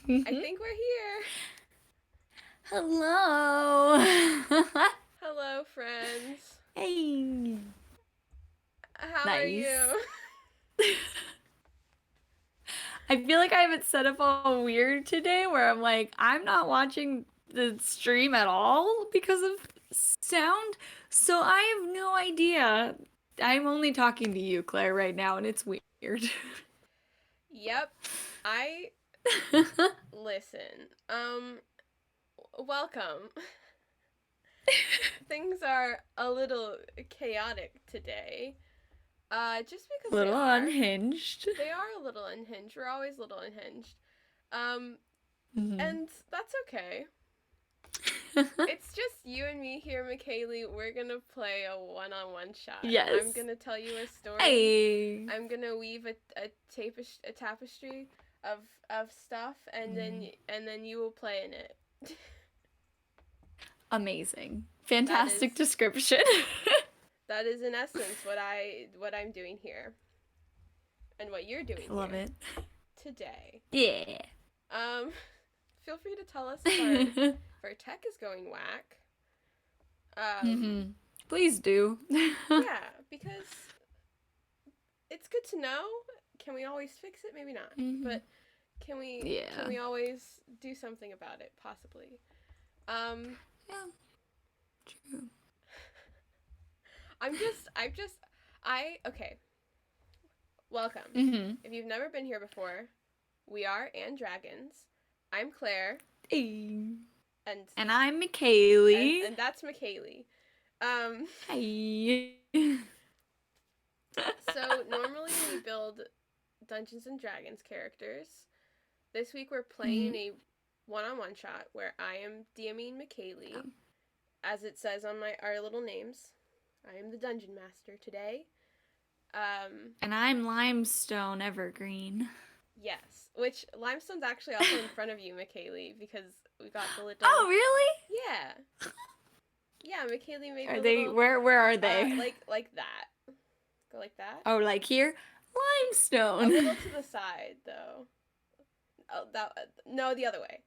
I think we're here. Hello. Hello, friends. Hey. How Nice. are you? I feel like I have it set up all weird today where I'm like, I'm not watching the stream at all because of sound. So I have no idea. I'm only talking to you, Claire, right now, and it's weird. Yep. Listen. Welcome. Things are a little chaotic today. Just because A little they are. unhinged. They are a little unhinged. We're always a little unhinged. Mm-hmm. And that's okay. It's just you and me here, Michaelie. We're gonna play a one-on-one shot. Yes. I'm gonna tell you a story. Hey. I'm gonna weave a tapestry of stuff, and then you will play in it. Amazing. Fantastic description. That is in essence what I'm doing here. And what you're doing Love here. it. Today. Yeah. Feel free to tell us if our tech is going whack. Please do. Yeah, because it's good to know. Can we always fix it? Maybe not. But can we always do something about it? Possibly. Yeah. True. Okay. Welcome. If you've never been here before, we are anddragons. I'm Claire. Hey. And I'm Michaelie. And that's Michaelie. Hey. So normally we build Dungeons and Dragons characters. This week we're playing a one-on-one shot where I am DMing Michaelie. As it says on our little names. I am the Dungeon Master today. And I'm Limestone Evergreen. Yes, which Limestone's actually also in front of you, Michaelie, because we got the little. Oh, really? Yeah. Yeah, Michaelie made. Are they? Little, where are they? Like that. Go like that. Oh, like here? Limestone. A little to the side, though. Oh, no, the other way.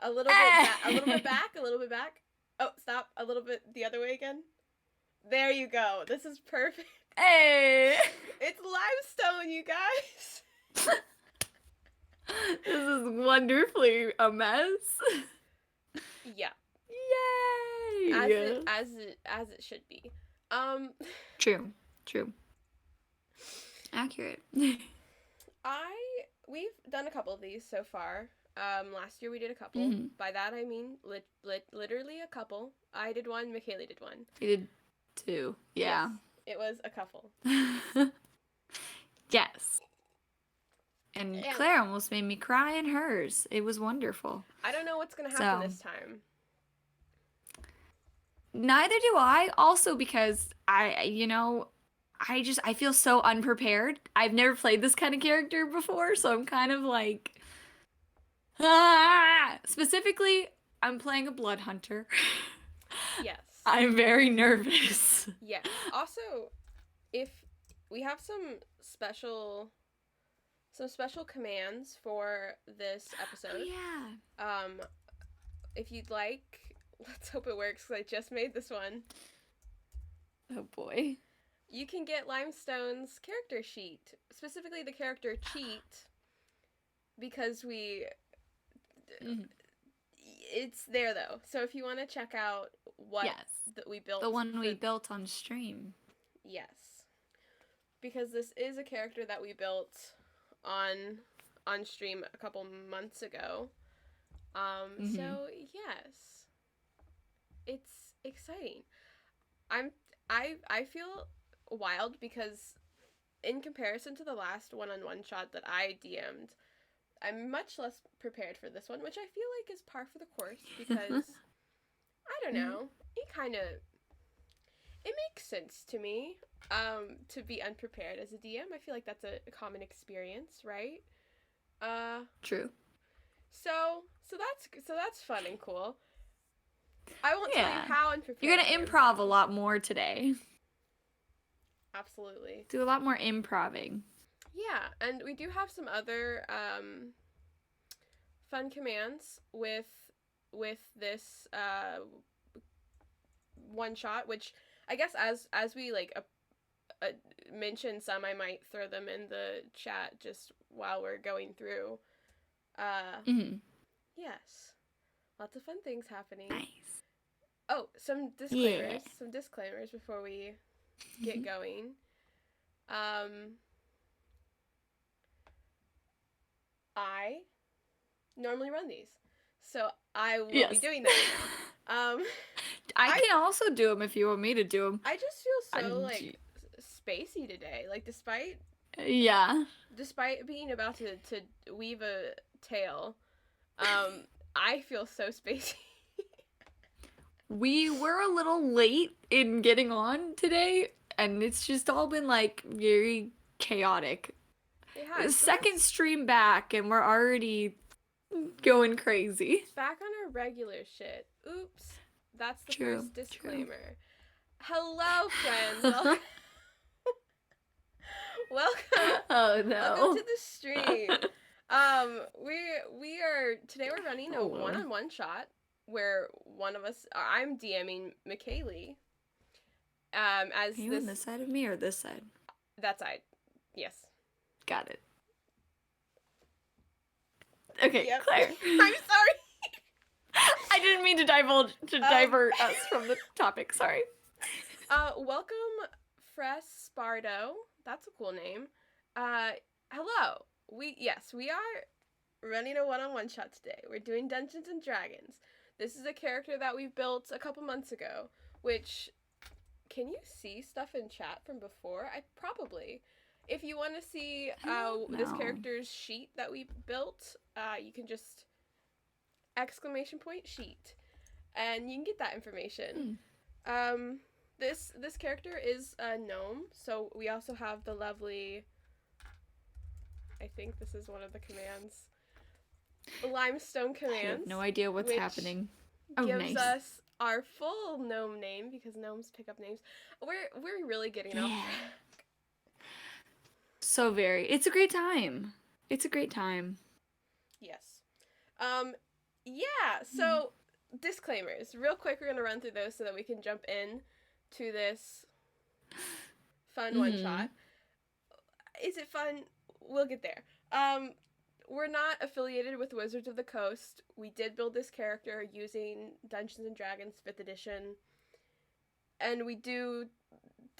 A little bit back. A little bit back. Oh, stop. A little bit the other way again. There you go. This is perfect. Hey! It's you guys. This is wonderfully a mess. Yeah. Yay! As it should be. True. Accurate. We've done a couple of these so far. Last year we did a couple. Mm-hmm. By that I mean literally a couple. I did one, Michaelie did one. We did 2. Yeah. Yes, it was a couple. Yes. And Claire almost made me cry in hers. It was wonderful. I don't know what's going to happen this time. Neither do I. Also because I feel so unprepared. I've never played this kind of character before, so I'm kind of like... Specifically, I'm playing a blood hunter. Yes. I'm very nervous. Yes. Also, if we have some special commands for this episode. Oh, yeah. If you'd like, let's hope it works because I just made this one. Oh boy. You can get Limestone's character sheet, specifically the character cheat, because it's there though. So if you want to check out what that we built, the one we built on stream. Yes, because this is a character that we built on stream a couple months ago. So yes, it's exciting. I feel wild because in comparison to the last one-on-one shot that I DM'd, I'm much less prepared for this one, which I feel like is par for the course because I don't know, it makes sense to me to be unprepared as a DM. I feel like that's a common experience, right? True. So that's fun and cool. I won't tell you how unprepared. You're gonna improv a lot more today. Absolutely. Do a lot more improving. Yeah, and we do have some other fun commands with this one shot, which I guess as we like mention some, I might throw them in the chat just while we're going through. Yes, lots of fun things happening. Nice. Oh, some disclaimers before we get going. I normally run these, so I will be doing that now. I can also do them if you want me to do them. I just feel so like spacey today. Like despite being about to weave a tale, I feel so spacey. We were a little late in getting on today, and it's just all been like very chaotic. The second stream back, and we're already going crazy. Back on our regular shit. Oops. That's the first disclaimer. Hello, friends. Welcome. Oh no. Welcome to the stream. Today we're running a one-on-one shot where one of us, I'm DMing Michaelie. As Are you on this side of me or this side? That side. Yes. Got it. Okay, Claire. I'm sorry. I didn't mean to divert us from the topic. Sorry. Welcome, Frespardo. That's a cool name. Hello. We are running a one-on-one shot today. We're doing Dungeons and Dragons. This is a character that we built a couple months ago, which, can you see stuff in chat from before? Probably. If you want to see this character's sheet that we built, you can just !sheet, and you can get that information. This character is a gnome, so we also have the lovely, I think this is one of the commands, Limestone commands. I have no idea what's happening. Gives us our full gnome name because gnomes pick up names. We're really getting off track. So very. It's a great time. It's a great time. Yes. So disclaimers. Real quick, we're gonna run through those so that we can jump in to this fun one shot. is it fun? We'll get there. We're not affiliated with Wizards of the Coast. We did build this character using Dungeons and Dragons 5th edition. And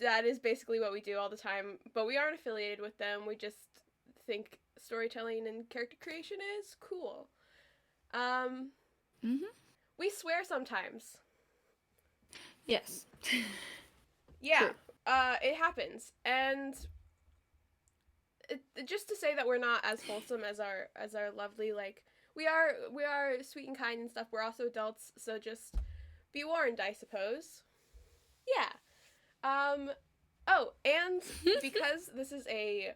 that is basically what we do all the time. But we aren't affiliated with them. We just think storytelling and character creation is cool. We swear sometimes. Yes. Yeah. True. It happens. And just to say that we're not as wholesome as our lovely, like, we are sweet and kind and stuff. We're also adults, so just be warned, I suppose. Yeah. Oh, and because this is a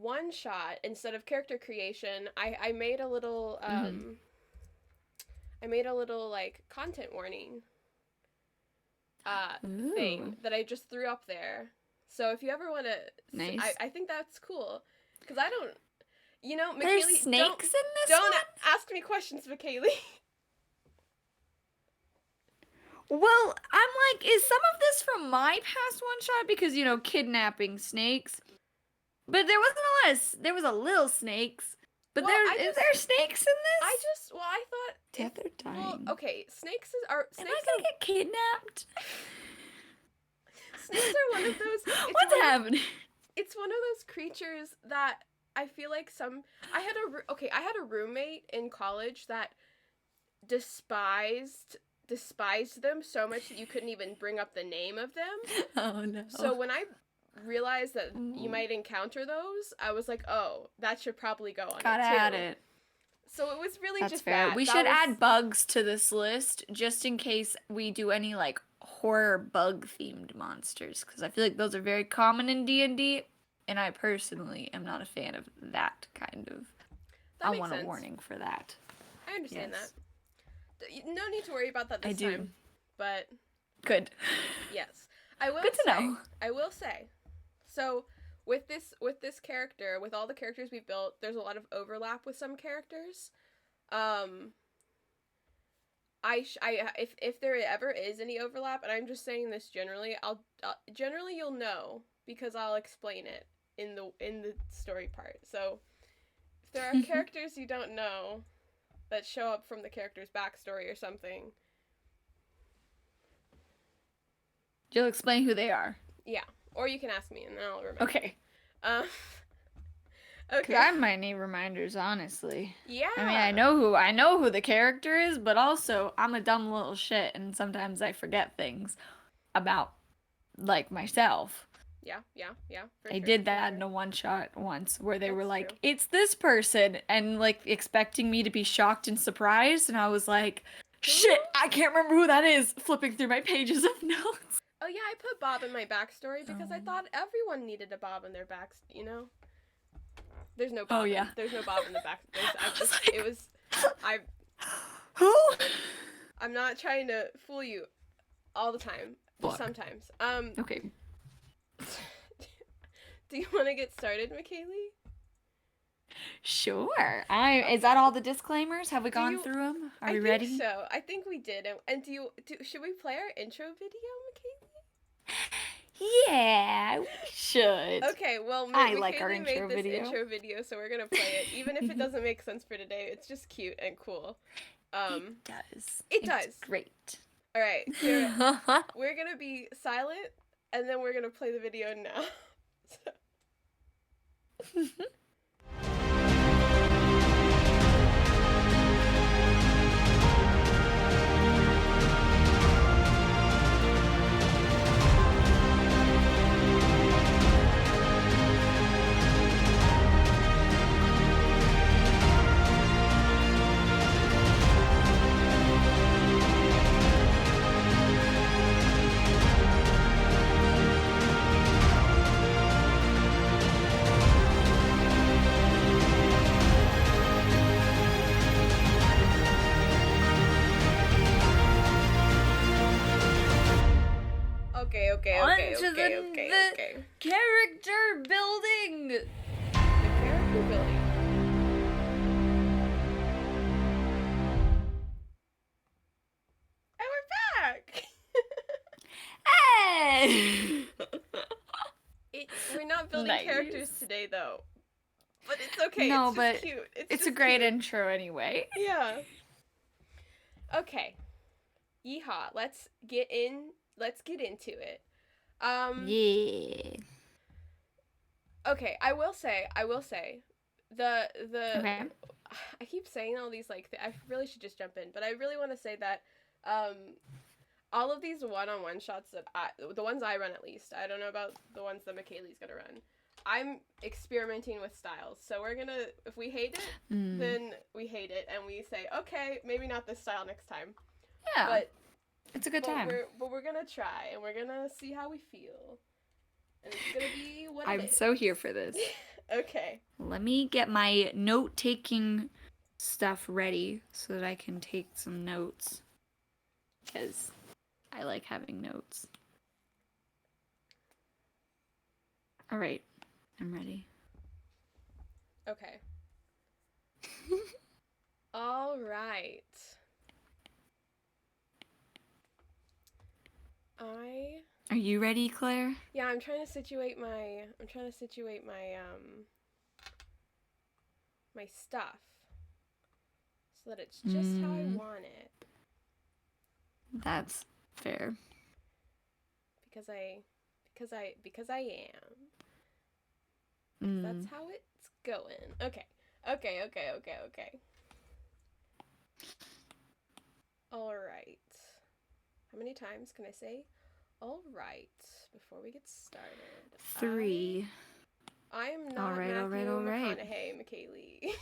one-shot instead of character creation, I made a little like content warning thing that I just threw up there. So if you ever want to, nice. I think that's cool, because I don't, Michaelie, there's snakes in this don't one? ask me questions, Michaelie. Well, I'm like, is some of this from my past one-shot? Because, kidnapping snakes. But there wasn't a lot of, there was a little snakes. But Well, is there snakes in this? I thought... Death or dying? Well, okay, snakes are... Am I gonna get kidnapped? Snakes are one of those... What's happening? It's one of those creatures that I feel like I had a roommate in college that despised them so much that you couldn't even bring up the name of them. Oh, no. So when I realized that you might encounter those, I was like, oh, that should probably go on Gotta it too. add it. So it was really That's just fair. that. We should add bugs to this list just in case we do any like horror bug themed monsters, because I feel like those are very common in D&D, and I personally am not a fan of that kind of. I want a warning for that. I understand that. No need to worry about that this time. But good. Yes, I will. Good to know. I will say. So with this character, with all the characters we've built, there's a lot of overlap with some characters. If there ever is any overlap, and I'm just saying this generally, generally you'll know because I'll explain it in the story part. So if there are characters you don't know that show up from the character's backstory or something, you'll explain who they are. Yeah, or you can ask me and then I'll remember. Okay. Okay. I might need reminders, honestly. Yeah. I mean, I know who the character is, but also I'm a dumb little shit, and sometimes I forget things about, like, myself. Yeah. I did that in a one-shot once, where they were like, true. "It's this person," and like expecting me to be shocked and surprised, and I was like, "Shit, I can't remember who that is." Flipping through my pages of notes. Oh yeah, I put Bob in my backstory because I thought everyone needed a Bob in their back. There's no Bob. Oh yeah. There's no Bob in the back. Who? I'm not trying to fool you all the time. Just sometimes. Okay. Do you want to get started, Michaelie? Sure. Is that all the disclaimers? Have we gone through them? Are we ready? I think so. I think we did. And should we play our intro video, Michaelie? Yeah, we should. Okay, well, I like our made intro this video. intro video, so we're gonna play it, even if it doesn't make sense for today. It's just cute and cool. It does. It does. It's great. All right, so we're gonna be silent, and then we're gonna play the video now. Okay. Character building. The character building. And we're back. Hey. We're not building characters today, though. But it's okay. No, it's but just cute. It's a great intro anyway. Yeah. Okay. Yeehaw. Let's get into it. Yeah. Okay, I will say, the Okay. I keep saying all these I really should just jump in, but I really want to say that all of these one-on-one shots that the ones I run at least, I don't know about the ones that Michaelie's gonna run. I'm experimenting with styles, so we're gonna, if we hate it, then we hate it, and we say, okay, maybe not this style next time. Yeah, but it's a good time. We're gonna try, and we're gonna see how we feel, and it's gonna be what I'm so here for this. Okay. Let me get my note-taking stuff ready so that I can take some notes, because I like having notes. All right, I'm ready. Okay. All right. Are you ready, Claire? Yeah, I'm trying to situate my my stuff so that it's just how I want it. That's fair. Because I am. That's how it's going. Okay. All right. How many times can I say all right before we get started? 3. I'm not Matthew McConaughey, Michaelie.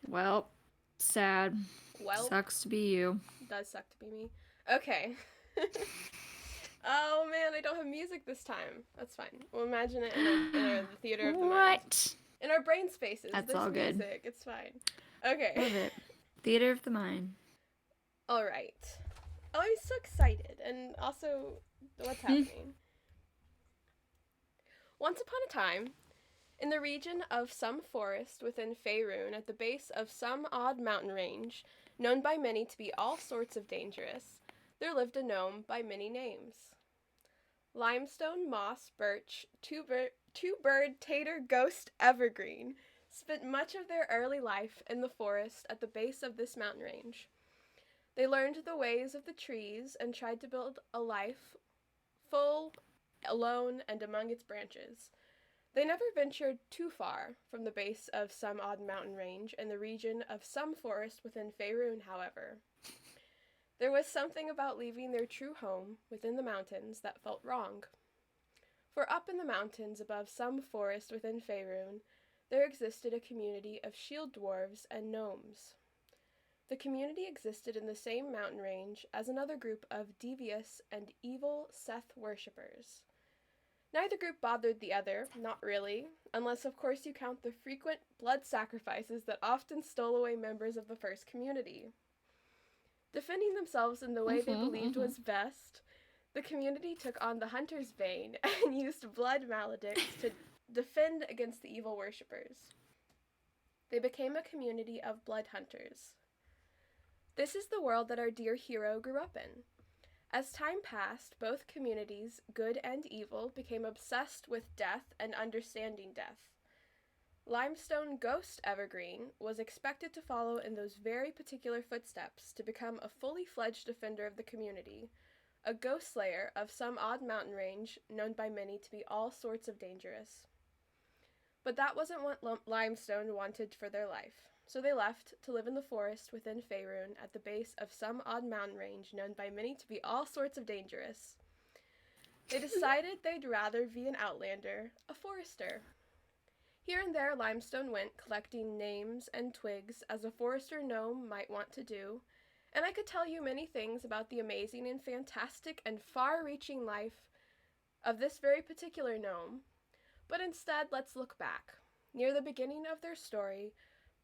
Well, sad. Well, sucks to be you. Does suck to be me. Okay. Oh man, I don't have music this time. That's fine. We'll imagine it in the theater of the mind. What? In our brain spaces. That's There's all good. Music. It's fine. Okay. Love it. Theater of the mind. All right. Oh, I'm so excited, and also what's happening. Once upon a time, in the region of some forest within Faerun, at the base of some odd mountain range, known by many to be all sorts of dangerous, there lived a gnome by many names. Limestone, moss, birch, two-bird, tater, ghost, evergreen spent much of their early life in the forest at the base of this mountain range. They learned the ways of the trees and tried to build a life full, alone, and among its branches. They never ventured too far from the base of some odd mountain range in the region of some forest within Faerun, however. There was something about leaving their true home within the mountains that felt wrong. For up in the mountains above some forest within Faerun, there existed a community of shield dwarves and gnomes. The community existed in the same mountain range as another group of devious and evil Seth worshippers. Neither group bothered the other, not really, unless of course you count the frequent blood sacrifices that often stole away members of the first community. Defending themselves in the way they believed was best, the community took on the hunter's bane and used blood maledicts to defend against the evil worshippers. They became a community of blood hunters. This is the world that our dear hero grew up in. As time passed, both communities, good and evil, became obsessed with death and understanding death. Limestone Ghost Evergreen was expected to follow in those very particular footsteps to become a fully fledged defender of the community, a ghost slayer of some odd mountain range known by many to be all sorts of dangerous. But that wasn't what Limestone wanted for their life. So they left to live in the forest within Faerun at the base of some odd mountain range known by many to be all sorts of dangerous. They decided they'd rather be an outlander, a forester. Here and there Limestone went collecting names and twigs as a forester gnome might want to do, and I could tell you many things about the amazing and fantastic and far-reaching life of this very particular gnome. But instead, let's look back, near the beginning of their story,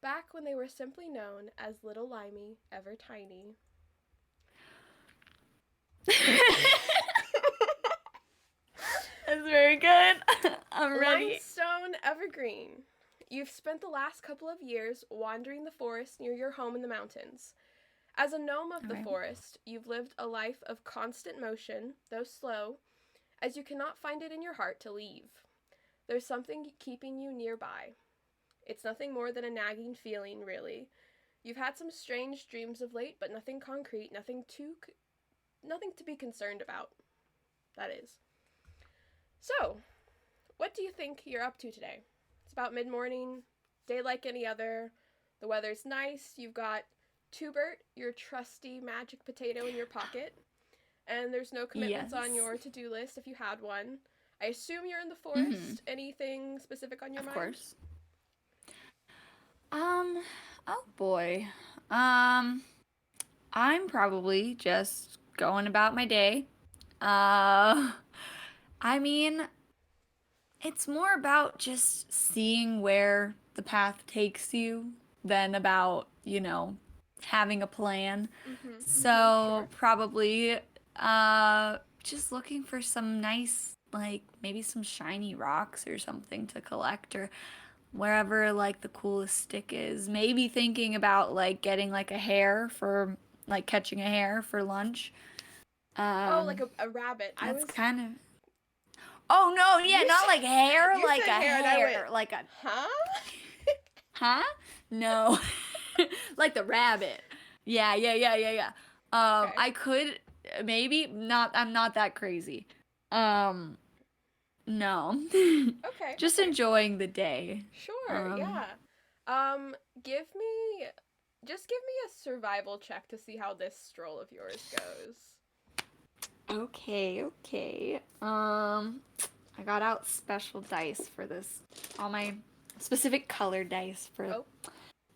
back when they were simply known as Little Limey Evertiny. That's very good. I'm ready. Limestone Evergreen. You've spent the last couple of years wandering the forest near your home in the mountains. As a gnome of the forest, you've lived a life of constant motion, though slow, as you cannot find it in your heart to leave. There's something keeping you nearby. It's nothing more than a nagging feeling, really. You've had some strange dreams of late, but nothing concrete, nothing to be concerned about. That is. So, what do you think you're up to today? It's about mid-morning, day like any other. The weather's nice. You've got Tubert, your trusty magic potato, in your pocket. And there's no commitments on your to-do list if you had one. I assume you're in the forest. Mm-hmm. Anything specific on your mind? Of course. Oh boy. I'm probably just going about my day. I mean, it's more about just seeing where the path takes you than about, having a plan. Mm-hmm. So probably just looking for some nice, like maybe some shiny rocks or something to collect, or wherever like the coolest stick is. Maybe thinking about like getting like a hare for like catching a hare for lunch. Like a rabbit. That's kind of. Oh no, yeah, not like hair, like a hare, like a. Huh? Huh? No, like the rabbit. Yeah. Okay. I could maybe not. I'm not that crazy. No. Okay. Just enjoying the day. Sure. Yeah. Give me a survival check to see how this stroll of yours goes. Okay. I got out special dice for this. All my specific color dice for.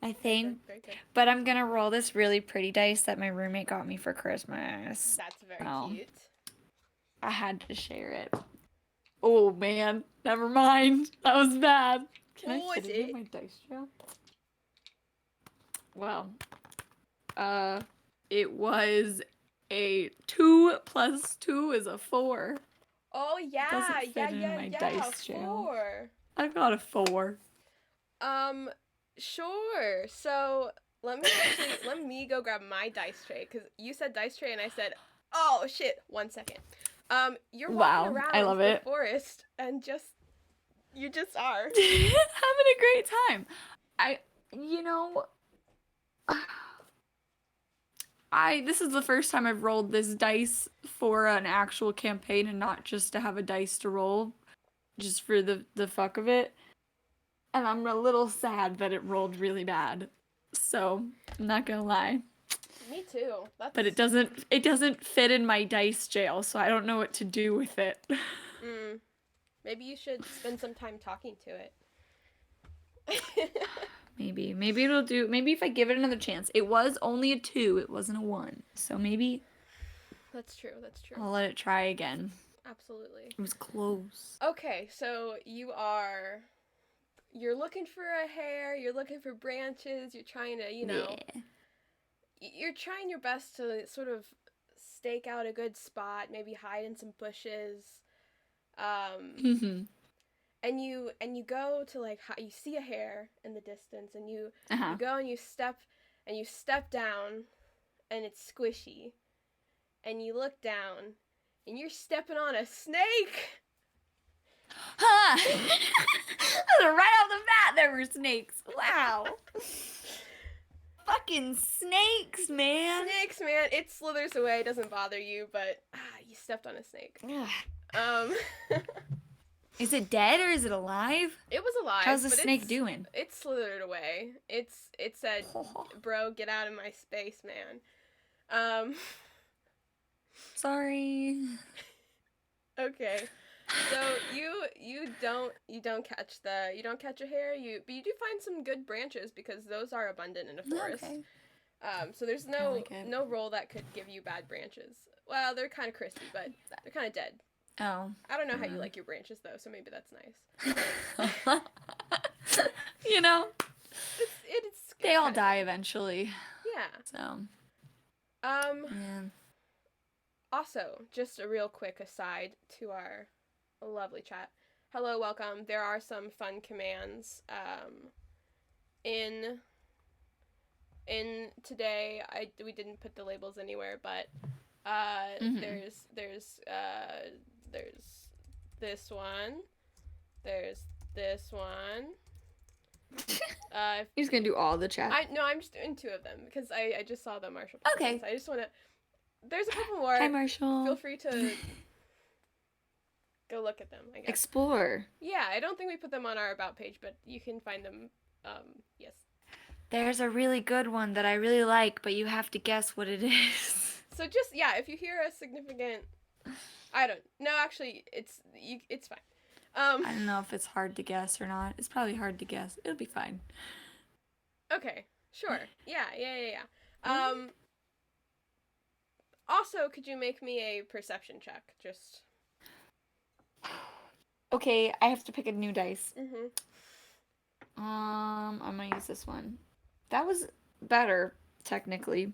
I think. Very good. But I'm gonna roll this really pretty dice that my roommate got me for Christmas. That's very cute. I had to share it. Oh man, never mind. That was bad. Can I fit it in my dice tray? Well, it was a 2 + 2 is a 4. Oh yeah, doesn't fit in my dice tray. 4. I got a 4. Sure. So let me go grab my dice tray, because you said dice tray and I said, oh shit, 1 second. You're walking around I love the forest and you just are having a great time. This is the first time I've rolled this dice for an actual campaign and not just to have a dice to roll, just for the fuck of it. And I'm a little sad that it rolled really bad. So, I'm not gonna lie. Me too. But it doesn't fit in my dice jail, so I don't know what to do with it. Maybe you should spend some time talking to it. Maybe it'll do. Maybe if I give it another chance. It was only a 2. It wasn't a 1. So maybe. That's true. I'll let it try again. Absolutely. It was close. Okay, so you're looking for a hare. You're looking for branches. You're trying to, Yeah. You're trying your best to sort of stake out a good spot, maybe hide in some bushes. And you go to like, you see a hare in the distance, and you go and you step down, and it's squishy, and you look down, and you're stepping on a snake. Huh. Right off the bat, there were snakes. Wow. Fucking snakes, man. It slithers away, doesn't bother you, but you stepped on a snake. Is it dead or is it alive? It was alive. How's the snake doing? It slithered away. It said, "Bro, get out of my space, man." Sorry. Okay. So you don't catch a hare, but you do find some good branches, because those are abundant in a forest. Okay. So there's no roll that could give you bad branches. Well, they're kind of crispy, but they're kind of dead. Oh. I don't know how you like your branches though, so maybe that's nice. It's they all die eventually. Yeah. So. Yeah. Also, just a real quick aside to our lovely chat. Hello, welcome. There are some fun commands in today. We didn't put the labels anywhere, but there's There's this one. There's this one. You're just gonna do all the chat. I'm just doing 2 of them because I just saw the Marshall. Okay. So I just want to. There's a couple more. Hi, Marshall. Feel free to go look at them, I guess. Explore. Yeah, I don't think we put them on our About page, but you can find them. Yes. There's a really good one that I really like, but you have to guess what it is. So just, if you hear a significant... Actually, it's fine. I don't know if it's hard to guess or not. It's probably hard to guess. It'll be fine. Okay, sure. Yeah. Also, could you make me a perception check? Just... Okay, I have to pick a new dice. Mm-hmm. I'm gonna use this one. That was better, technically.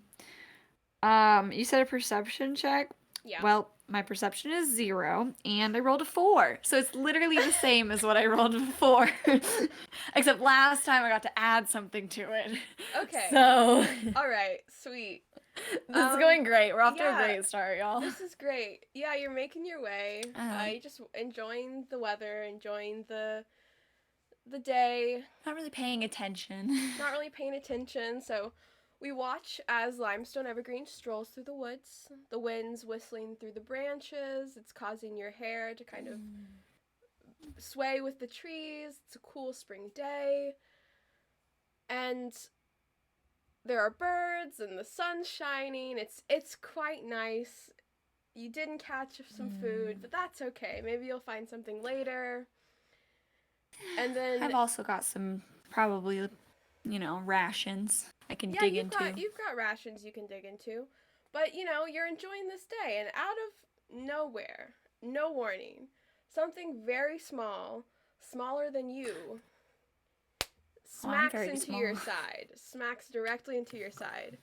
You said a perception check? Yeah. Well, my perception is 0, and I rolled a 4. So it's literally the same as what I rolled before. Except last time I got to add something to it. Okay. So... Alright, sweet. This is going great. We're off to a great start, y'all. This is great. Yeah, you're making your way. You're just enjoying the weather, enjoying the day. Not really paying attention. Not really paying attention, so... We watch as Limestone Evergreen strolls through the woods. The wind's whistling through the branches. It's causing your hair to kind of sway with the trees. It's a cool spring day. And there are birds and the sun's shining. It's quite nice. You didn't catch some food, but that's okay. Maybe you'll find something later. And then... I've also got some, probably, rations I can dig into. You've got rations you can dig into. But, you're enjoying this day. And out of nowhere, no warning, something very small, smaller than you, smacks into your side. Smacks directly into your side.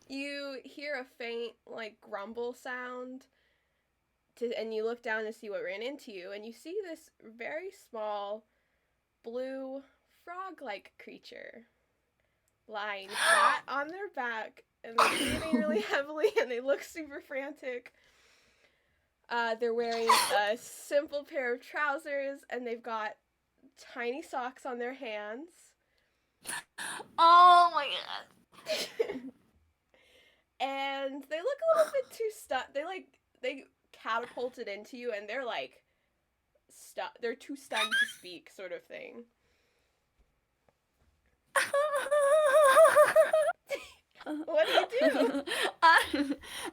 You hear a faint, grumble sound. And you look down to see what ran into you. And you see this very small, blue... frog-like creature lying flat on their back, and they're breathing really heavily, and they look super frantic. They're wearing a simple pair of trousers, and they've got tiny socks on their hands. Oh my god. And they look a little bit too stunned. They catapulted into you, and they're they're too stunned to speak, sort of thing. What do you do?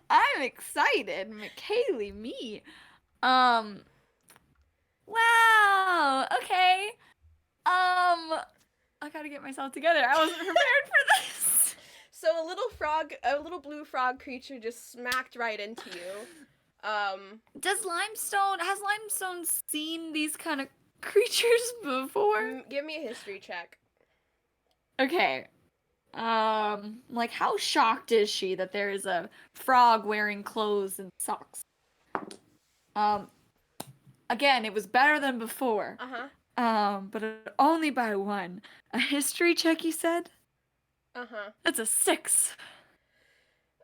I'm excited, Michaelie, me. Wow. Okay. I gotta get myself together. I wasn't prepared for this. So a little blue frog creature just smacked right into you. Has Limestone seen these kind of creatures before? Give me a history check. Okay. How shocked is she that there is a frog wearing clothes and socks? Again, it was better than before. But only by 1. A history check, you said? That's a 6.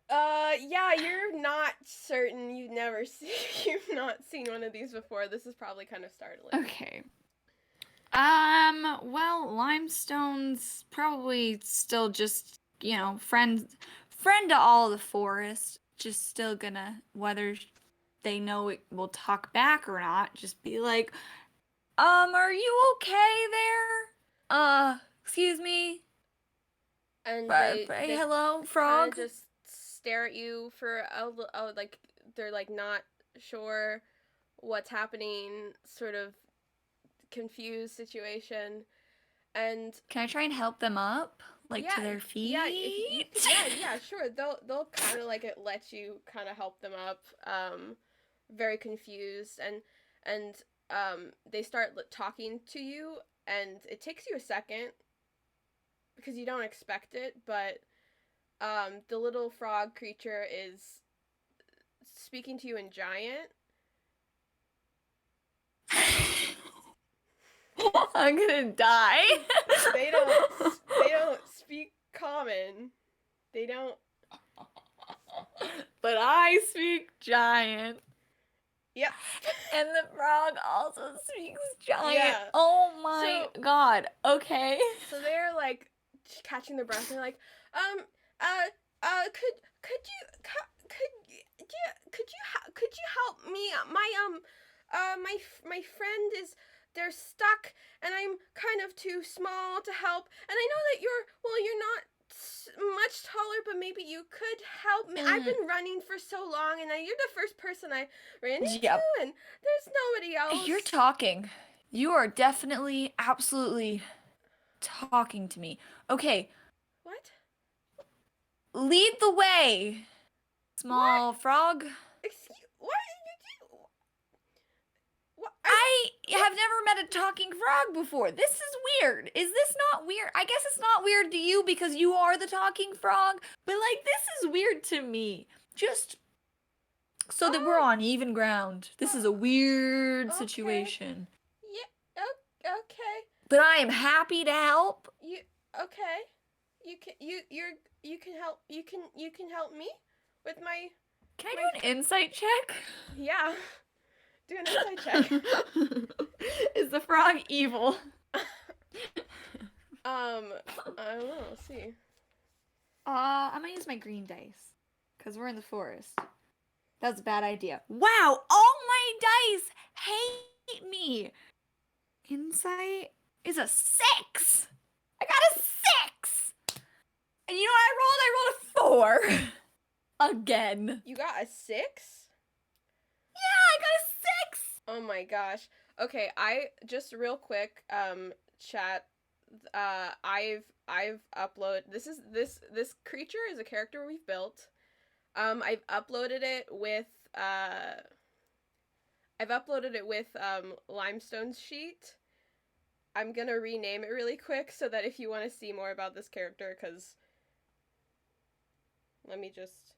Yeah, you're not certain. You've not seen one of these before. This is probably kind of startling. Okay. Well, Limestone's probably still just, friend to all the forest. Just still gonna, whether they know it will talk back or not, just be like, are you okay there? Excuse me? And they hello, frog? Just stare at you for they're not sure what's happening, sort of confused situation. And can I try and help them up, to their feet? Yeah, sure. They'll kind of let you kind of help them up. Very confused, and they start talking to you, and it takes you a second because you don't expect it, but the little frog creature is speaking to you in Giant. I'm gonna die. They don't speak Common. They don't. But I speak Giant. Yep. And the frog also speaks giant. Yeah. Oh my god. Okay. So they're like catching their breath and they're like, could you help me? My friend is, they're stuck and I'm kind of too small to help. And I know that you're not much taller, but maybe you could help me. I've been running for so long, and you're the first person I ran into, and there's nobody else. You're talking. You are definitely, absolutely talking to me. Okay. What? Lead the way, small frog. Excuse, what did you do? What? I have never met a talking frog before. This is weird. Is this not weird? I guess it's not weird to you because you are the talking frog, but like this is weird to me. Just so that we're on even ground. This is a weird situation. Yeah. Okay. But I am happy to help. Okay? You can help. You can help me with my. Can I do an insight check? Yeah. Do an insight check. Is the frog evil? I don't know. Let's see. I'm gonna use my green dice because we're in the forest. That's a bad idea. Wow, all my dice hate me. Insight is a 6. I got a 6. And you know what I rolled? I rolled a 4. Again. You got a 6? Yeah, I got a 6. Oh my gosh. Okay, I just real quick, chat. I've uploaded. This creature is a character we've built. I've uploaded it with Limestone's sheet. I'm gonna rename it really quick so that if you want to see more about this character, because let me just.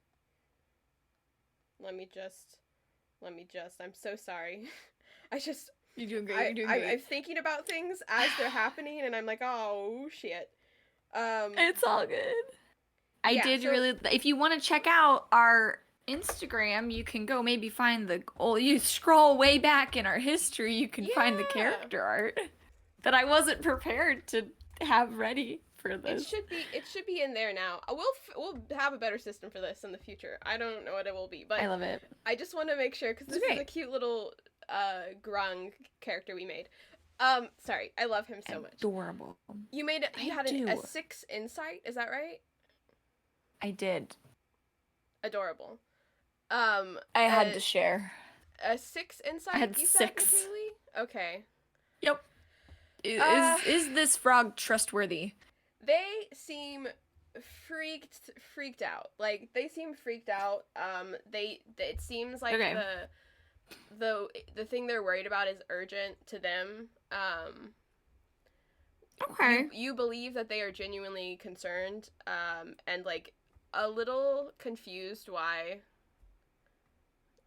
I'm so sorry. You're doing great. I'm thinking about things as they're happening, and I'm like, oh shit. It's all good. If you want to check out our Instagram, you can go maybe find you scroll way back in our history, you can find the character art that I wasn't prepared to have ready for this. It should be in there now. We'll have a better system for this in the future. I don't know what it will be, but I love it. I just want to make sure because this is a cute little grung character we made. Sorry, I love him so much. Adorable. You had a 6 insight, is that right? I did. Adorable. I had to share. A 6 insight? I had you 6. Said, okay. Yep. Is this frog trustworthy? They seem freaked out. Like they seem freaked out. It seems like the thing they're worried about is urgent to them. Okay. You believe that they are genuinely concerned, and like a little confused why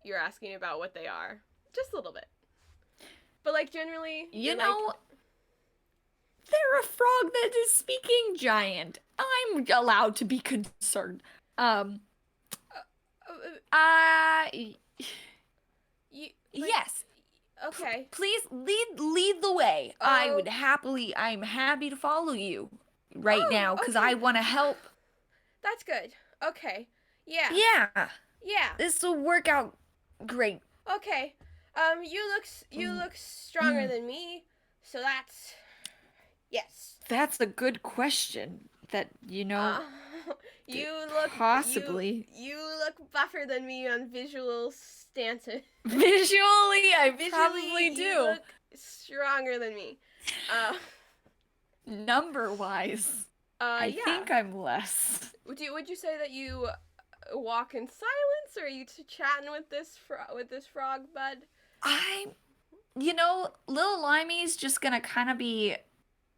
you're asking about what they are. Just a little bit. But like generally, they're a frog that is speaking giant. I'm allowed to be concerned. Yes. Okay. Please lead the way. I'm happy to follow you right now because I want to help. That's good. Okay. Yeah. Yeah. Yeah. This will work out great. Okay. You look stronger than me, so that's yes. That's a good question. That you look possibly. You look buffer than me on visual stances. Visually, I probably do. You look stronger than me. Number wise, I think I'm less. Would you say that you walk in silence, or are you chatting with this frog bud? Little Limey's just gonna kind of be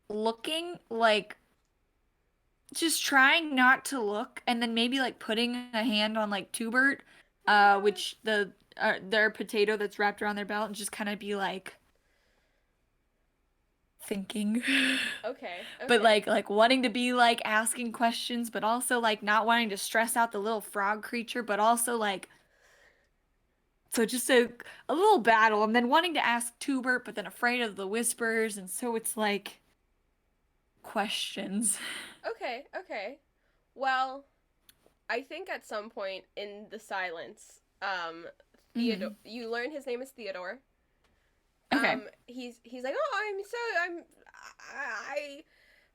looking like. Just trying not to look, and then maybe like putting a hand on like Tubert, which their potato that's wrapped around their belt, and just kind of be like thinking. Okay. But like wanting to be like asking questions, but also like not wanting to stress out the little frog creature, but also like So just a little battle, and then wanting to ask Tubert, but then afraid of the whispers, and so it's like questions. Okay, okay. Well, I think at some point in the silence, Theodore, you learn his name is Theodore. Okay. He's like, oh,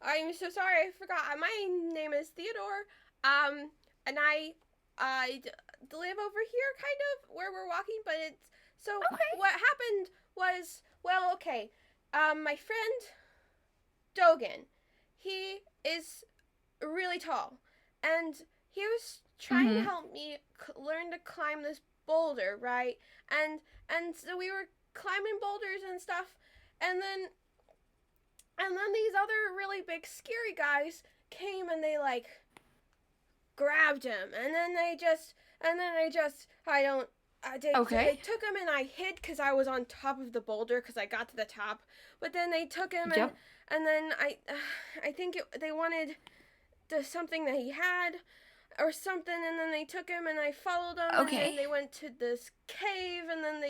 I'm so sorry, I forgot. My name is Theodore. And I live over here, kind of where we're walking, but it's so. Okay. What happened was, well, okay. My friend Dogan, he is really tall, and he was trying to help me learn to climb this boulder, right? And so we were climbing boulders and stuff, and then these other really big scary guys came and they like grabbed him, and then they they took him, and I hid because I was on top of the boulder because I got to the top, but then they took him, and then I think they wanted something that he had or something, and then they took him, and I followed them, and then they went to this cave, and then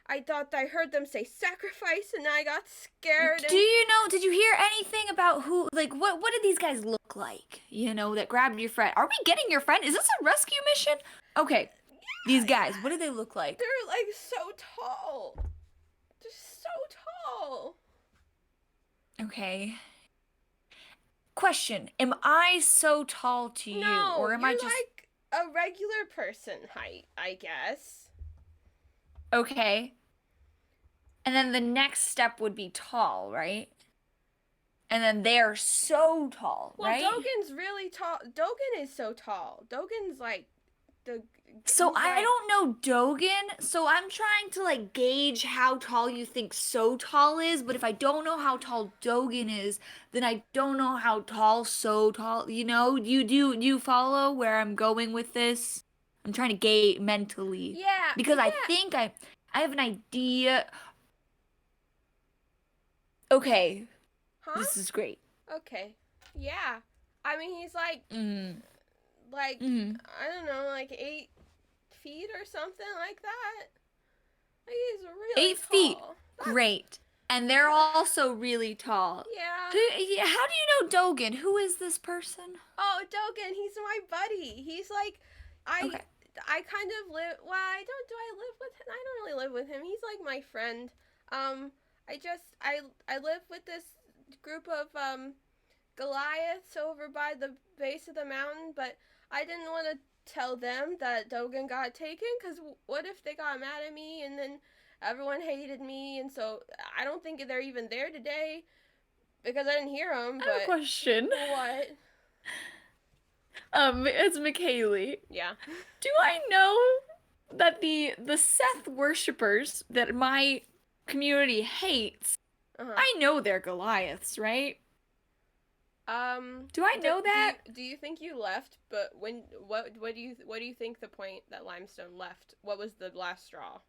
I thought I heard them say sacrifice, and I got scared. Did you hear anything about who, like, what did these guys look like, that grabbed your friend? Are we getting your friend? Is this a rescue mission? Okay, yeah, these guys, what do they look like? They're, like, so tall. They're so tall. Okay. Question, am I so tall to you? No, or am I just like a regular person height, I guess. Okay. And then the next step would be tall, right? And then they're so tall, right? Well, Dogan's really tall. Dogan is so tall. Dogan's like So I don't know Dogan, so I'm trying to like gauge how tall you think so tall is, but if I don't know how tall Dogan is, then I don't know how tall so tall, you follow where I'm going with this? I'm trying to gauge mentally. Yeah. Because I think I have an idea. Okay. Huh? This is great. Okay. Yeah. I mean, he's like, I don't know, like 8 feet or something like that. Like, he's really 8 feet. tall. Great. And they're also really tall. Yeah. How do you know Dogan? Who is this person? Oh, Dogan, he's my buddy. He's like, I kind of live, do I live with him? I don't really live with him. He's like my friend. I live with this group of, Goliaths over by the base of the mountain, but I didn't want to tell them that Dogan got taken, because what if they got mad at me and then everyone hated me, and so I don't think they're even there today because I didn't hear them. I have a question. What? It's Michaelie. Yeah. Do I know that the Seth worshippers that my community hates, I know they're Goliaths, right? Do I know that? Do you think you left? But what do you think the point that Limestone left? What was the last straw?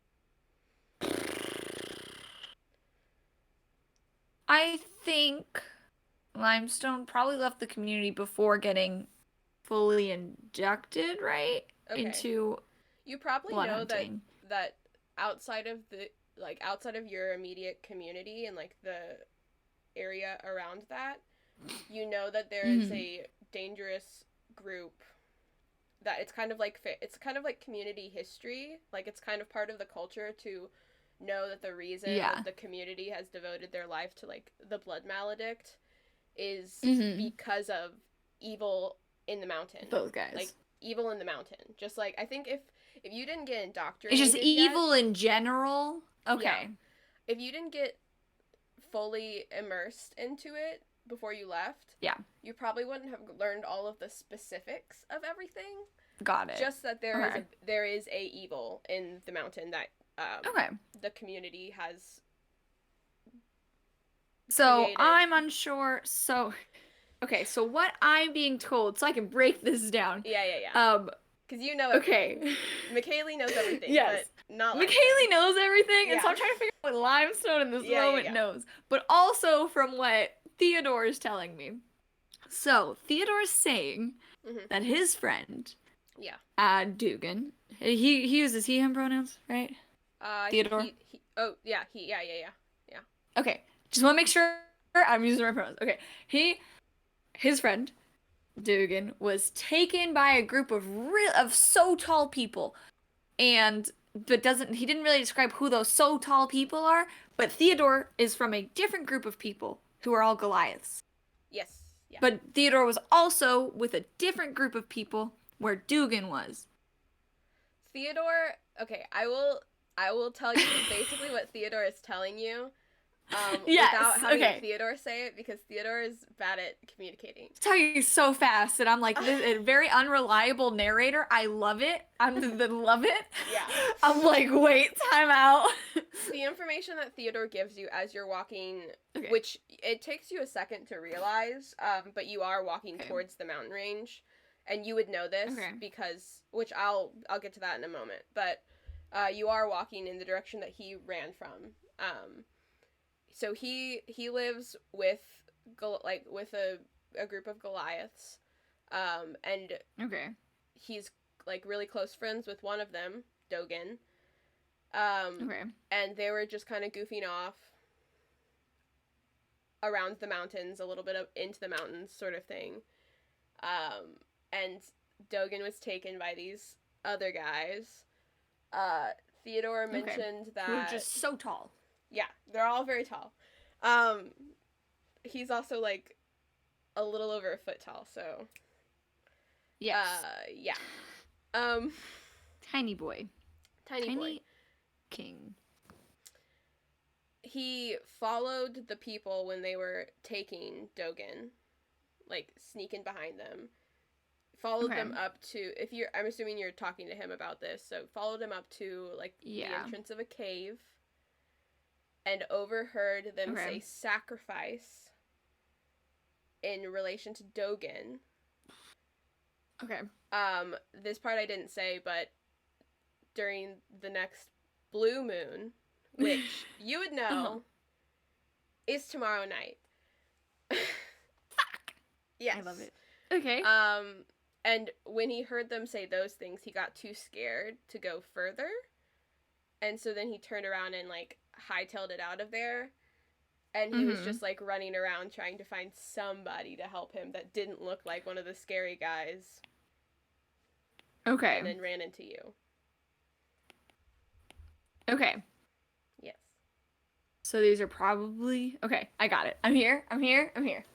I think Limestone probably left the community before getting fully inducted, right? Okay. Into you probably blood know hunting. that outside of your immediate community and like the area around that, you know that there is a dangerous group that it's kind of like community history. Like, it's kind of part of the culture to know that the reason that the community has devoted their life to like the blood maledict is because of evil in the mountain. Those guys. Like, evil in the mountain. Just like, I think if you didn't get indoctrinated, it's just evil in general. Okay. Yeah. If you didn't get fully immersed into it before you left, you probably wouldn't have learned all of the specifics of everything. Got it. Just that there is a evil in the mountain that the community has. So created. I'm unsure. So what I'm being told, so I can break this down. Yeah. Because you know everything. Okay. Michaelie knows everything. Yes. But not Michaelie knows everything, and so I'm trying to figure out what Limestone in this moment knows. But also from what Theodore is telling me. So Theodore's saying that his friend Yeah. Dugan. He uses he him pronouns, right? Theodore. Yeah. Okay, just want to make sure I'm using the right pronouns. Okay, his friend Dugan was taken by a group of so tall people, and but he didn't really describe who those so tall people are. But Theodore is from a different group of people who are all Goliaths. Yes. Yeah. But Theodore was also with a different group of people where Dugan was. Theodore, okay, I will tell you basically what Theodore is telling you. Yes, Without having okay. Theodore say it, because Theodore is bad at communicating. He's talking so fast, and I'm like, this a very unreliable narrator. I love it. Love it. Yeah. I'm like, wait, time out. The information that Theodore gives you as you're walking, Okay. which it takes you a second to realize, but you are walking towards the mountain range, and you would know this because, which I'll get to that in a moment, but you are walking in the direction that he ran from. So he lives with a group of Goliaths, and he's like really close friends with one of them, Dogan. And they were just kind of goofing off around the mountains, a little bit into the mountains, sort of thing. And Dogan was taken by these other guys. Theodore mentioned that... Who are just so tall. Yeah, they're all very tall. He's also, like, a little over a foot tall, so... Yes. Yeah. Tiny boy. Tiny boy. King. He followed the people when they were taking Dogan, like, sneaking behind them. Followed them up to, I'm assuming you're talking to him about this, so followed him up to, like, the entrance of a cave, and overheard them say sacrifice in relation to Dogan. Okay. This part I didn't say, but during the next blue moon, which you would know is tomorrow night. Fuck! Yes. I love it. Okay. And when he heard them say those things, he got too scared to go further. And so then he turned around and, like, hightailed it out of there. And he was just, like, running around trying to find somebody to help him that didn't look like one of the scary guys. Okay. And then ran into you. Okay. Yes. So these are probably... Okay, I got it. I'm here.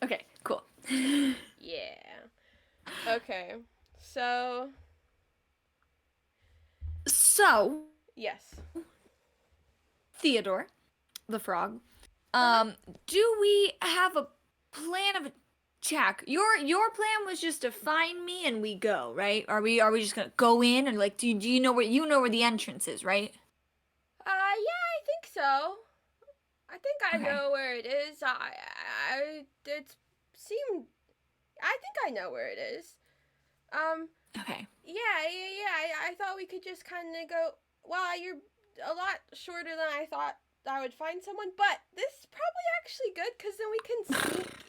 Okay, cool. Yeah. Okay. So... Yes. Yes. Theodore, the frog. Do we have a plan of attack? Your plan was just to find me and we go, right? Are we just gonna go in and, like, do you know where the entrance is, right? Yeah, I think so. I think I know where it is. I think I know where it is. Okay. Yeah. I thought we could just kind of go. Wow, you're a lot shorter than I thought I would find someone, but this is probably actually good because then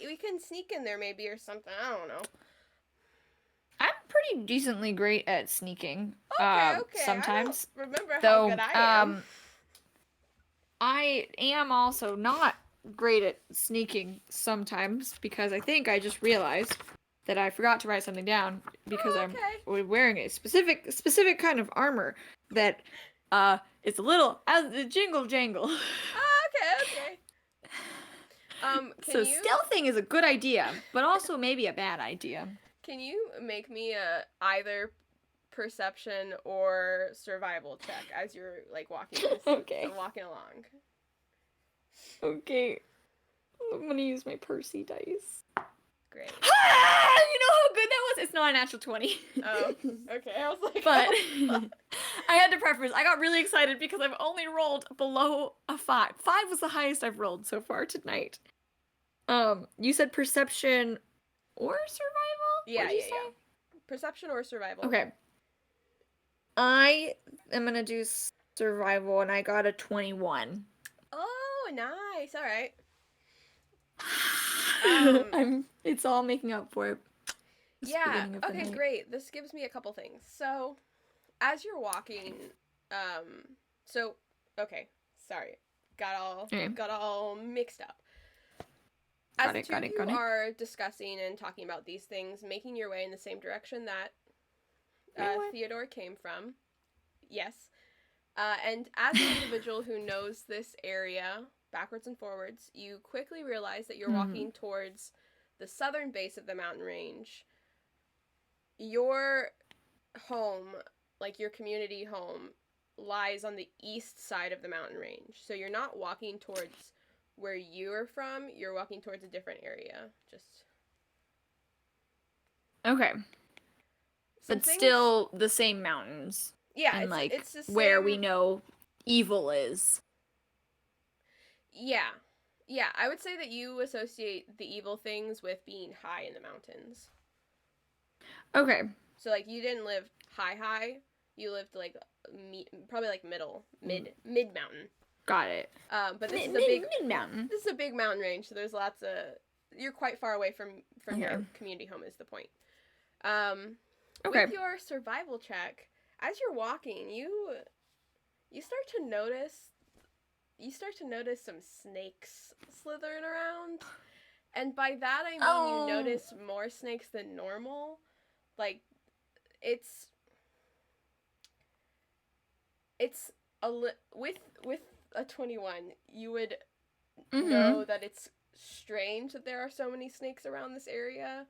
we can sneak in there maybe or something. I don't know. I'm pretty decently great at sneaking. Okay. Sometimes. I don't remember how good I am. I am also not great at sneaking sometimes because I think I just realized that I forgot to write something down because I'm wearing a specific kind of armor that it's a little as a jingle jangle. Okay. So stealthing is a good idea, but also maybe a bad idea. Can you make me a either perception or survival check as you're, like, walking walking along? Okay. I'm gonna use my Percy dice. Great. You know how good that was? It's not a natural 20. Oh, okay. I was like, but I had to preface. I got really excited because I've only rolled below a 5. 5 was the highest I've rolled so far tonight. You said perception or survival? Yeah. Perception or survival. Okay. I am gonna do survival, and I got a 21. Oh, nice. All right. It's all making up for it. Yeah, beginning of the okay, night. great. This gives me a couple things. So, as you're walking, so, okay, sorry. Okay. Got all mixed up. As the two of you are discussing and talking about these things, making your way in the same direction that Theodore came from, yes. And as an individual who knows this area backwards and forwards, you quickly realize that you're walking towards the southern base of the mountain range. Your home, like your community home, lies on the east side of the mountain range. So you're not walking towards where you're from, you're walking towards a different area. Just Okay. But still the same mountains. Yeah, and it's the same... where we know evil is. Yeah. Yeah, I would say that you associate the evil things with being high in the mountains. Okay. So, like, you didn't live high. You lived, like, probably, like, mid-mountain. Got it. But this is mid-mountain. This is a big mountain range, so there's lots of... You're quite far away from your community home is the point. With your survival check, as you're walking, you start to notice some snakes slithering around. And by that I mean you notice more snakes than normal. Like, it's with a 21, you would know that it's strange that there are so many snakes around this area.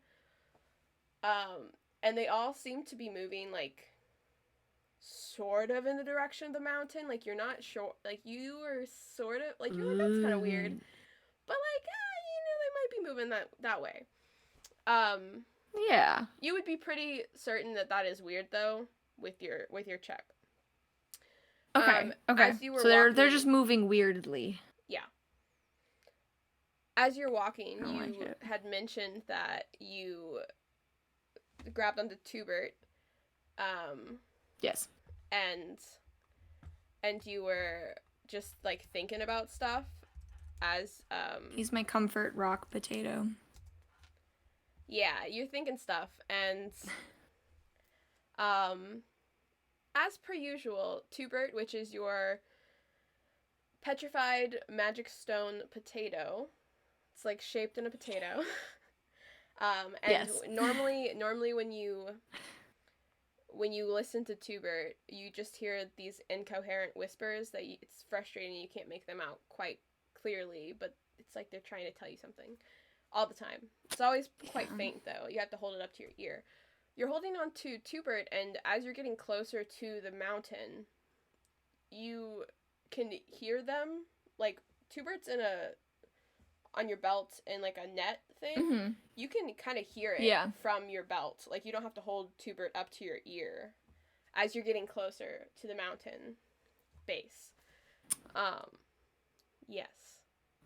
And they all seem to be moving, like, sort of in the direction of the mountain. Like, you're not sure. Like, you are sort of... Like, you're like, that's kind of weird. But, like, they might be moving that way. Yeah. You would be pretty certain that is weird, though, with your check. Okay. As you were so walking, they're just moving weirdly. Yeah. As you're walking, you had mentioned that you grabbed onto Tubert. Yes. And you were just, like, thinking about stuff as He's my comfort rock potato. Yeah, you're thinking stuff, and as per usual, Tubert, which is your petrified magic stone potato, it's, like, shaped in a potato. And yes. normally when you listen to Tubert, you just hear these incoherent whispers that it's frustrating. You can't make them out quite clearly, but it's like they're trying to tell you something all the time. It's always quite faint, though. You have to hold it up to your ear. You're holding on to Tubert, and as you're getting closer to the mountain, you can hear them. Like, Tubert's on your belt in, like, a net thing. You can kind of hear it from your belt. Like, you don't have to hold Tubert up to your ear as you're getting closer to the mountain base. Yes.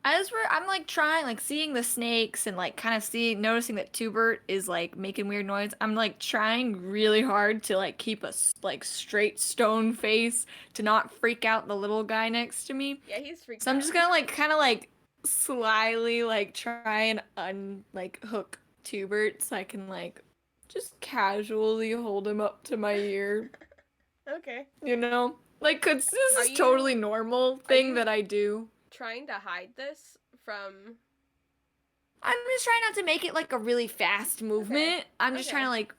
I'm, like, trying, like, seeing the snakes and, like, kind of noticing that Tubert is, like, making weird noise. I'm, like, trying really hard to, like, keep a, like, straight stone face to not freak out the little guy next to me. Yeah, he's freaked out. So I'm just gonna, like, kind of, like, slyly, like, try and hook Tubert so I can, like, just casually hold him up to my ear. Okay. You know? Like, 'cause this is totally normal thing that I do. Trying to hide this from... I'm just trying not to make it, like, a really fast movement. I'm just trying to, like,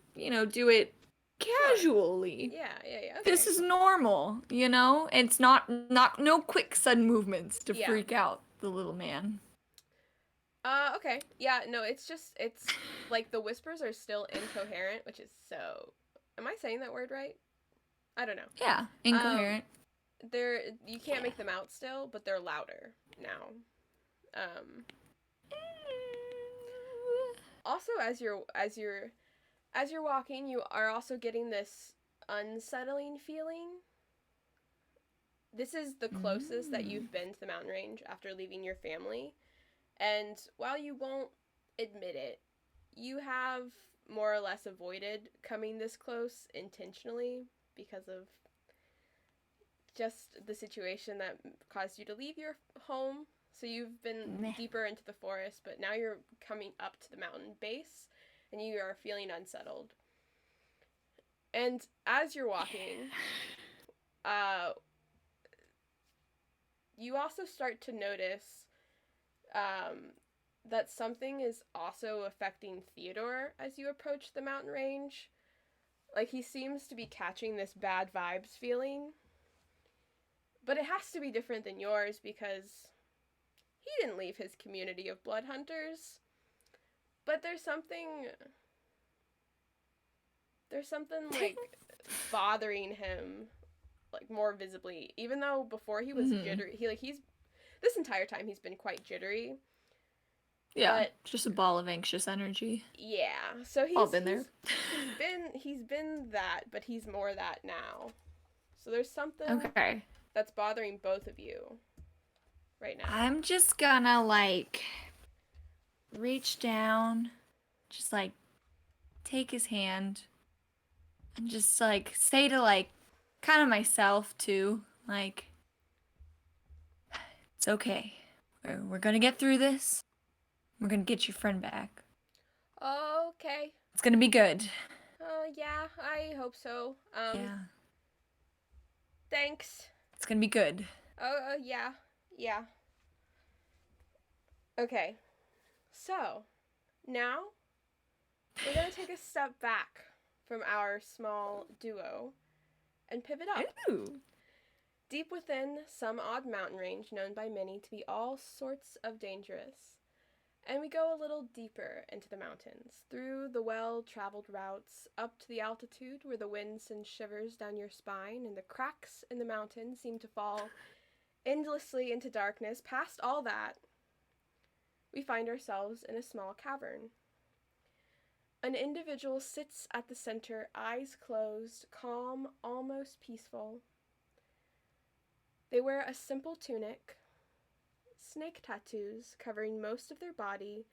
do it casually. Yeah. Okay. This is normal, It's no quick sudden movements to freak out the little man. Okay. Yeah, no, it's like, the whispers are still incoherent, which is so... Am I saying that word right? I don't know. Yeah, incoherent. You can't make them out still, but they're louder now. Also, as you're walking, you are also getting this unsettling feeling. This is the closest that you've been to the mountain range after leaving your family. And while you won't admit it, you have more or less avoided coming this close intentionally because of just the situation that caused you to leave your home. So you've been deeper into the forest, but now you're coming up to the mountain base, and you are feeling unsettled. And as you're walking, you also start to notice that something is also affecting Theodore as you approach the mountain range. Like, he seems to be catching this bad vibes feeling. But it has to be different than yours because he didn't leave his community of blood hunters. But there's something like bothering him, like, more visibly. Even though before he was jittery, he's this entire time he's been quite jittery. Yeah, but, just a ball of anxious energy. Yeah, so he's all been there. He's been that, but he's more that now. So there's something that's bothering both of you right now. I'm just gonna, like, reach down, just, like, take his hand, and just, like, say to, like, kind of myself, too, like, it's okay. We're gonna get through this. We're gonna get your friend back. Okay. It's gonna be good. Yeah, I hope so. Yeah. Thanks. It's gonna be good. Yeah. Okay. So, now, we're gonna take a step back from our small duo and pivot up. Ooh. Deep within some odd mountain range known by many to be all sorts of dangerous. And we go a little deeper into the mountains, through the well-traveled routes, up to the altitude where the wind sends shivers down your spine and the cracks in the mountain seem to fall endlessly into darkness. Past all that, we find ourselves in a small cavern. An individual sits at the center, eyes closed, calm, almost peaceful. They wear a simple tunic, snake tattoos covering most of their body,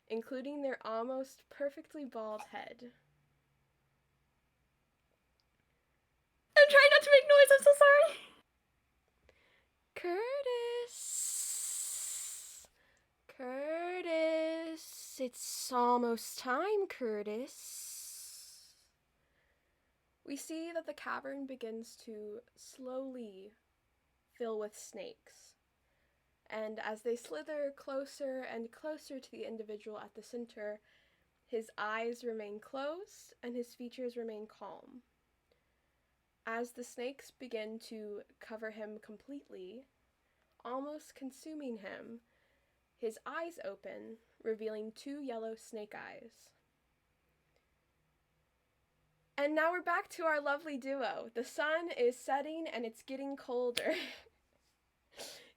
including their almost perfectly bald head. I'm trying not to make noise, I'm so sorry. Curtis, it's almost time, Curtis. We see that the cavern begins to slowly fill with snakes. And as they slither closer and closer to the individual at the center, his eyes remain closed and his features remain calm. As the snakes begin to cover him completely, almost consuming him, his eyes open, revealing 2 yellow snake eyes. And now we're back to our lovely duo. The sun is setting and it's getting colder.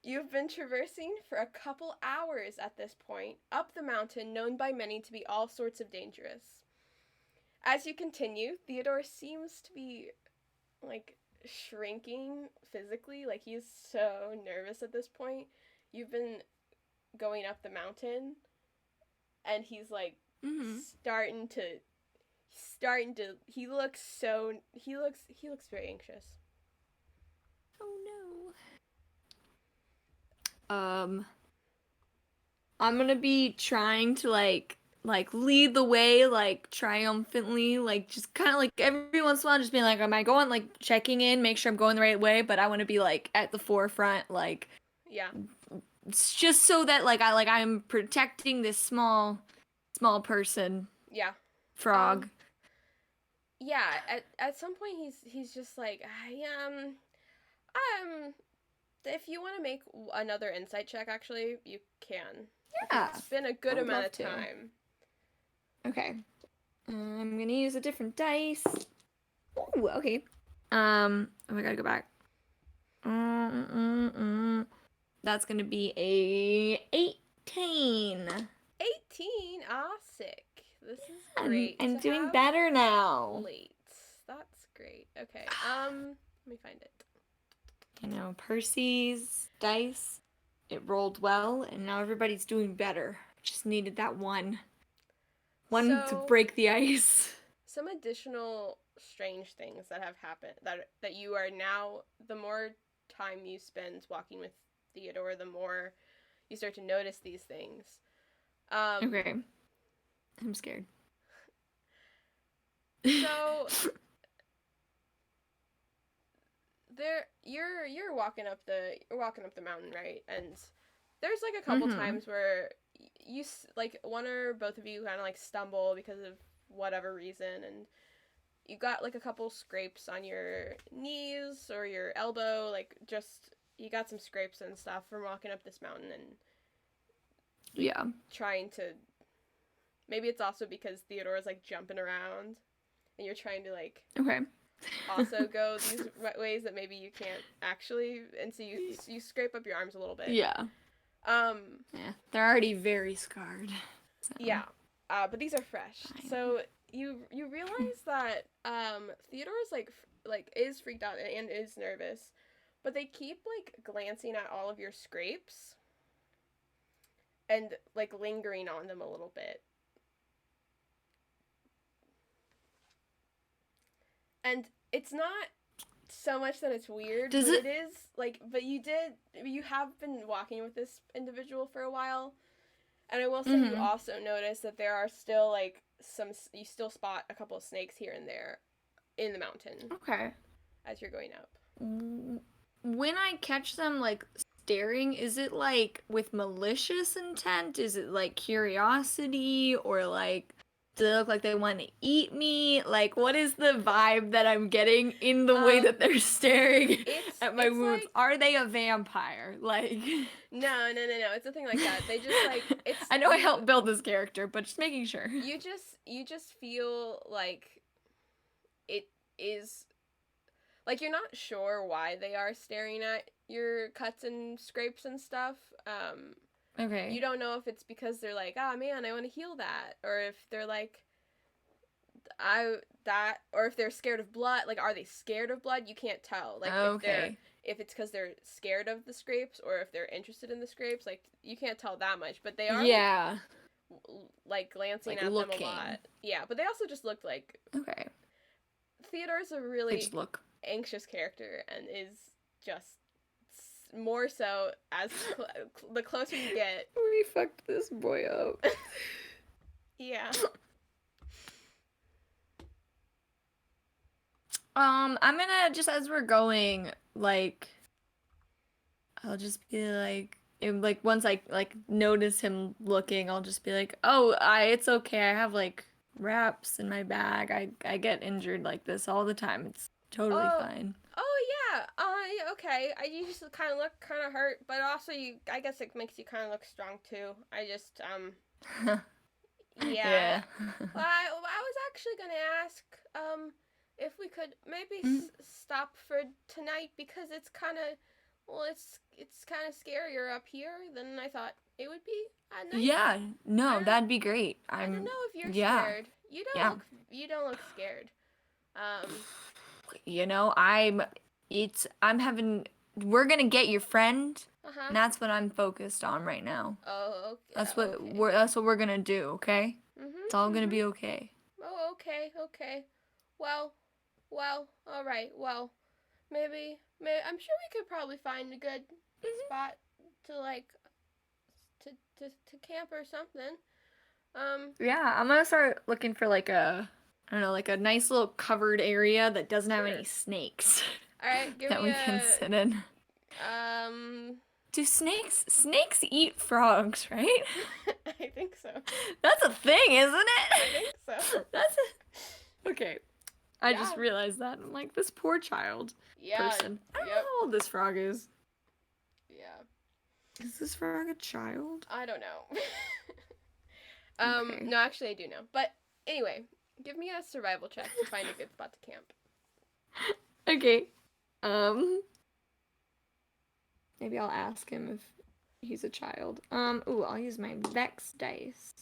You've been traversing for a couple hours at this point, up the mountain known by many to be all sorts of dangerous. As you continue, Theodore seems to be, like, shrinking physically, like he's so nervous at this point. You've been going up the mountain, and he's, like, starting to, he looks very anxious. Oh no. I'm gonna be trying to like lead the way, like triumphantly, like just kind of like every once in a while just being like, am I going, like checking in, make sure I'm going the right way, but I want to be like at the forefront, like, yeah, it's just so that like I'm protecting this small person. Yeah. Frog. Yeah, at some point he's just like, if you want to make another insight check, actually, you can. Yeah. It's been a good amount of time. Okay. I'm gonna use a different dice. Ooh, okay. Oh, I gotta go back. That's gonna be a 18. 18? Ah, sick. This is great. I'm doing better now. Late. That's great. Okay. Let me find it. You know, Percy's dice, it rolled well, and now everybody's doing better. Just needed that one to break the ice. Some additional strange things that have happened, that you are now, the more time you spend walking with Theodore, the more you start to notice these things. Okay. I'm scared. So you're walking up the mountain, right? And there's like a couple times where you like one or both of you kind of like stumble because of whatever reason, and you got like a couple scrapes on your knees or your elbow, like just you got some scrapes and stuff from walking up this mountain and trying to. Maybe it's also because Theodore's like jumping around, and you're trying to like also go these ways that maybe you can't actually, and so you scrape up your arms a little bit. Yeah, they're already very scarred. So. Yeah, but these are fresh. Fine. So you realize that Theodore's like is freaked out and is nervous, but they keep like glancing at all of your scrapes and like lingering on them a little bit. And it's not so much that it's weird, but it is like, but you have been walking with this individual for a while, and I will say you also notice that there are still like you still spot a couple of snakes here and there in the mountain. Okay. As you're going up. When I catch them like staring, is it like with malicious intent? Is it like curiosity, or like do they look like they want to eat me? Like, what is the vibe that I'm getting in the way that they're staring at my wounds? Like, are they a vampire? Like, no. It's nothing like that. They just like it's. I know I helped build this character, but just making sure. You just feel like it is. Like, you're not sure why they are staring at your cuts and scrapes and stuff. Okay. You don't know if it's because they're like, oh man, I want to heal that. Or if they're like, or if they're scared of blood. Like, are they scared of blood? You can't tell. Like, if it's because they're scared of the scrapes or if they're interested in the scrapes. Like, you can't tell that much. But they are, like glancing at them a lot. Yeah, but they also just looked like... Okay. Theodore's a really anxious character and is just more so as the closer you get. We fucked this boy up. Yeah. I'm gonna just, as we're going, like, I'll just be like, once I like notice him looking, I'll just be like, oh, it's okay. I have like wraps in my bag. I get injured like this all the time. It's totally fine. Oh yeah. Okay. You just kind of look kind of hurt, but also I guess it makes you kind of look strong too. I just yeah. Well, I was actually gonna ask if we could maybe stop for tonight, because it's kind of it's kind of scarier up here than I thought it would be at night. Yeah, no, that'd be great. I don't know if you're scared. You don't look scared. You know, we're gonna get your friend. And that's what I'm focused on right now. Oh, okay. That's what we're gonna do, okay? It's all gonna be okay. Oh, okay. Well, all right. Well, maybe I'm sure we could probably find a good spot to like to camp or something. Yeah, I'm gonna start looking for like a nice little covered area that doesn't have any snakes. All right, that we can sit in. Do snakes eat frogs, right? I think so. That's a thing, isn't it? I think so. Okay. I just realized that. I'm like, this poor child person. I don't know how old this frog is. Yeah. Is this frog a child? I don't know. No, actually I do know. But anyway, give me a survival check to find a good spot to camp. Okay. Maybe I'll ask him if he's a child. I'll use my Vex dice.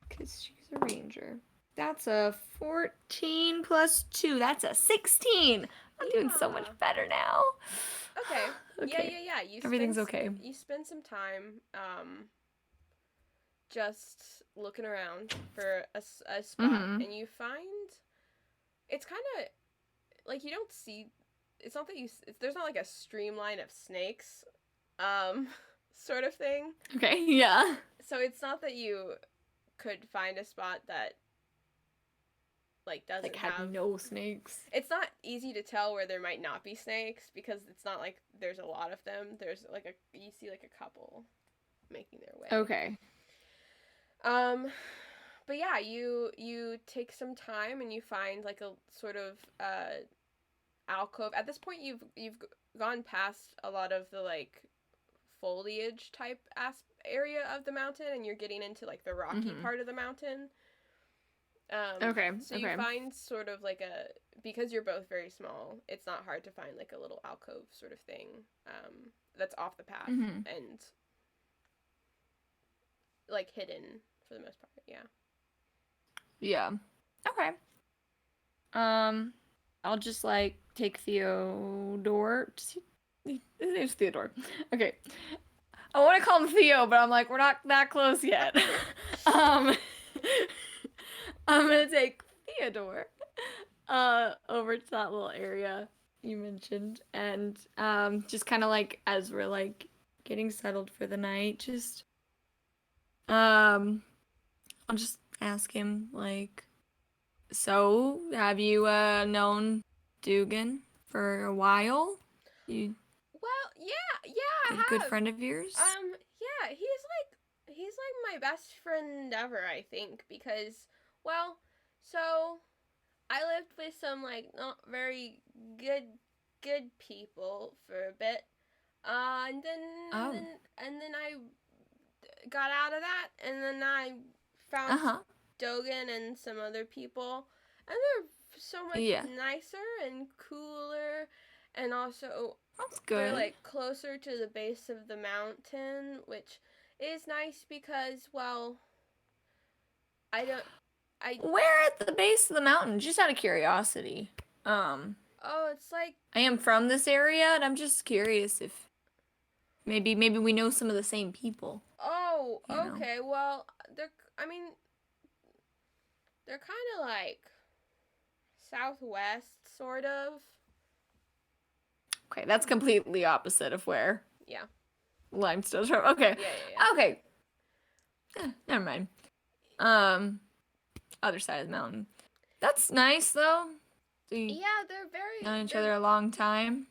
Because she's a ranger. That's a 14 plus 2. That's a 16. I'm doing so much better now. Okay. Yeah. Everything's okay. You spend some time just looking around for a spot, and you find it's kind of like you don't see. It's not that there's not like a streamline of snakes, sort of thing. Okay. Yeah. So it's not that you could find a spot that like doesn't Like, had have no snakes. It's not easy to tell where there might not be snakes because it's not like there's a lot of them. There's like you see like a couple making their way. Okay. But yeah, you take some time and you find like a sort of alcove. At this point, you've gone past a lot of the like foliage type area of the mountain, and you're getting into like the rocky part of the mountain. Okay. So you find sort of like because you're both very small, it's not hard to find like a little alcove sort of thing that's off the path and like hidden for the most part. Yeah. Yeah. Okay. I'll just like take Theodore. His name's Theodore. Okay. I want to call him Theo, but I'm like, we're not that close yet. I'm gonna take Theodore over to that little area you mentioned, and just kind of like as we're like getting settled for the night, just I'll just ask him like, so have you known Dugan for a while? You Well, yeah, I a have. good friend of yours? Yeah, he's like my best friend ever, I think, because, well, so I lived with some like not very good people for a bit, and then I got out of that, and then I found Dogan and some other people, and they're so much nicer and cooler, and also That's good. they're like closer to the base of the mountain, which is nice because, well, Where at the base of the mountain? Just out of curiosity. Oh, it's like I am from this area, and I'm just curious if maybe we know some of the same people. Oh, okay. Well, they're kind of like southwest, sort of. Okay, that's completely opposite of where. Yeah. Limestone's from. Okay. Yeah. Okay. Never mind. Other side of the mountain. That's nice though. Yeah, they're very known each other a long time.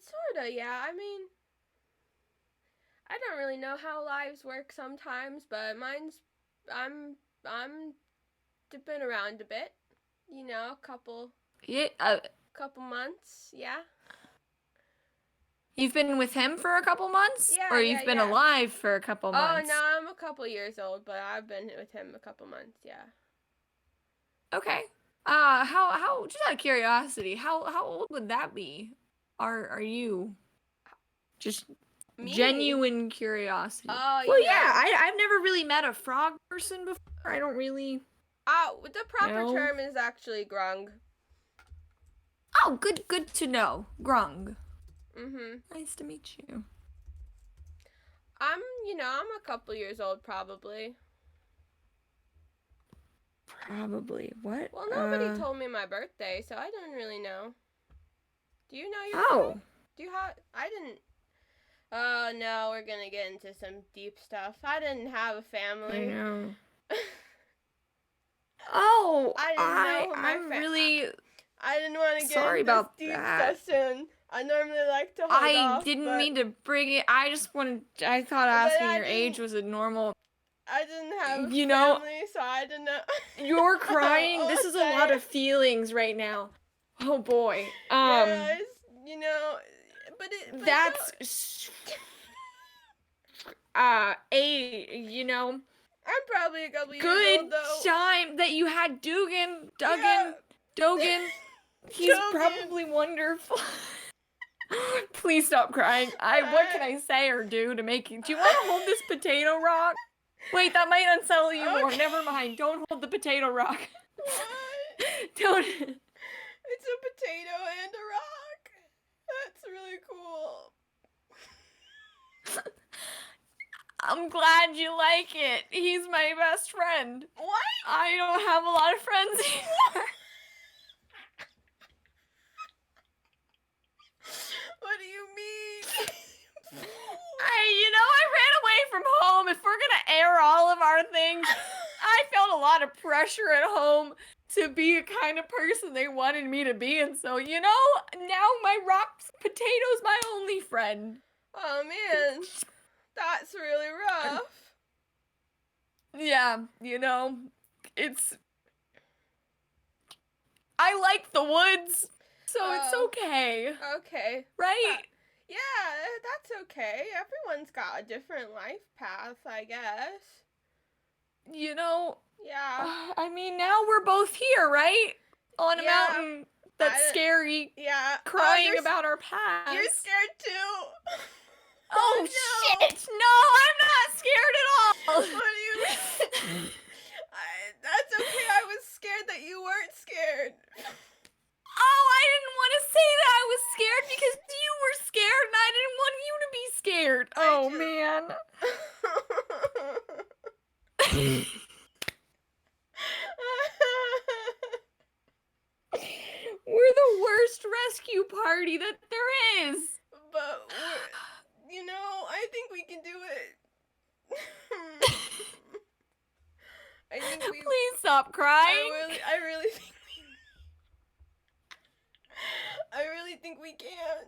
Sorta. Yeah. I mean, I don't really know how lives work sometimes, but I'm been around a bit. You know, a couple months. Yeah. You've been with him for a couple months? Yeah, or you've been alive for a couple months? Oh, no, I'm a couple years old, but I've been with him a couple months, yeah. Okay. How just out of curiosity, how old would that be? Are you? Just Me? Genuine curiosity. Oh, well, yeah, I've never really met a frog person before. I don't really... the proper term is actually grung. Oh, good to know. Grung. Nice to meet you. I'm a couple years old, probably. Probably. What? Well, nobody told me my birthday, so I don't really know. Do you know your birthday? Do you have... I didn't... Oh, no, we're gonna get into some deep stuff. I didn't have a family. I know. I'm really... I didn't want to get sorry into about this deep that. so soon. I normally like to hold off. I didn't mean to bring it. I thought asking your age was a normal... I didn't have a family, so I didn't know. You're crying? This is a lot of feelings right now. Oh, boy. Yes, but that's... I'm probably a couple years old, though. Good time that you had Dogan. He's probably wonderful. Please stop crying. What can I say or do to make you... Do you want to hold this potato rock? Wait, that might unsettle you more. Never mind. Don't hold the potato rock. What? Don't... It's a potato and a rock. That's really cool. I'm glad you like it. He's my best friend. What? I don't have a lot of friends anymore. What do you mean? I ran away from home. If we're gonna air all of our things, I I felt a lot of pressure at home to be a kind of person they wanted me to be, and so, you know, now my rock potato's my only friend. Oh man, that's really rough. Yeah, you know, I like the woods, so it's okay. Okay. Right? Yeah, that's okay. Everyone's got a different life path, I guess. You know, Yeah. I mean, now we're both here, right? On a mountain that's scary. Yeah. Crying about our past. You're scared too. Oh, no. shit! No, I'm not scared at all! What do you mean? That's okay, I was scared that you weren't scared. Oh, I didn't want to say that I was scared because you were scared and I didn't want you to be scared. Man. We're the worst rescue party that there is. But, you know, I think we can do it. Please stop crying. I really think we can.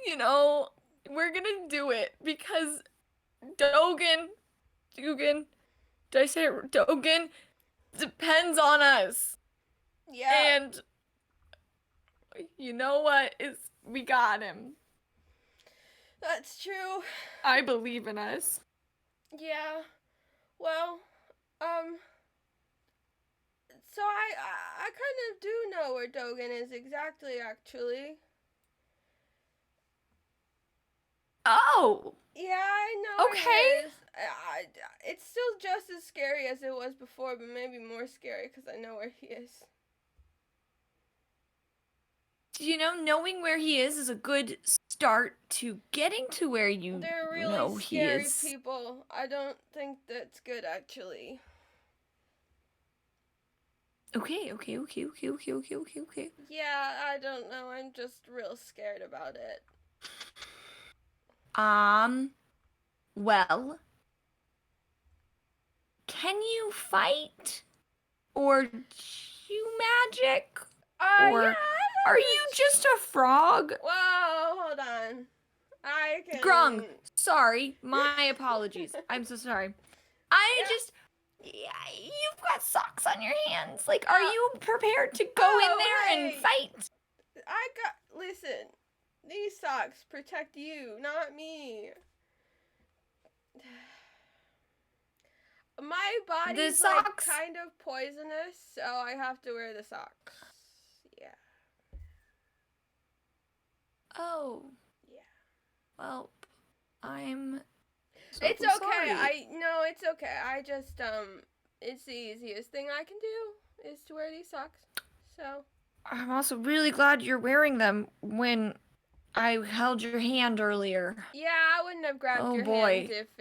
You know, we're gonna do it because Dogan, did I say it? Dogan depends on us. Yeah. And you know what? We got him. That's true. I believe in us. Yeah. Well, so I kind of do know where Dogan is exactly, actually. Oh. Yeah, I know. Okay. It's still just as scary as it was before, but maybe more scary because I know where he is. You know, knowing where he is a good start to getting to where you They're really know he scary is. people. I don't think that's good, actually. Okay. Yeah, I don't know. I'm just real scared about it. Well, can you fight? Or do you magic? Or Yeah, are you just a frog? Whoa, hold on. I can... Grung, sorry, my apologies. I'm so sorry. You've got socks on your hands. Like, are you prepared to go in there and fight? Listen, these socks protect you, not me. My body's like kind of poisonous, so I have to wear the socks. Yeah. Oh. Yeah. Well, I'm so It's okay. sorry. No, it's okay. I just it's the easiest thing I can do is to wear these socks. So I'm also really glad you're wearing them when I held your hand earlier. yeah, I wouldn't have grabbed your hand if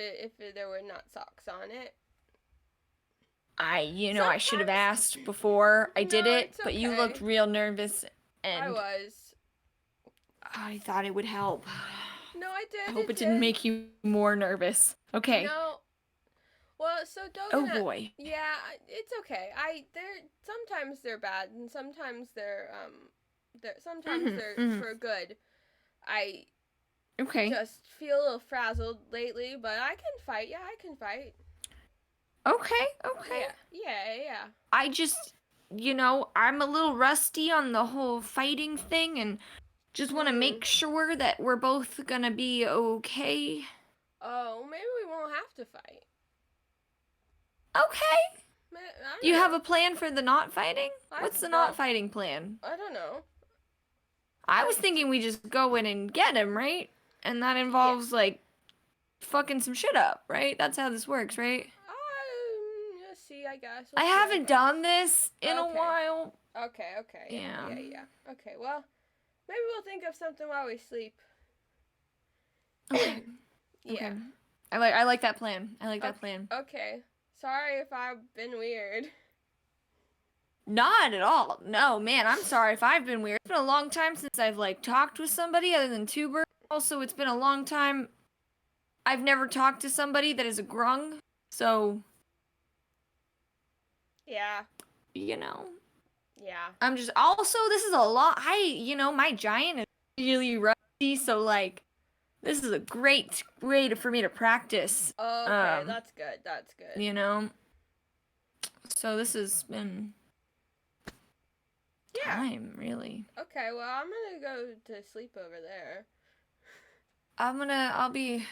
there were not socks on it. I should have asked before I did it, but you looked real nervous and I was. I thought it would help. No, I did. I hope it didn't make you more nervous. Okay. No. Well, so Dogan. Oh boy. Yeah, it's okay. Sometimes they're bad and sometimes they're for good. I just feel a little frazzled lately, but I can fight. Yeah, I can fight. Okay. Yeah. I just, I'm a little rusty on the whole fighting thing and just want to make sure that we're both gonna be okay. Oh, maybe we won't have to fight. Okay. You have a plan for the not fighting? What's the not fighting plan? I don't know. I was thinking we just go in and get him, right? And that involves, like, fucking some shit up, right? That's how this works, right? See, I guess. I haven't done this in a while. Okay. Yeah. Okay, well, maybe we'll think of something while we sleep. Okay. Yeah. Okay. I like that plan. I like that plan. Okay. Sorry if I've been weird. Not at all. No, man, I'm sorry if I've been weird. It's been a long time since I've, like, talked with somebody other than Tuber. Also, it's been a long time I've never talked to somebody that is a grung. So, Yeah. you know, Yeah. I'm just, also, this is a lot. My giant is really rusty, so, like, this is a great way for me to practice. Okay, that's good. That's good. You know? So this has been time, really. Okay, well, I'm gonna go to sleep over there. I'll be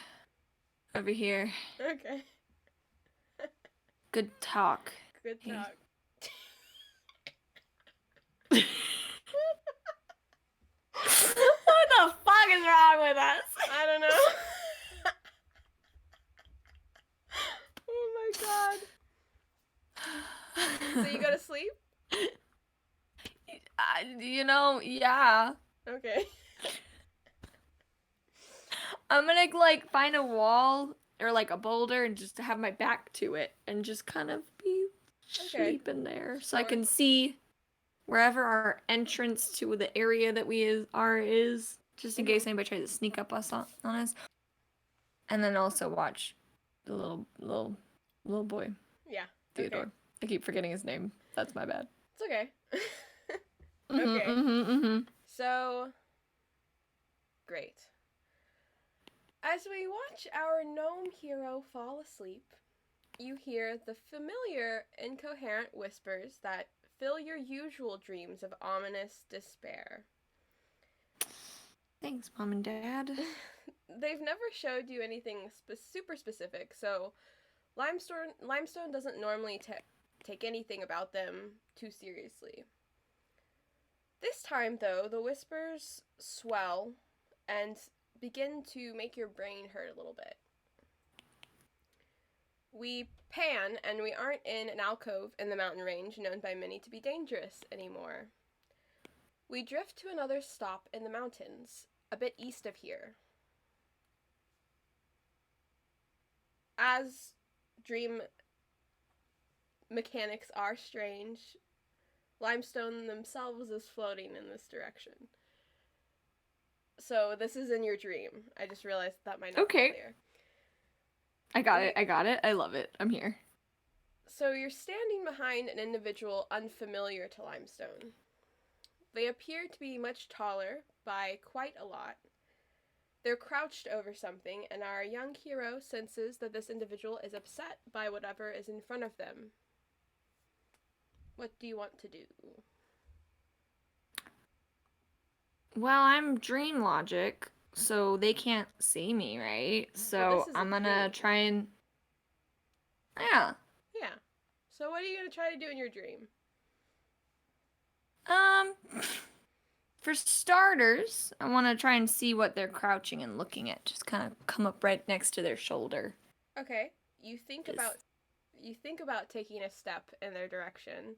over here. Okay. Good talk. Good Hey. talk. What the fuck is wrong with us? I don't know. Oh my god. So you go to sleep? Yeah. Okay. I'm gonna, like, find a wall or, like, a boulder and just have my back to it and just kind of be sleeping there so I can see wherever our entrance to the area that we is, just in case anybody tries to sneak up on us. And then also watch the little boy. Yeah. Theodore. Okay. I keep forgetting his name. That's my bad. It's okay. Okay. So, great. As we watch our gnome hero fall asleep, you hear the familiar, incoherent whispers that fill your usual dreams of ominous despair. Thanks, Mom and Dad. They've never showed you anything super specific, so Limestone doesn't normally take anything about them too seriously. This time, though, the whispers swell and begin to make your brain hurt a little bit. We pan, and we aren't in an alcove in the mountain range known by many to be dangerous anymore. We drift to another stop in the mountains, a bit east of here. As dream mechanics are strange, Limestone themselves is floating in this direction. So this is in your dream. I just realized that might not be clear. I got it. I love it. I'm here. So you're standing behind an individual unfamiliar to Limestone. They appear to be much taller by quite a lot. They're crouched over something, and our young hero senses that this individual is upset by whatever is in front of them. What do you want to do? Well, I'm dream logic, so they can't see me, right? So I'm gonna try and... Yeah. Yeah. So what are you gonna try to do in your dream? For starters, I want to try and see what they're crouching and looking at. Just kind of come up right next to their shoulder. Okay. You think about taking a step in their direction,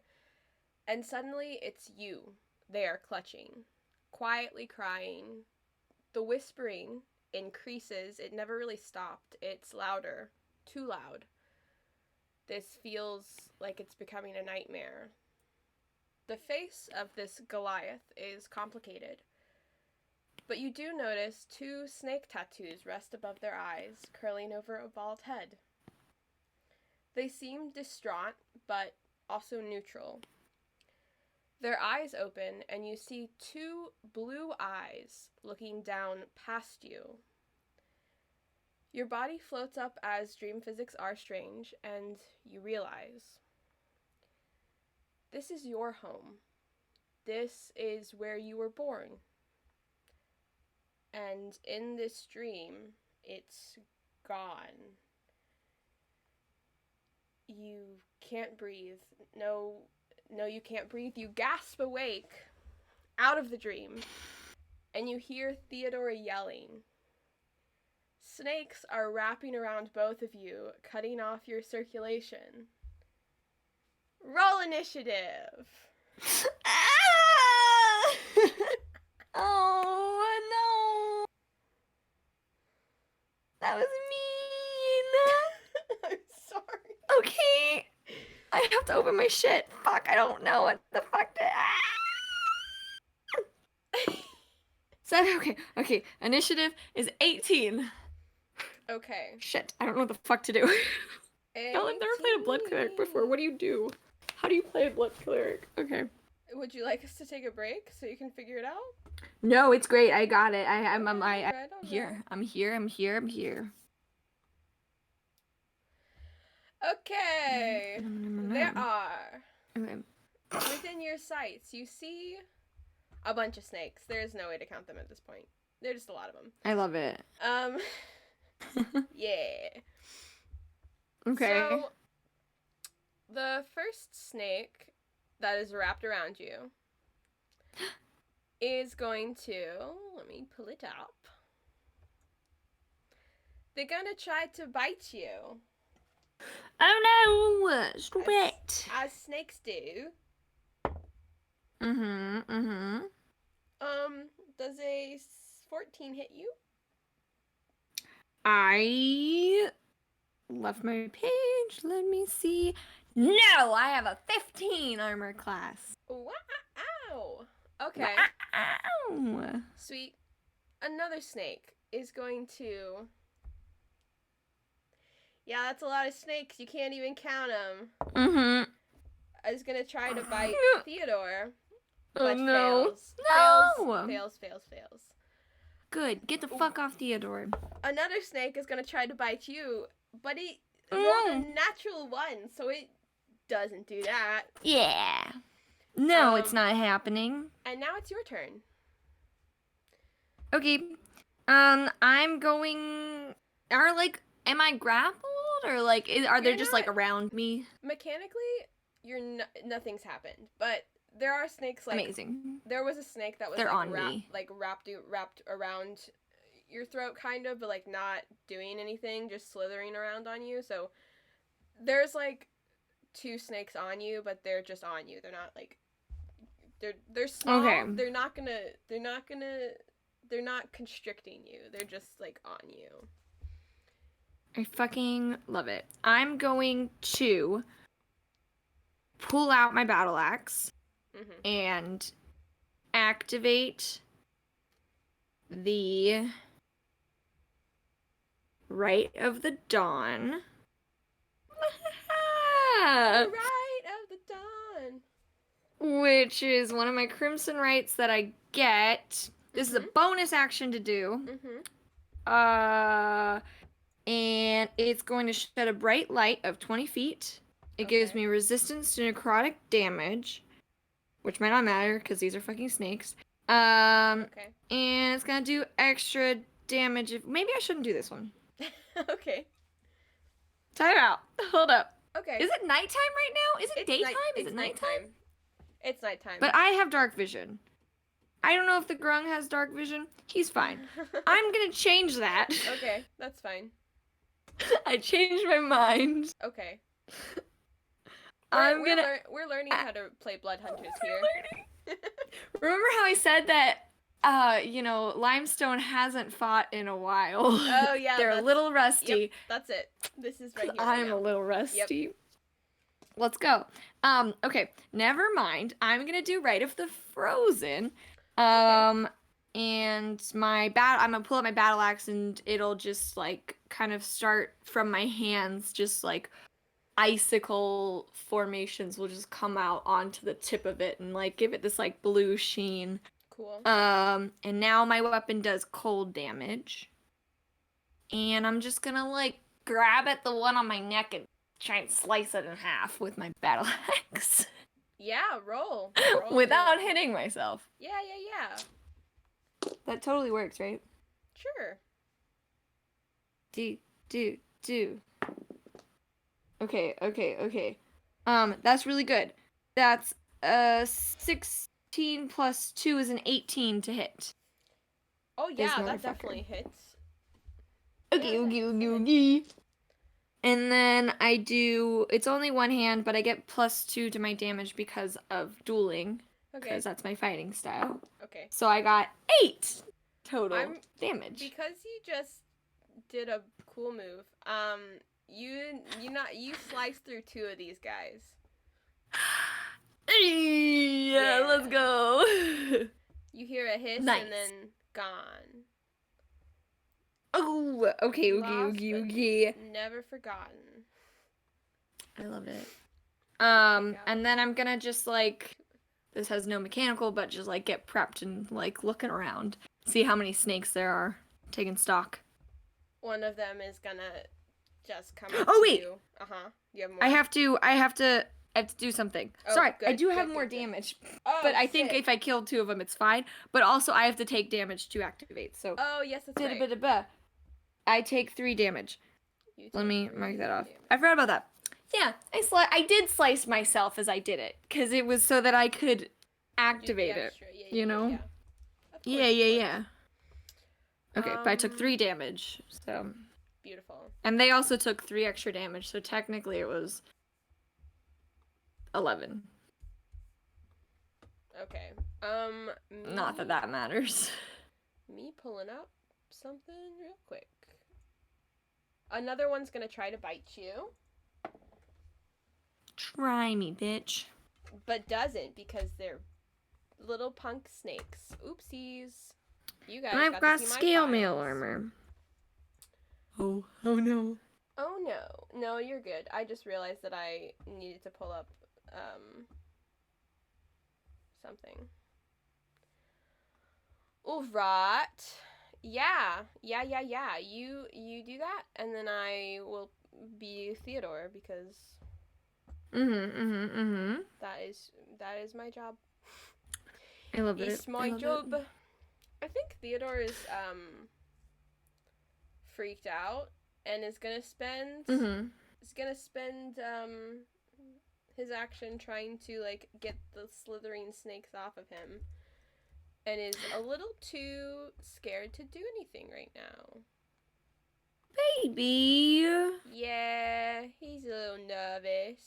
and suddenly it's you they are clutching, quietly crying. The whispering increases. It never really stopped. It's louder. Too loud. This feels like it's becoming a nightmare. The face of this Goliath is complicated, but you do notice 2 snake tattoos rest above their eyes, curling over a bald head. They seem distraught, but also neutral. Their eyes open, and you see 2 blue eyes looking down past you. Your body floats up as dream physics are strange, and you realize this is your home. This is where you were born. And in this dream, it's gone. You can't breathe. No, you can't breathe. You gasp awake out of the dream, and you hear Theodore yelling. Snakes are wrapping around both of you, cutting off your circulation. Roll initiative! Oh, no. That was mean. I'm sorry. Okay. I have to open my shit. Fuck, I don't know what the fuck to... Okay. Initiative is 18. Okay. Shit, I don't know what the fuck to do. I've never played a blood cleric before. What do you do? How do you play a blood cleric? Okay. Would you like us to take a break so you can figure it out? No, it's great. I got it. I'm here. I'm here. Okay. There are Okay. within your sights. You see a bunch of snakes. There's no way to count them at this point. There's just a lot of them. I love it. Yeah. Okay. So the first snake that is wrapped around you is going to, let me pull it up. They're gonna try to bite you. Oh no! Stop it! As snakes do. Does a 14 hit you? I left my page. Let me see. No, I have a 15 armor class. Wow! Okay. Wow. Sweet. Another snake is going to... Yeah, that's a lot of snakes. You can't even count them. Is going to try to bite Theodore. But fails. No! Fails. Good. Get the fuck off Theodore. Another snake is going to try to bite you, but it rolled a natural 1, so it doesn't do that. Yeah. No, it's not happening. And now it's your turn. Okay. I'm going... Am I grappled? Or, are they just, around me? Mechanically, nothing's happened. But there are snakes, Amazing. There was a snake that was, They're on me. Wrapped around your throat, kind of, but, not doing anything, just slithering around on you. So, there's, 2 snakes on you, but they're just on you. They're not, they're small. Okay. They're not constricting you. They're just, on you. I fucking love it. I'm going to pull out my battle axe and activate the Rite of the Dawn. Rite of the Dawn. Which is one of my Crimson Rites that I get. This is a bonus action to do. And it's going to shed a bright light of 20 feet. It gives me resistance to necrotic damage, which might not matter because these are fucking snakes. And it's going to do extra damage. Maybe I shouldn't do this one. Okay. Time out. Hold up. Okay. Is it nighttime right now? Is it daytime? Is it nighttime? It's nighttime. But I have dark vision. I don't know if the grung has dark vision. He's fine. I'm going to change that. Okay, that's fine. I changed my mind. Okay. We're learning how to play Blood Hunters here. Remember how I said that, Limestone hasn't fought in a while? Oh, yeah. They're a little rusty. Yep, that's it. This is right here. I'm a little rusty. Yep. Let's go. Okay, never mind. I'm going to do Rite of the Frozen. And I'm gonna pull out my battle axe and it'll just kind of start from my hands, just icicle formations will just come out onto the tip of it and give it this blue sheen. Cool. And now my weapon does cold damage. And I'm just gonna grab at the one on my neck and try and slice it in half with my battle axe. Yeah, roll without hitting myself. Yeah. That totally works, right? Sure. Do. Okay. That's really good. That's 16 plus 2 is an 18 to hit. Oh yeah, that definitely hits. Okay. And then I do, it's only one hand, but I get +2 to my damage because of dueling. Okay. Because that's my fighting style. Okay. So I got 8 total damage. Because you just did a cool move. You sliced through 2 of these guys. Yeah, let's go. You hear a hiss nice. And then gone. Oh, okay. Never forgotten. I love it. out. And then I'm gonna just like, this has no mechanical, but just like get prepped and like looking around, see how many snakes there are, taking stock. One of them is gonna just come Oh, wait! you. You have more? I have to do something. Oh, Sorry, good, I do good, have good, more good. damage. Oh, But I think shit. if I kill 2 of them, it's fine. But also, I have to take damage to activate. So. Oh, yes, that's right. I take 3 damage. You Let take me 3 mark that off. damage. I forgot about that. Yeah, I did slice myself as I did it, because it was so that I could activate it. Yeah, You know? Yeah. Of course, Yeah. Okay, but I took 3 damage, so. Beautiful. And they also took 3 extra damage, so technically it was 11. Okay. Not that that matters. Me pulling up something real quick. Another one's gonna try to bite you. Try me, bitch. But doesn't, because they're little punk snakes. Oopsies. You guys And I've got to see my scale mail files. armor. Oh no. Oh no. No, you're good. I just realized that I needed to pull up something. Alright. Yeah. You do that, and then I will be Theodore, because that is my job. I love it. It's my job. I think Theodore is freaked out and is gonna spend his action trying to like get the slithering snakes off of him, and is a little too scared to do anything right now. Baby. Yeah, he's a little nervous.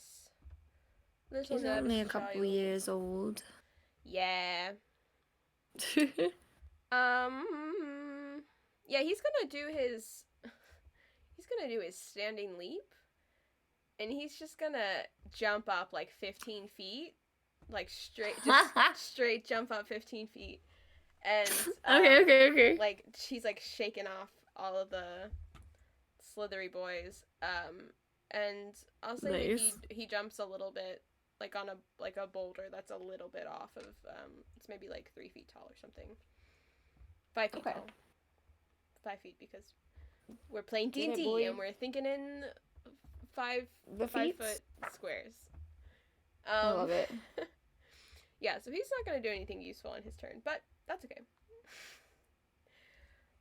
He's only a couple years old. Yeah. Yeah, he's gonna do his standing leap, and he's just gonna jump up like 15 feet, like straight jump up 15 feet, and okay. like she's like shaking off all of the slithery boys, and I'll say nice. that he jumps a little bit, like on a boulder that's a little bit off of it's maybe like 3 feet tall or something. 5 feet tall. 5 feet, because we're playing D&D and we're thinking in 5 foot squares. I love it. Yeah, so he's not gonna do anything useful on his turn, but that's okay.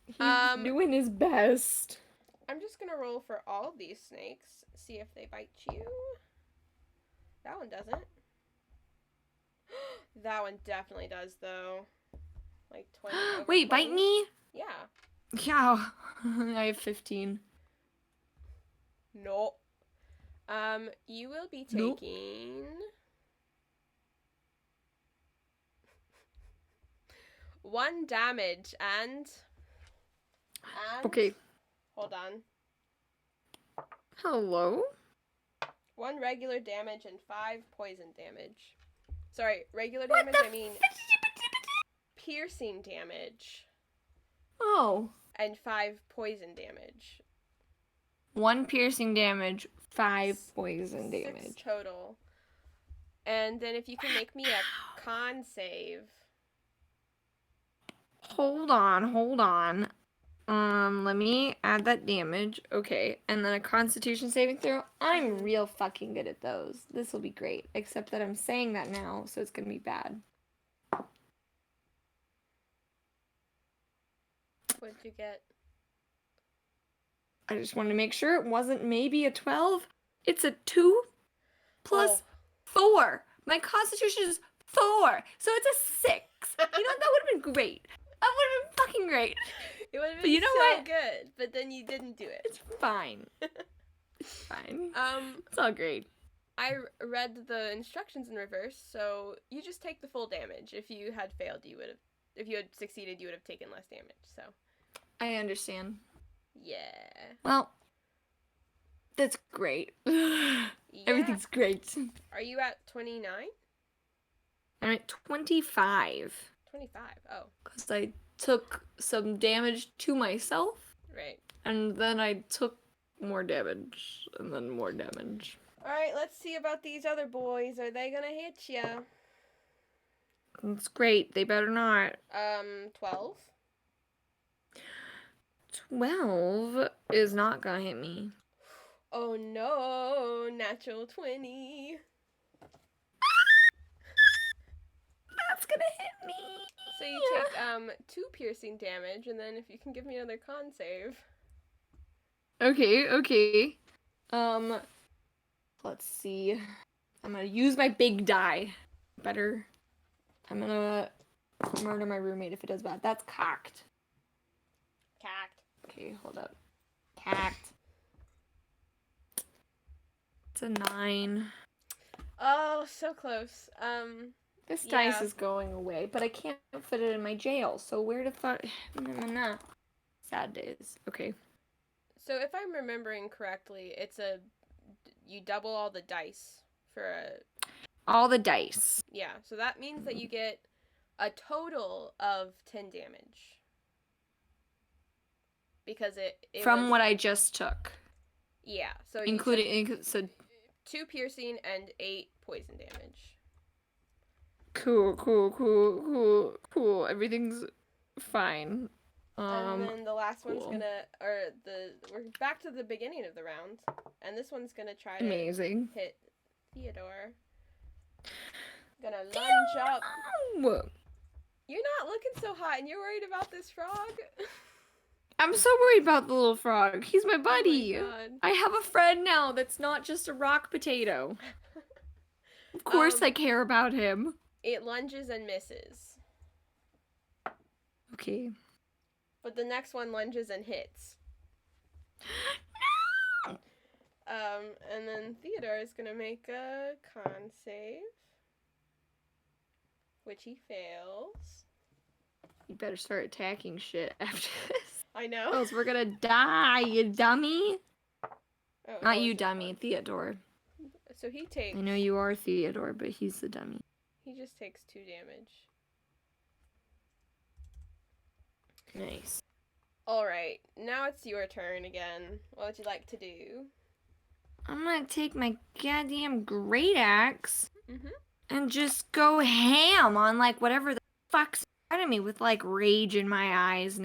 He's doing his best. I'm just gonna roll for all these snakes, see if they bite you. That one doesn't. That one definitely does, though. Like 20. Wait, 20? bite me? Yeah. Yeah. I have 15. No. You will be taking 1 damage and okay. Hold on. Hello? 1 regular damage and 5 poison damage. Sorry, regular damage, I mean piercing damage. Oh. And 5 poison damage. 1 piercing damage, 5 poison damage. 6 total. And then if you can make me a con save. Hold on. Let me add that damage. Okay, and then a constitution saving throw. I'm real fucking good at those. This will be great. Except that I'm saying that now, so it's gonna be bad. What'd you get? I just wanted to make sure it wasn't maybe a 12. It's a 2 plus 4. My constitution is 4, so it's a 6. You know, that would have been great. That would have been fucking great. It would have been so good, but then you didn't do it. It's fine. It's fine. It's all great. I read the instructions in reverse, so you just take the full damage. If you had failed, if you had succeeded, you would have taken less damage, so. I understand. Yeah. Well, that's great. Yeah. Everything's great. Are you at 29? I'm at 25. 25, oh. Because I took some damage to myself. Right. And then I took more damage. And then more damage. Alright, let's see about these other boys. Are they gonna hit ya? That's great. They better not. 12. 12 is not gonna hit me. Oh no, natural 20. That's gonna hit me. So you take 2 piercing damage, and then if you can give me another con save. Okay. Let's see. I'm gonna use my big die. Better. I'm gonna murder my roommate if it does bad. That's cocked. Cacked. Okay, hold up. Cocked. It's a 9. Oh, so close. This Yeah. dice is going away, but I can't fit it in my jail. So where the fuck? Nah. Sad days. Okay. So if I'm remembering correctly, you double all the dice for a... All the dice. Yeah, so that means that you get a total of 10 damage. Because it From was... what I just took. Yeah, so including so 2 piercing and 8 poison damage. Cool. Everything's fine. And then the last one's cool. we're back to the beginning of the round, and this one's gonna try to Amazing. hit Theodore. Gonna lunge up. You're not looking so hot, and you're worried about this frog? I'm so worried about the little frog. He's my buddy. Oh my God. I have a friend now that's not just a rock potato. Of course I care about him. It lunges and misses. Okay. But the next one lunges and hits. No! And then Theodore is gonna make a con save, which he fails. You better start attacking shit after this. I know. Else we're gonna die, you dummy. Oh, Not you, dummy, Theodore. So he takes... I know you are Theodore, but he's the dummy. He just takes 2 damage. Nice. Alright, now it's your turn again. What would you like to do? I'm gonna take my goddamn great axe Mm-hmm. and just go ham on, like, whatever the fuck's in front of me with, like, rage in my eyes.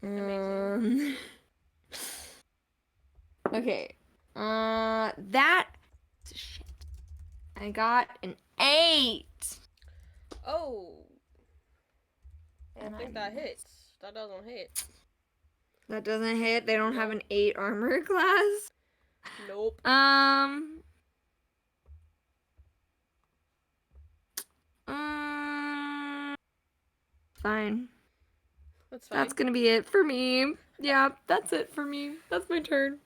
Amazing. Okay. That... Shit. I got an 8. Oh. I And think I that missed. hits. That doesn't hit. That doesn't hit. They don't have an 8 armor class. Nope. Fine. That's fine. That's gonna be it for me. Yeah, that's it for me. That's my turn.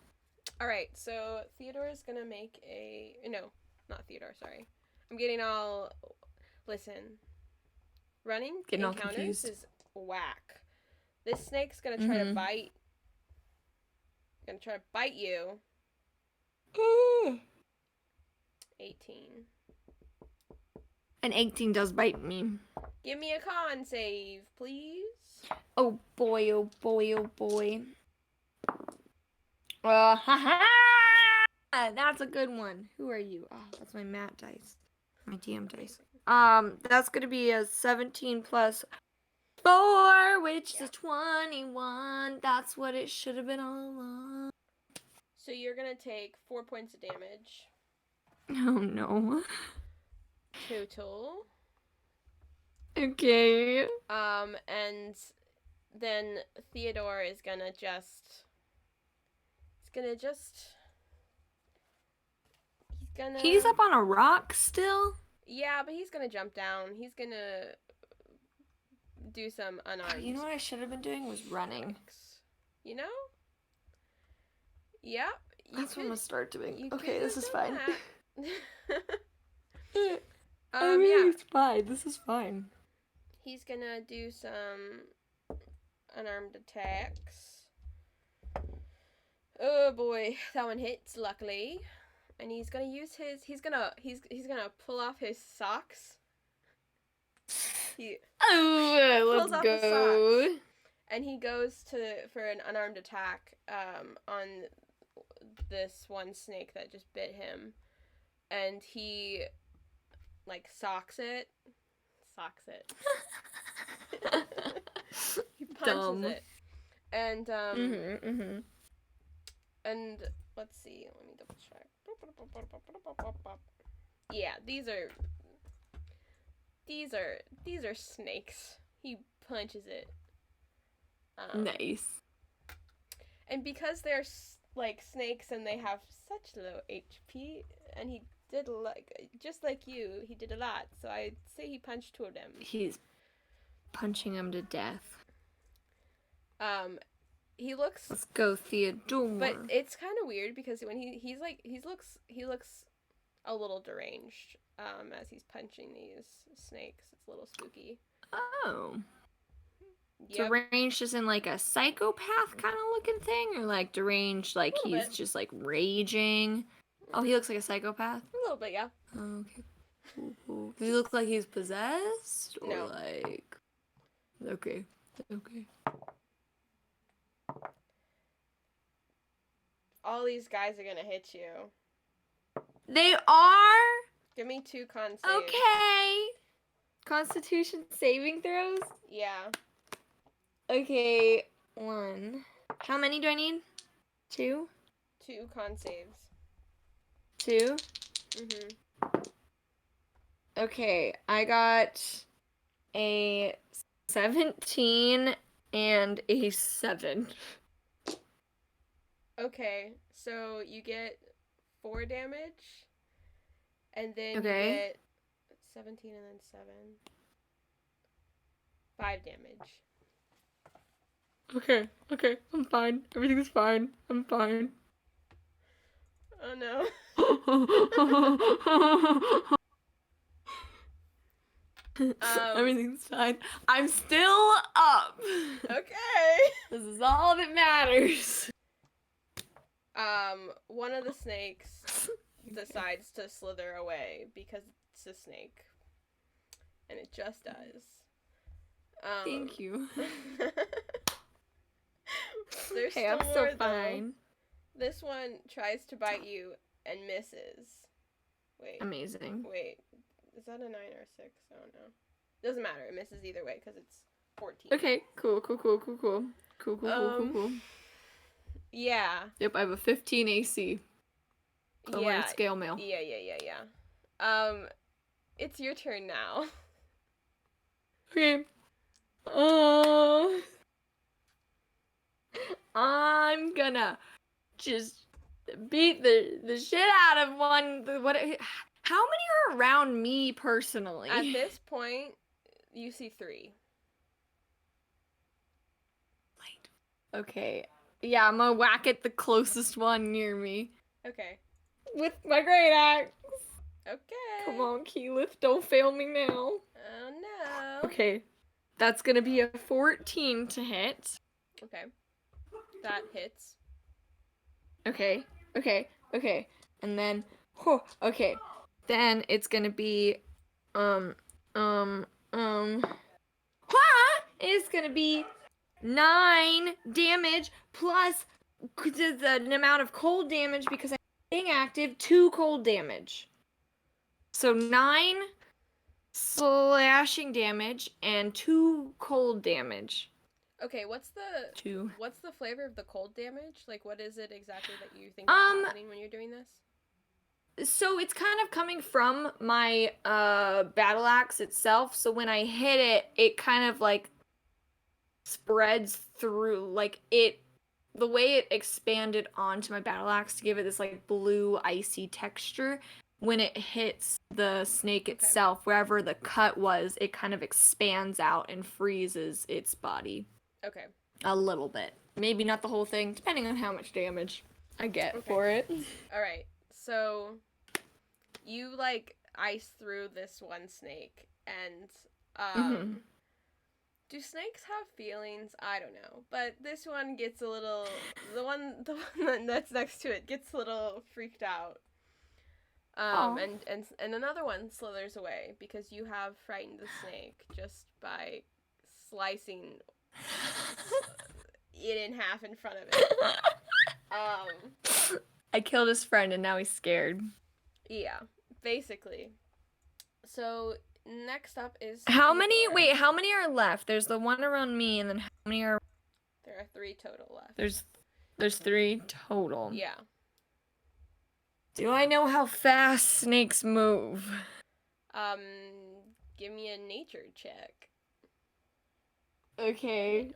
Alright, so Theodore is gonna make a... No, not Theodore, sorry. I'm getting all... Listen. Running Getting all encounters confused. is whack. This snake's gonna try to bite... Gonna try to bite you. 18. An 18 does bite me. Give me a con save, please. Oh boy. That's a good one. Who are you? Oh, that's my mat dice. My DM dice. That's gonna be a 17 plus 4, which is 21. That's what it should have been all along. So you're gonna take 4 points of damage. Oh no. Total. Okay. And then Theodore is gonna just... He's up on a rock still? Yeah, but he's gonna jump down. He's gonna do some unarmed... You know what I should have been doing was running. You know? Yep. That's when we'll start doing. Okay, this is fine. Yeah. It's fine. This is fine. He's gonna do some unarmed attacks. Oh boy, that one hits, luckily. And he's gonna use he's gonna pull off his socks. Let's go. And he goes for an unarmed attack on this one snake that just bit him, and he like socks it. He punches it. And and let's see, let me double check. Yeah, these are snakes. He punches it. Nice. And because they're like snakes and they have such low HP, and he did just like you, he did a lot. So I'd say he punched two of them. He's punching him to death. He looks. Let's go, Theodore. But it's kind of weird because when he looks a little deranged. As he's punching these snakes, it's a little spooky. Oh. Yep. Deranged as in like a psychopath kind of looking thing, or like deranged like he's just like raging? Oh, he looks like a psychopath? A little bit, yeah. Oh, okay. Cool. Does he look like he's possessed? Or No. like... Okay. All these guys are gonna hit you. They are? Give me 2 con saves. Okay. Constitution saving throws? Yeah. Okay, 1. How many do I need? 2? 2 con saves. 2? Mhm. Okay, I got a 17 and a 7. Okay, so you get 4 damage, and then you Okay. get 17 and then 7. 5 damage. Okay, I'm fine. Everything's fine. I'm fine. Oh no. Everything's fine. I'm still up. Okay. This is all that matters. One of the snakes decides to slither away because it's a snake. And it just does. Thank you. There's Hey, I'm still still more, though. fine. This one tries to bite you and misses. Wait. Amazing. Wait. Is that a 9 or a 6? I don't know. Doesn't matter. It misses either way because it's 14. Okay, cool. Cool. Yeah. Yep, I have a 15 AC. I'm wearing scale mail. Yeah. It's your turn now. Okay. I'm gonna just beat the shit out of one. How many are around me personally? At this point, you see 3. Okay. Yeah, I'm gonna whack at the closest one near me. Okay. With my great axe. Okay. Come on, Keyleth, don't fail me now. Oh no. Okay. That's gonna be a 14 to hit. Okay. That hits. Okay. And then, okay. Then it's gonna be, it's gonna be 9 damage plus the amount of cold damage because I'm being active, 2 cold damage. So 9 slashing damage and 2 cold damage. Okay, what's the flavor of the cold damage? Like, what is it exactly that you think is happening when you're doing this? So it's kind of coming from my battle axe itself. So when I hit it, it kind of like spreads through, like the way it expanded onto my battle axe to give it this like blue icy texture. When it hits the snake itself, wherever the cut was, it kind of expands out and freezes its body. Okay. A little bit. Maybe not the whole thing, depending on how much damage I get for it. Alright, so you like ice through this one snake, and do snakes have feelings? I don't know. But this one gets a little, the one that's next to it gets a little freaked out. And another one slithers away because you have frightened the snake just by slicing it in half in front of it. I killed his friend and now he's scared. Yeah, basically. So next up is How Theodore. many are left? There's the one around me, and then how many are... There are 3 total left. There's 3 total. Yeah. Do I know how fast snakes move? Give me a nature check. Okay.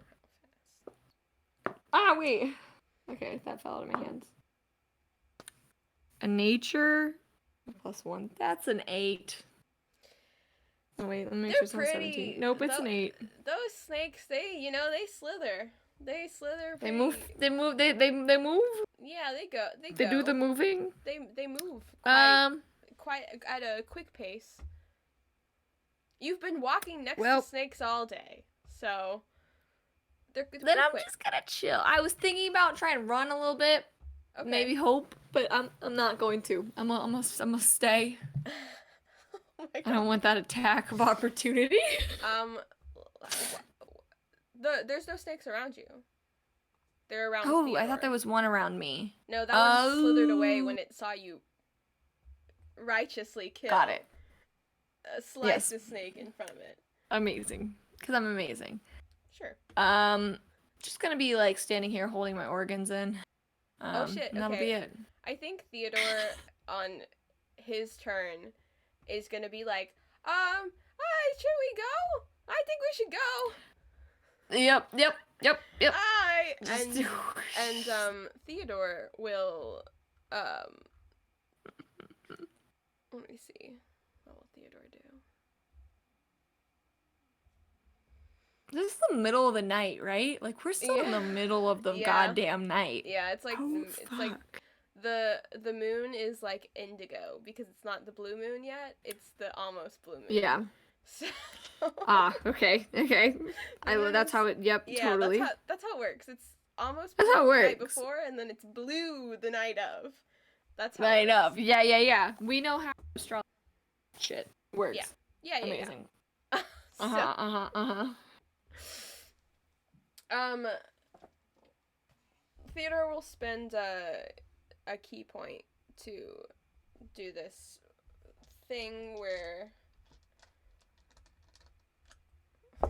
Wait. Okay, that fell out of my hands. A nature +1. That's an 8. Oh wait, let me make sure it's not 17. Nope, it's an 8. Those snakes, they slither. They slither. They move. They move. They move. Yeah, they go. They do the moving. They move quite at a quick pace. You've been walking next to snakes all day, so they're then I'm quick. just gonna chill. I was thinking about trying to run a little bit, maybe hope, but I'm not going to. I'm gonna stay. Oh my God. I don't want that attack of opportunity. There's no snakes around you. They're around. Oh, Theodore. I thought there was one around me. No, that one slithered away when it saw you righteously kill. Got it. Slice the snake in front of it. Amazing. Because I'm amazing. Sure. Just gonna be like standing here holding my organs in. Oh shit, and that'll be it. I think Theodore on his turn is gonna be like, should we go? I think we should go. Yep. And Theodore will let me see. What will Theodore do? This is the middle of the night, right? Like we're still in the middle of the goddamn night. Yeah, it's like like the moon is like indigo because it's not the blue moon yet. It's the almost blue moon. Yeah. So okay. That's how it. Yep. Yeah, totally. That's how it works. It's almost blue how it works. The night before, and then it's blue the night of. That's how. Night of. Yeah. We know how astrology shit works. Yeah. Amazing. Yeah. Theodore will spend a key point to do this thing where.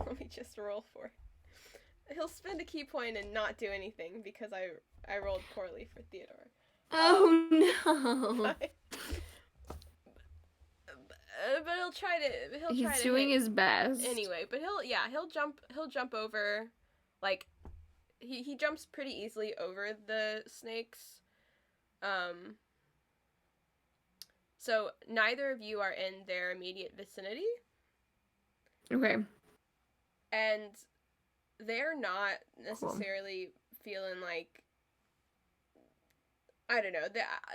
Let me just roll for it. He'll spend a key point and not do anything because I rolled poorly for Theodore. Oh no. But he'll try to. He's doing his best. Anyway, but he'll jump over, like, he jumps pretty easily over the snakes. So neither of you are in their immediate vicinity. Okay. And they're not necessarily feeling like, I don't know,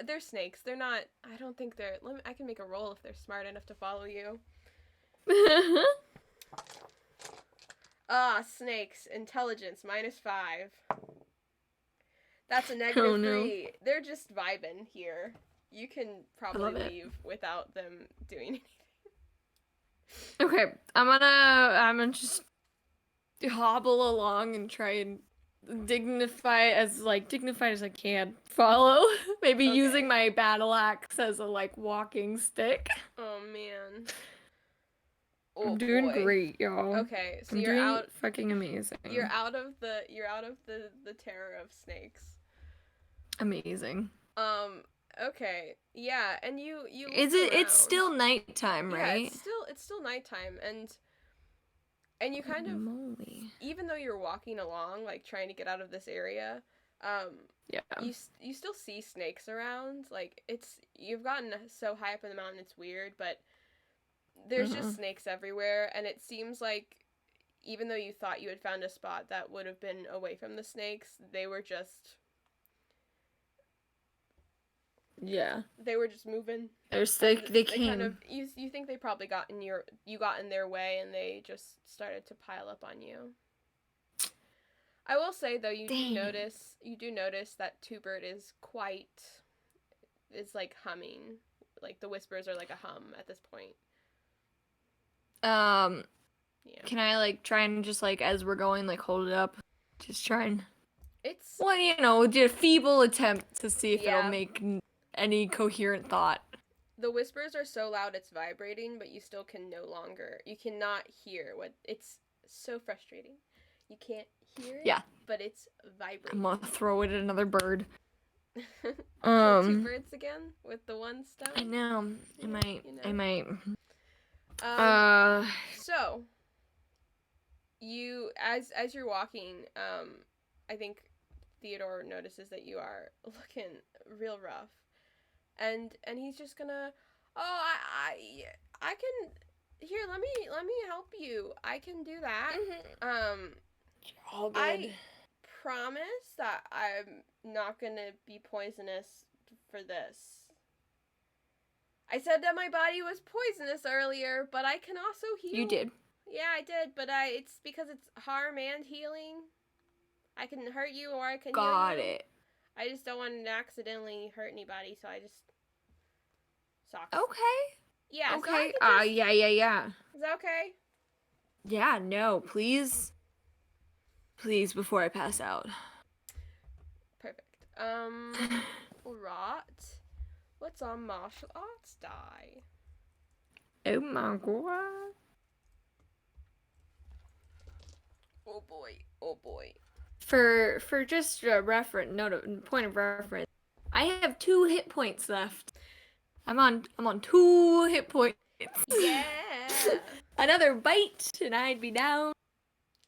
they're snakes. They're not, I don't think they're, I can make a roll if they're smart enough to follow you. Snakes, intelligence, -5. That's a -3. They're just vibing here. You can probably leave without them doing anything. Okay, I'm gonna just hobble along and try and dignified as I can follow. Maybe using my battle axe as a walking stick. Oh man. I'm doing great, y'all. Okay, so you're out fucking amazing. You're out of the terror of snakes. Amazing. Okay. Yeah, and you it's still nighttime, right? Yeah, it's still nighttime, and you kind of, even though you're walking along, like trying to get out of this area, you still see snakes around. Like you've gotten so high up in the mountain, it's weird, but there's just snakes everywhere, and it seems like even though you thought you had found a spot that would have been away from the snakes, they were just moving. They came. Kind of, you think they probably got in their way, and they just started to pile up on you. I will say though, you do notice that Two-Bird is like humming, like the whispers are like a hum at this point. Can I try and just as we're going hold it up, just try and It's Well, you know, did a feeble attempt to see if it'll Yeah. make any coherent thought. the whispers are so loud it's vibrating, but you still can no longer. You cannot hear what. It's so frustrating. You can't hear it, Yeah. but it's I'm vibrating. gonna throw it at another bird. Kill two birds again with the one stone. I know. I might. You know. I might. So you as you're walking, I think Theodore notices that you are looking real rough, and he's just gonna, oh, I can, here, let me help you. I can do that. All good. I promise that I'm not gonna be poisonous for this. I said that my body was poisonous earlier, but I can also heal. You did. Yeah, I did, but it's because it's harm and healing. I can hurt you or I can heal you. Got it. I just don't want to accidentally hurt anybody, so I just sucks. Okay. Yeah. Okay. So I yeah. Is that okay? Yeah, no, please. Please, before I pass out. Perfect. Rot. What's on martial arts die? Oh my god. Oh boy. Oh boy. For just a point of reference, I have 2 hit points left. I'm on 2 hit points. Yeah. Another bite and I'd be down.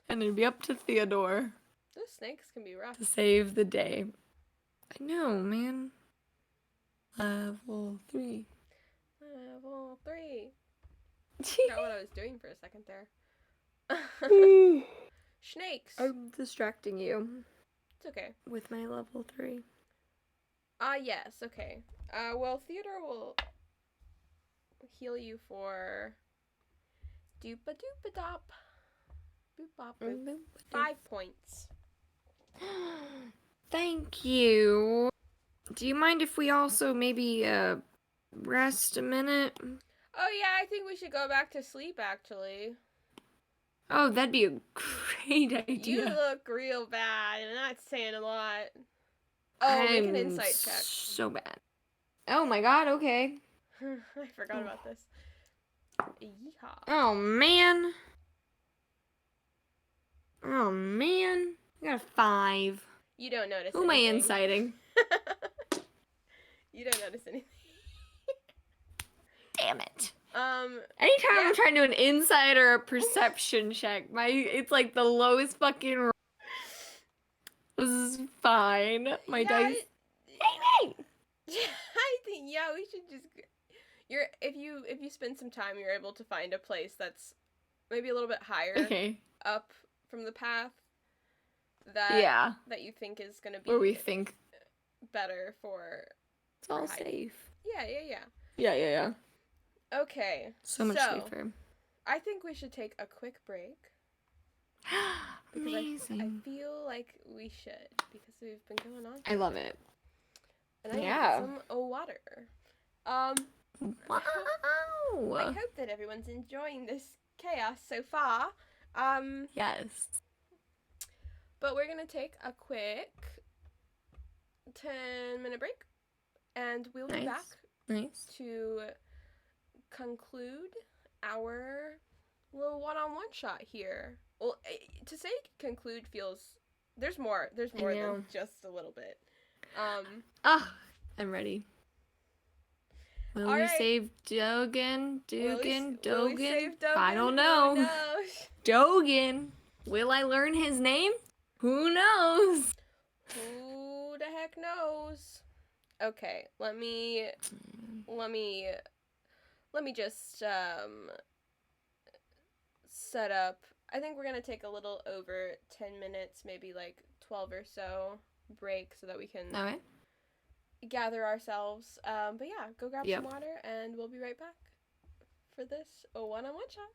And it'd be up to Theodore Those snakes can be rough. to save the day. I know, man. Level 3. Level 3. Forgot what I was doing for a second there. Snakes. I'm distracting you. It's okay. With my level 3. Yes, okay. Well, Theodore will heal you for doopa-doopa-dop. Boop-bop boop. 5 points. Thank you. Do you mind if we also maybe rest a minute? Oh yeah, I think we should go back to sleep, actually. Oh, that'd be a great idea. You look real bad, and that's saying a lot. Oh, make an insight check. So bad. Oh my god, okay. I forgot about this. Yeehaw. Oh man. I got a 5. You don't notice Who am I anything. inciting? You don't notice anything. Damn it. yeah. Anytime I'm trying to do an insight or a perception check, it's like the lowest fucking. This is fine. My dice. Hey! I think we should just. If you spend some time, you're able to find a place that's maybe a little bit higher up from the path. That you think is gonna be. Where we think. Better for. It's all hiding. safe. Yeah. Okay. So much safer. I think we should take a quick break. Amazing. I feel like we should because we've been going on. I love it. And I need some water. Wow. I hope that everyone's enjoying this chaos so far. Yes. But we're gonna take a quick 10-minute break, and we'll be back to conclude our little one-on-one shot here. Well, to say conclude feels there's more than just a little bit. I'm ready. Will we save Dogen? I don't know. Dogen. Will I learn his name? Who knows? Who the heck knows? Okay, let me just set up. I think we're gonna take a little over 10 minutes, maybe like 12 or so break so that we can gather ourselves. But yeah, go grab some water and we'll be right back for this one-on-one shot.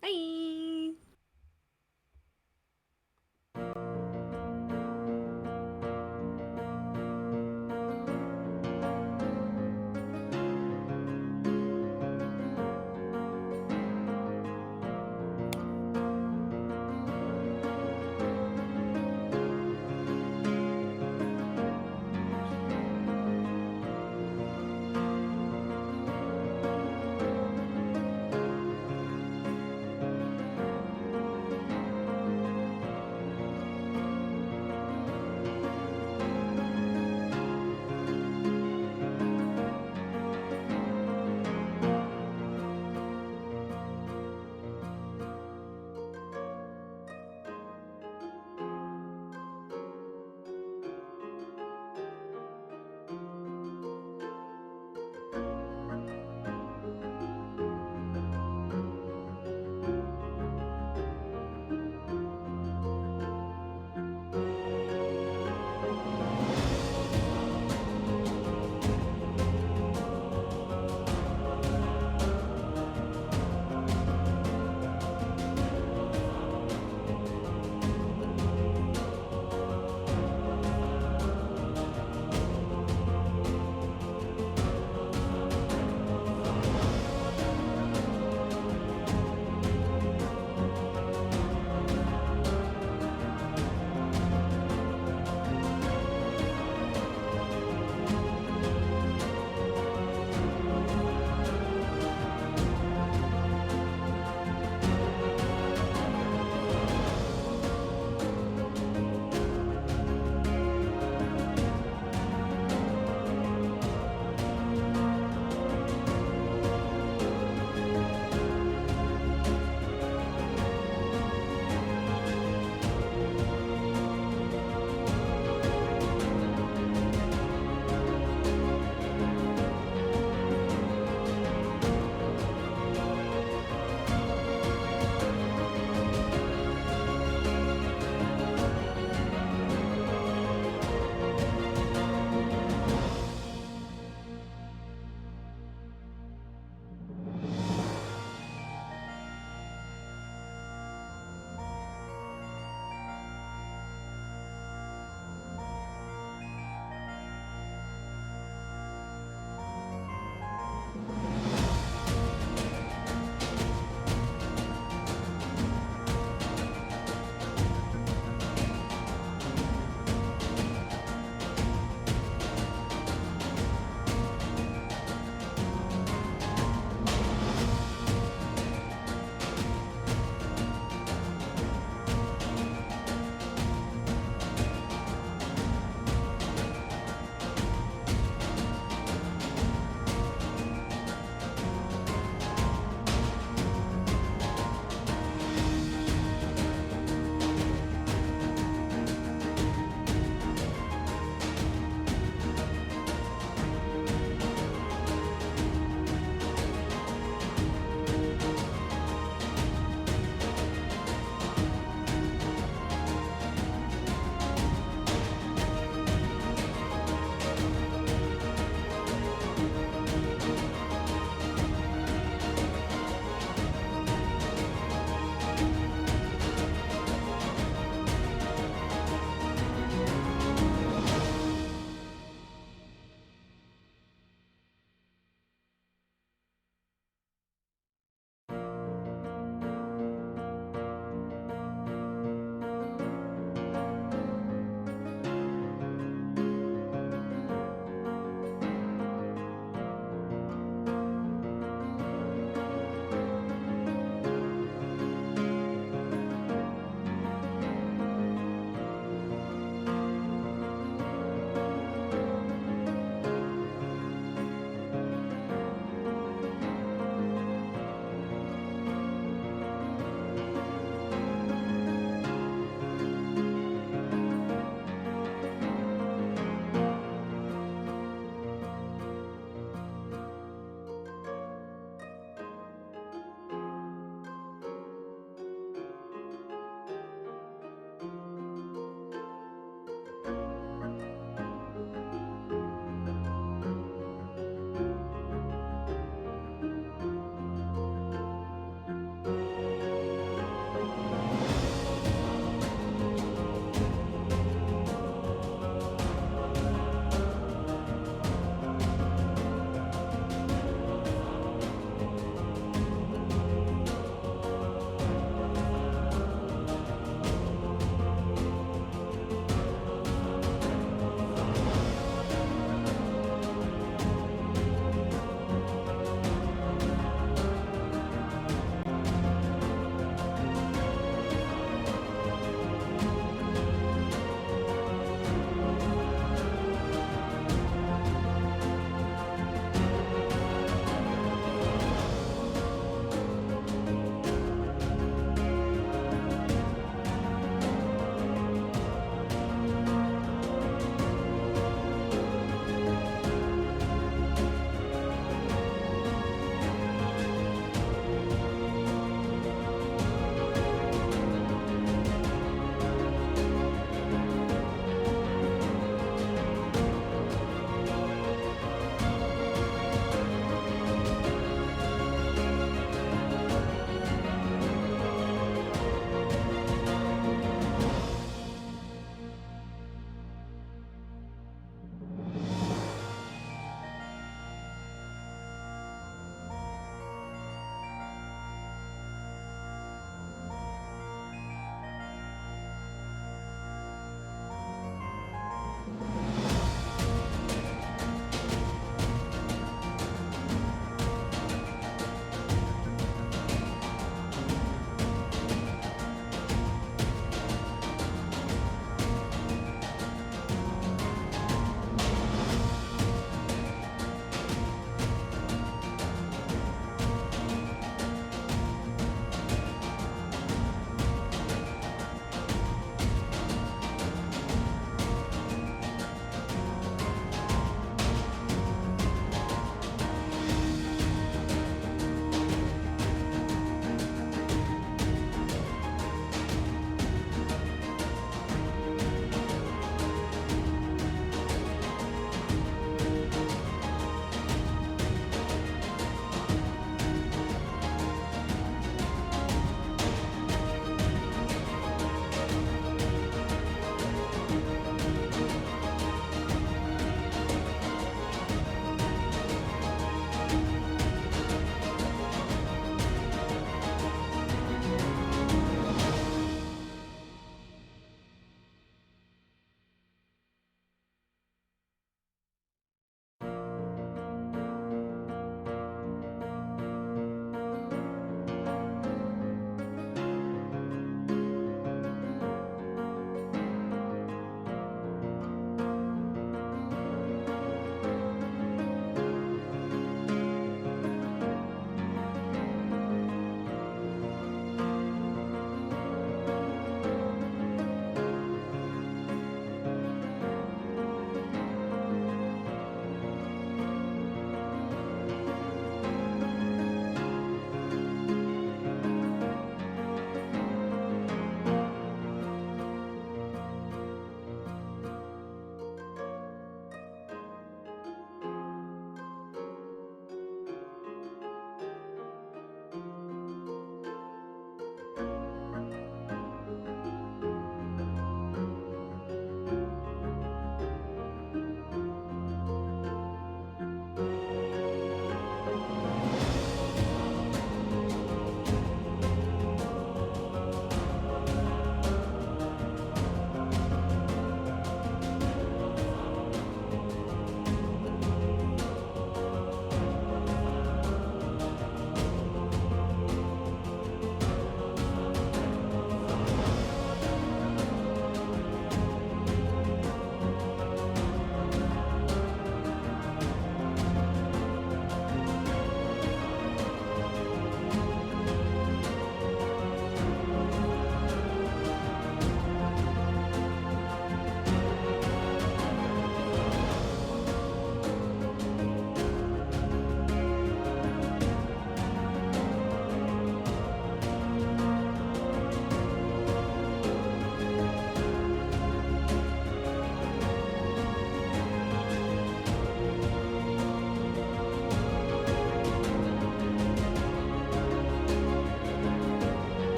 Bye.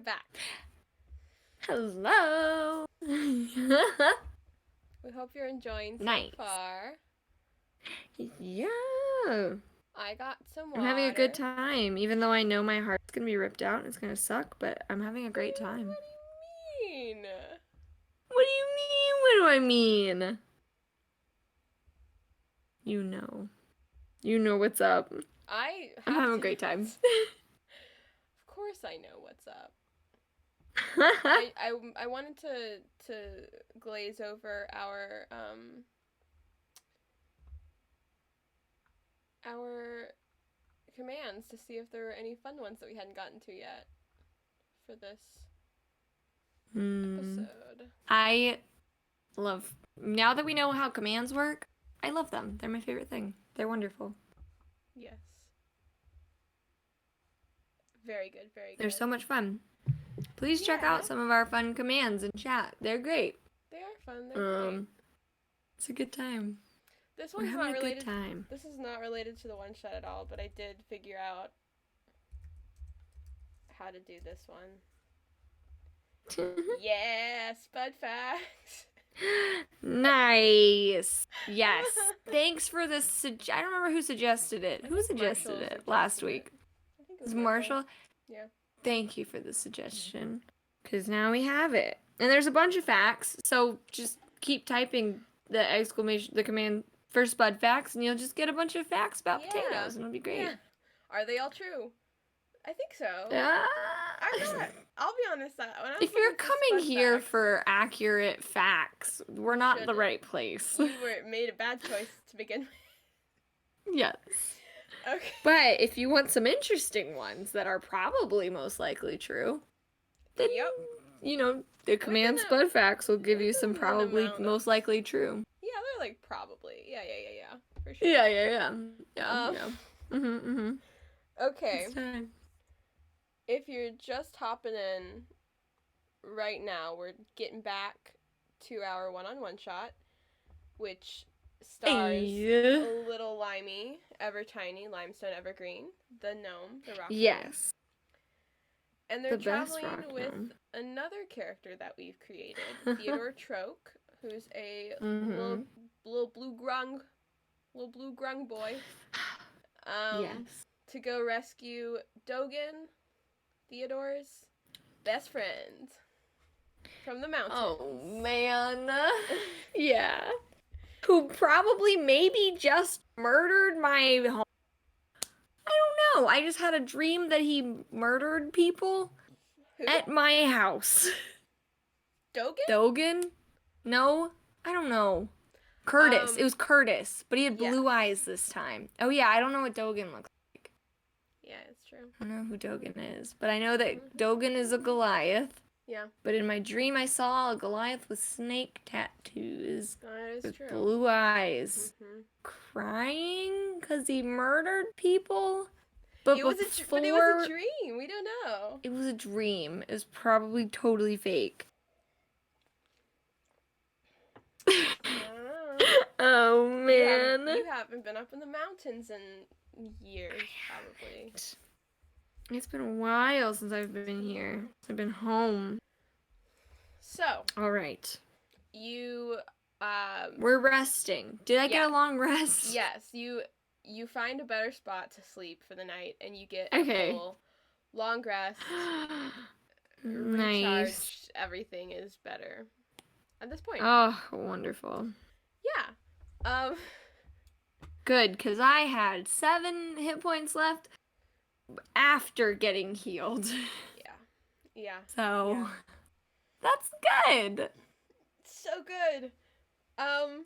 back. Hello. We hope you're enjoying so Nice. far. Yeah. I got some I'm water. having a good time, even though I know my heart's gonna be ripped out and it's gonna suck, but I'm having a great time. What do you mean? What do you mean? What do I mean? You know. You know what's up. I'm having a great time. Of course I know what's up. I wanted to glaze over our commands to see if there were any fun ones that we hadn't gotten to yet for this episode. I love, now that we know how commands work, I love them. They're my favorite thing. They're wonderful. Yes. Very good, very good. They're so much fun. Please check out some of our fun commands in chat. They're great. They are fun. They're great. It's a good time. This one's not related. Good time. This is not related to the one shot at all, but I did figure out how to do this one. Yeah, Spud Facts. Nice. Yes. Thanks for this. I don't remember who suggested it. Who suggested it last week? I think it was Marshall. Yeah. Thank you for the suggestion, because now we have it. And there's a bunch of facts, so just keep typing the command for Spud Facts, and you'll just get a bunch of facts about potatoes, and it'll be great. Yeah. Are they all true? I think so. I'll be honest. If you're coming here for accurate facts, we're not the right place. You made a bad choice to begin with. Yes. Okay. But if you want some interesting ones that are probably most likely true, then the command Spud Facts will give you some probably most likely true. Yeah, they're like probably. Yeah. For sure. Yeah. Okay. If you're just hopping in right now, we're getting back to our one-on-one shot, which stars little Limey, ever tiny Limestone Evergreen, the gnome, the rock gnome. And they're traveling with another character that we've created, Theodore Troke, who's a little blue grung boy. To go rescue Dogen, Theodore's best friend, from the mountains. Oh, man. Yeah. Who probably maybe just murdered my home. I don't know. I just had a dream that he murdered people at my house. Dogen? No? I don't know. Curtis. It was Curtis, but he had blue eyes this time. Oh, yeah. I don't know what Dogen looks like. Yeah, it's true. I don't know who Dogen is, but I know that Dogen is a Goliath. Yeah. But in my dream, I saw a Goliath with snake tattoos. That is true. Blue eyes. Crying because he murdered people? But it was a dream. We don't know. It was a dream. It was probably totally fake. I don't know. Oh, man. You haven't been up in the mountains in years, probably. It's been a while since I've been here. I've been home. So. All right. We're resting. Did I get a long rest? Yes. You find a better spot to sleep for the night, and you get a full long rest. Nice. Recharged. Everything is better at this point. Oh, wonderful. Yeah. Good, because I had 7 hit points left after getting healed. Yeah. So, that's good. So good.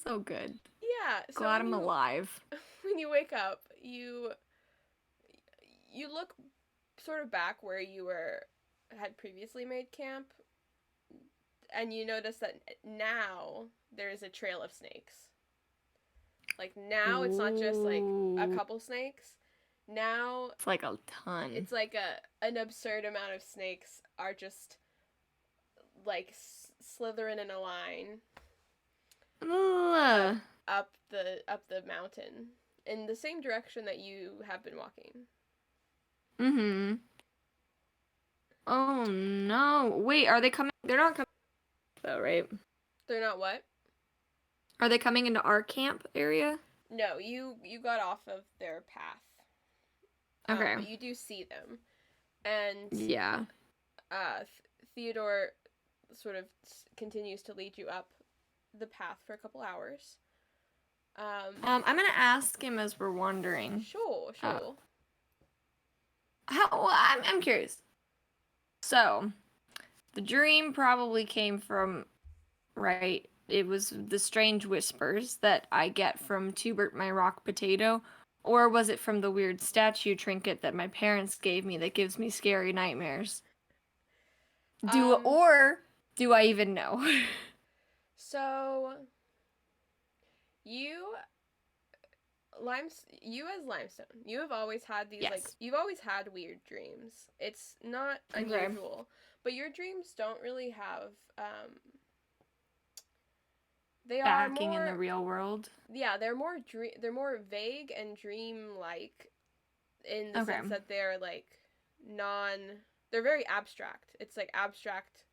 So good. Yeah. So glad I'm alive. When you wake up, you look sort of back where you had previously made camp, and you notice that now there's a trail of snakes. Like, now it's not just like a couple snakes. Now it's like a ton. It's like an absurd amount of snakes are just like slithering in a line up the mountain in the same direction that you have been walking. Oh no. Wait, are they coming? They're not coming though, right? They're not what? Are they coming into our camp area? No, you got off of their path. Okay. But you do see them. And Yeah. Theodore sort of continues to lead you up the path for a couple hours. I'm gonna ask him as we're wandering. Sure. I'm curious. So, the dream probably came from, right? It was the strange whispers that I get from Tubert, my rock potato, or was it from the weird statue trinket that my parents gave me that gives me scary nightmares? Or do I even know? So, you as Limestone, you have always had these you've always had weird dreams. It's not unusual, but your dreams don't really have they backing are more in the real world. Yeah, they're more vague and dream-like in the sense that they're like they're very abstract. It's like abstract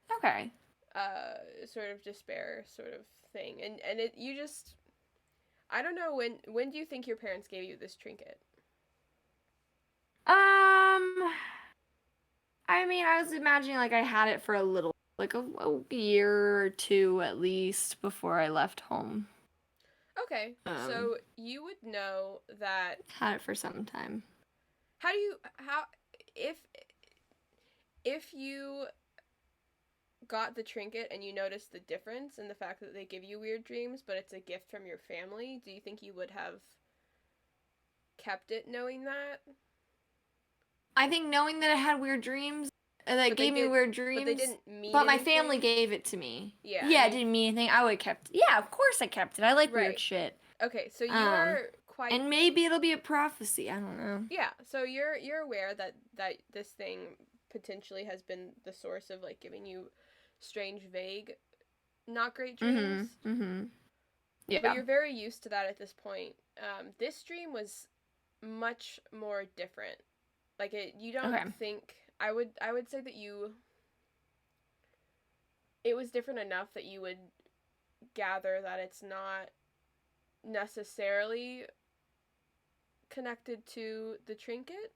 sort of despair sort of thing. And you just I don't know when do you think your parents gave you this trinket? I mean, I was imagining like I had it for a little, like a year or two at least before I left home. Okay, so you would know that had it for some time. How if you got the trinket and you noticed the difference in the fact that they give you weird dreams, but it's a gift from your family, do you think you would have kept it knowing that? I think knowing that I had weird dreams, that gave me weird dreams, but they didn't mean But my anything? family gave it to me. Yeah. Yeah, it didn't mean anything. I would have kept it. Yeah, of course I kept it. I like weird shit. Okay, so you are quite... And maybe it'll be a prophecy. I don't know. Yeah, so you're aware that this thing potentially has been the source of like giving you strange, vague, not great dreams. Yeah. But you're very used to that at this point. This dream was much more different. Like you don't think I would say that it was different enough that you would gather that it's not necessarily connected to the trinket.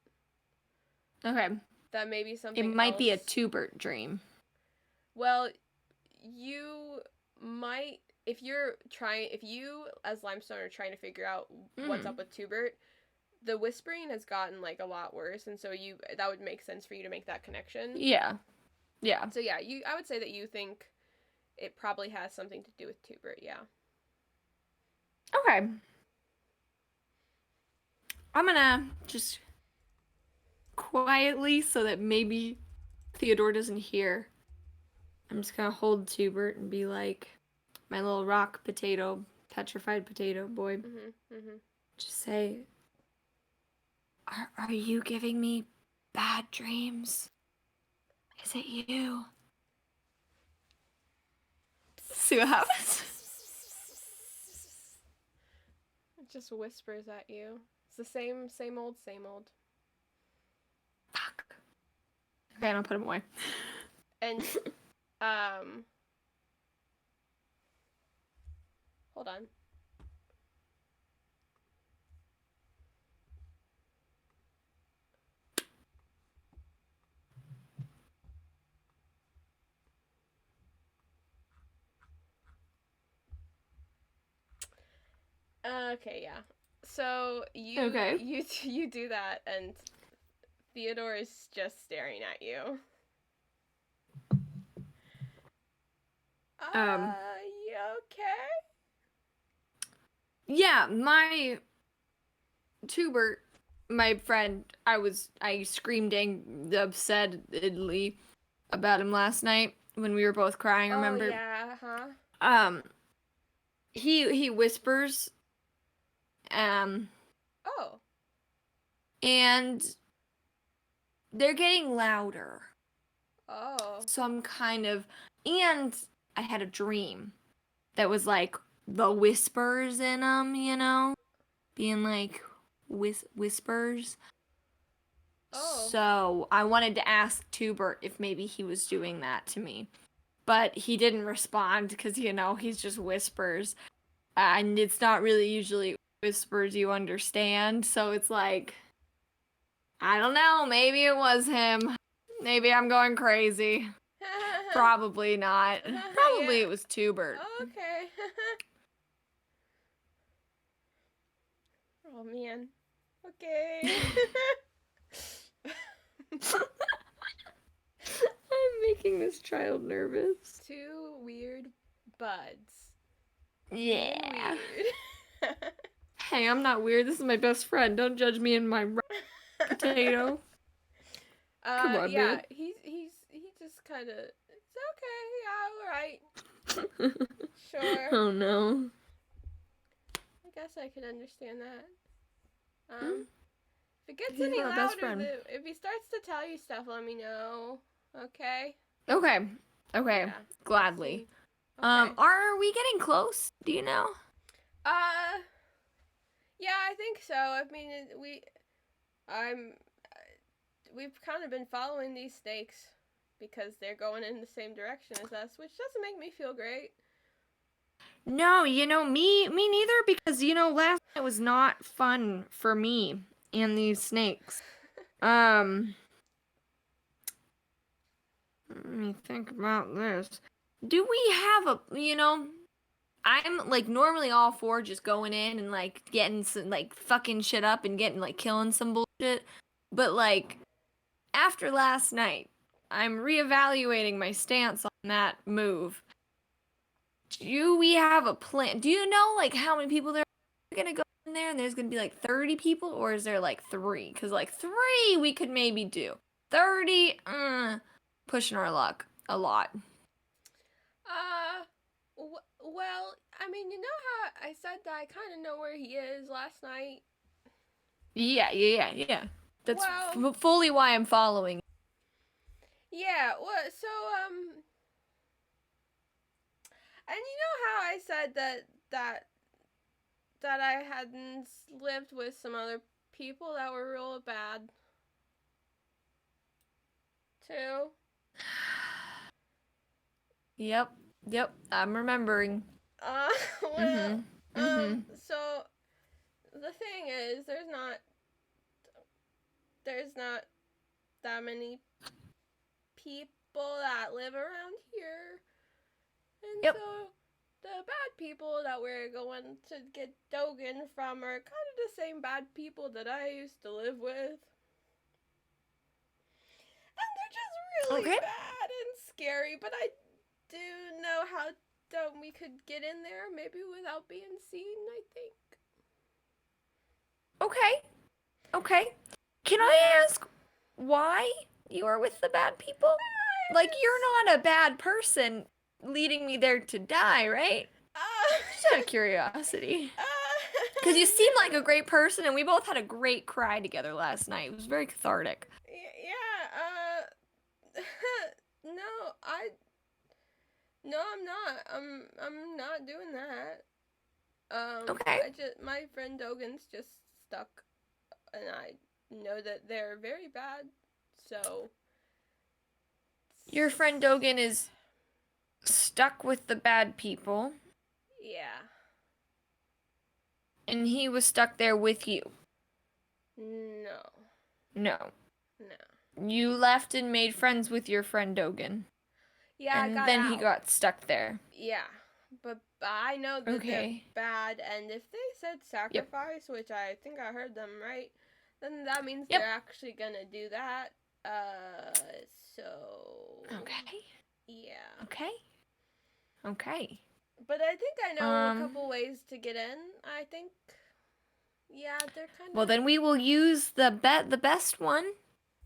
Okay. That maybe something It might be a Tubert dream. Well, you might if you as Limestone are trying to figure out what's up with Tubert, the whispering has gotten like a lot worse, and so that would make sense for you to make that connection. Yeah. So yeah, I would say that you think it probably has something to do with Tubert. Yeah. Okay. I'm gonna just quietly, so that maybe Theodore doesn't hear. I'm just gonna hold Tubert and be like, my little rock potato, petrified potato boy. Just say, are you giving me bad dreams? Is it you? See what happens. It just whispers at you. It's the same old. Fuck. Okay, I'll put him away. And hold on. Okay, yeah. So you do that, and Theodore is just staring at you. You okay? Yeah, my Tubert, my friend, I screamed upsetly about him last night when we were both crying, remember? Oh, yeah, huh? He whispers, Oh. and they're getting louder. Oh. So I'm and I had a dream that was like the whispers in them, being like whispers. Oh. So I wanted to ask Tubert if maybe he was doing that to me. But he didn't respond because, he's just whispers. And it's not really usually whispers you understand. So it's like, I don't know. Maybe it was him. Maybe I'm going crazy. Probably not. Probably Yeah. it was Tubert. Okay. Oh, man. Okay. I'm making this child nervous. 2 weird buds. Yeah. Weird. Hey, I'm not weird. This is my best friend. Don't judge me and my potato. Come on, yeah, man. he just kind of, it's okay, yeah, all right. Sure. Oh no. I guess I could understand that. Hmm? If it gets He's any my best louder, friend. if he starts to tell you stuff, let me know. Okay? Okay. Yeah. Gladly. Okay. Are we getting close? Do you know? Yeah, I think so. I mean, I'm, we've kind of been following these snakes because they're going in the same direction as us, which doesn't make me feel great. No, me neither, because last night was not fun for me and these snakes. Let me think about this. Do we have I'm like normally all for just going in and like getting some like fucking shit up and getting like killing some bullshit. But like after last night, I'm reevaluating my stance on that move. Do we have a plan? Do you know like how many people there are gonna go in there and there's gonna be like 30 people, or is there like 3? Because like 3 we could maybe do. 30, pushing our luck a lot. Well, I mean, you know how I said that I kind of know where he is last night? Yeah. That's Well, fully why I'm following. yeah, well, so, and you know how I said that I hadn't lived with some other people that were real bad, too? Yep. I'm remembering. Uh, well, so, the thing is, there's not that many people that live around here. And Yep. so the bad people that we're going to get Dogen from are kind of the same bad people that I used to live with. And they're just really bad and scary, but I do know how we could get in there, maybe without being seen, I think. Okay. Can I ask why you are with the bad people? Like, you're not a bad person leading me there to die, right? Just out of curiosity. Because you seem like a great person, and we both had a great cry together last night. It was very cathartic. Yeah, no, I'm not. I'm not doing that. Okay. My friend Dogen's just stuck, and I know that they're very bad, so. Your friend Dogen is stuck with the bad people. Yeah. And he was stuck there with you. No. You left and made friends with your friend Dogen. Yeah, and I got then out. he got stuck there. Yeah, but I know that they're bad, and if they said sacrifice, which I think I heard them right, then that means they're actually gonna do that. So. Okay. Yeah. Okay. But I think I know a couple ways to get in. I think. Yeah, they're kind of. Well, then we will use the best one.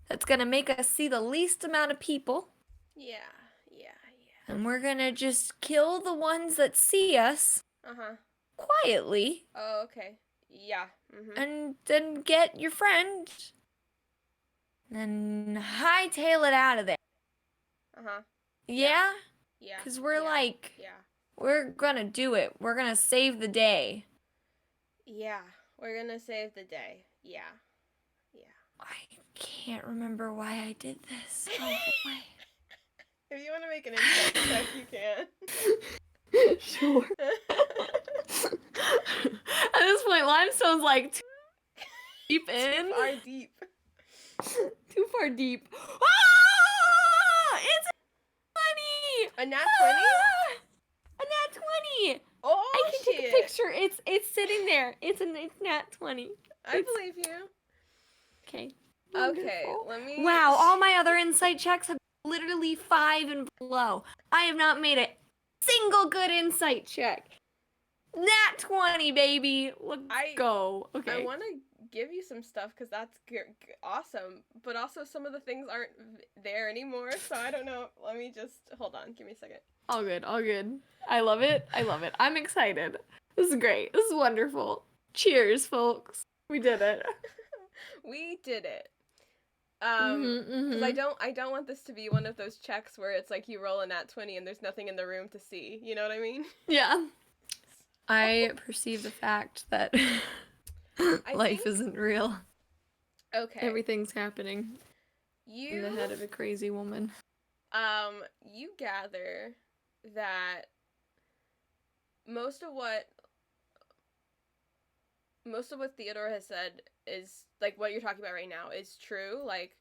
That's gonna make us see the least amount of people. Yeah. And we're gonna just kill the ones that see us. Quietly. Oh, okay. Yeah. And then get your friend. And hightail it out of there. Yeah? Yeah. Because we're we're gonna do it. We're gonna save the day. Yeah, we're gonna save the day. Yeah. I can't remember why I did this. Oh boy. If you want to make an insight check, you can. Sure. At this point, Limestone's like too deep in. Too far deep. Too far deep. Ah! It's a 20! A nat 20? A nat 20! Oh, I can shit. take a picture. It's sitting there. It's nat 20. I believe you. Okay. Okay, Wonderful. let me... Wow, all my other insight checks have literally 5 and below. I have not made a single good insight check. Nat 20, baby. Let's go. Okay. I want to give you some stuff because that's awesome, but also some of the things aren't there anymore, so I don't know. Let me just... Hold on. Give me a second. All good. All good. I love it. I love it. I'm excited. This is great. This is wonderful. Cheers, folks. We did it. We did it. Because I don't want this to be one of those checks where it's like you roll a nat 20 and there's nothing in the room to see. You know what I mean? Yeah. I perceive the fact that life isn't real. Okay. Everything's happening in the head of a crazy woman. You gather that most of what Theodore has said is, like, what you're talking about right now is true. Like,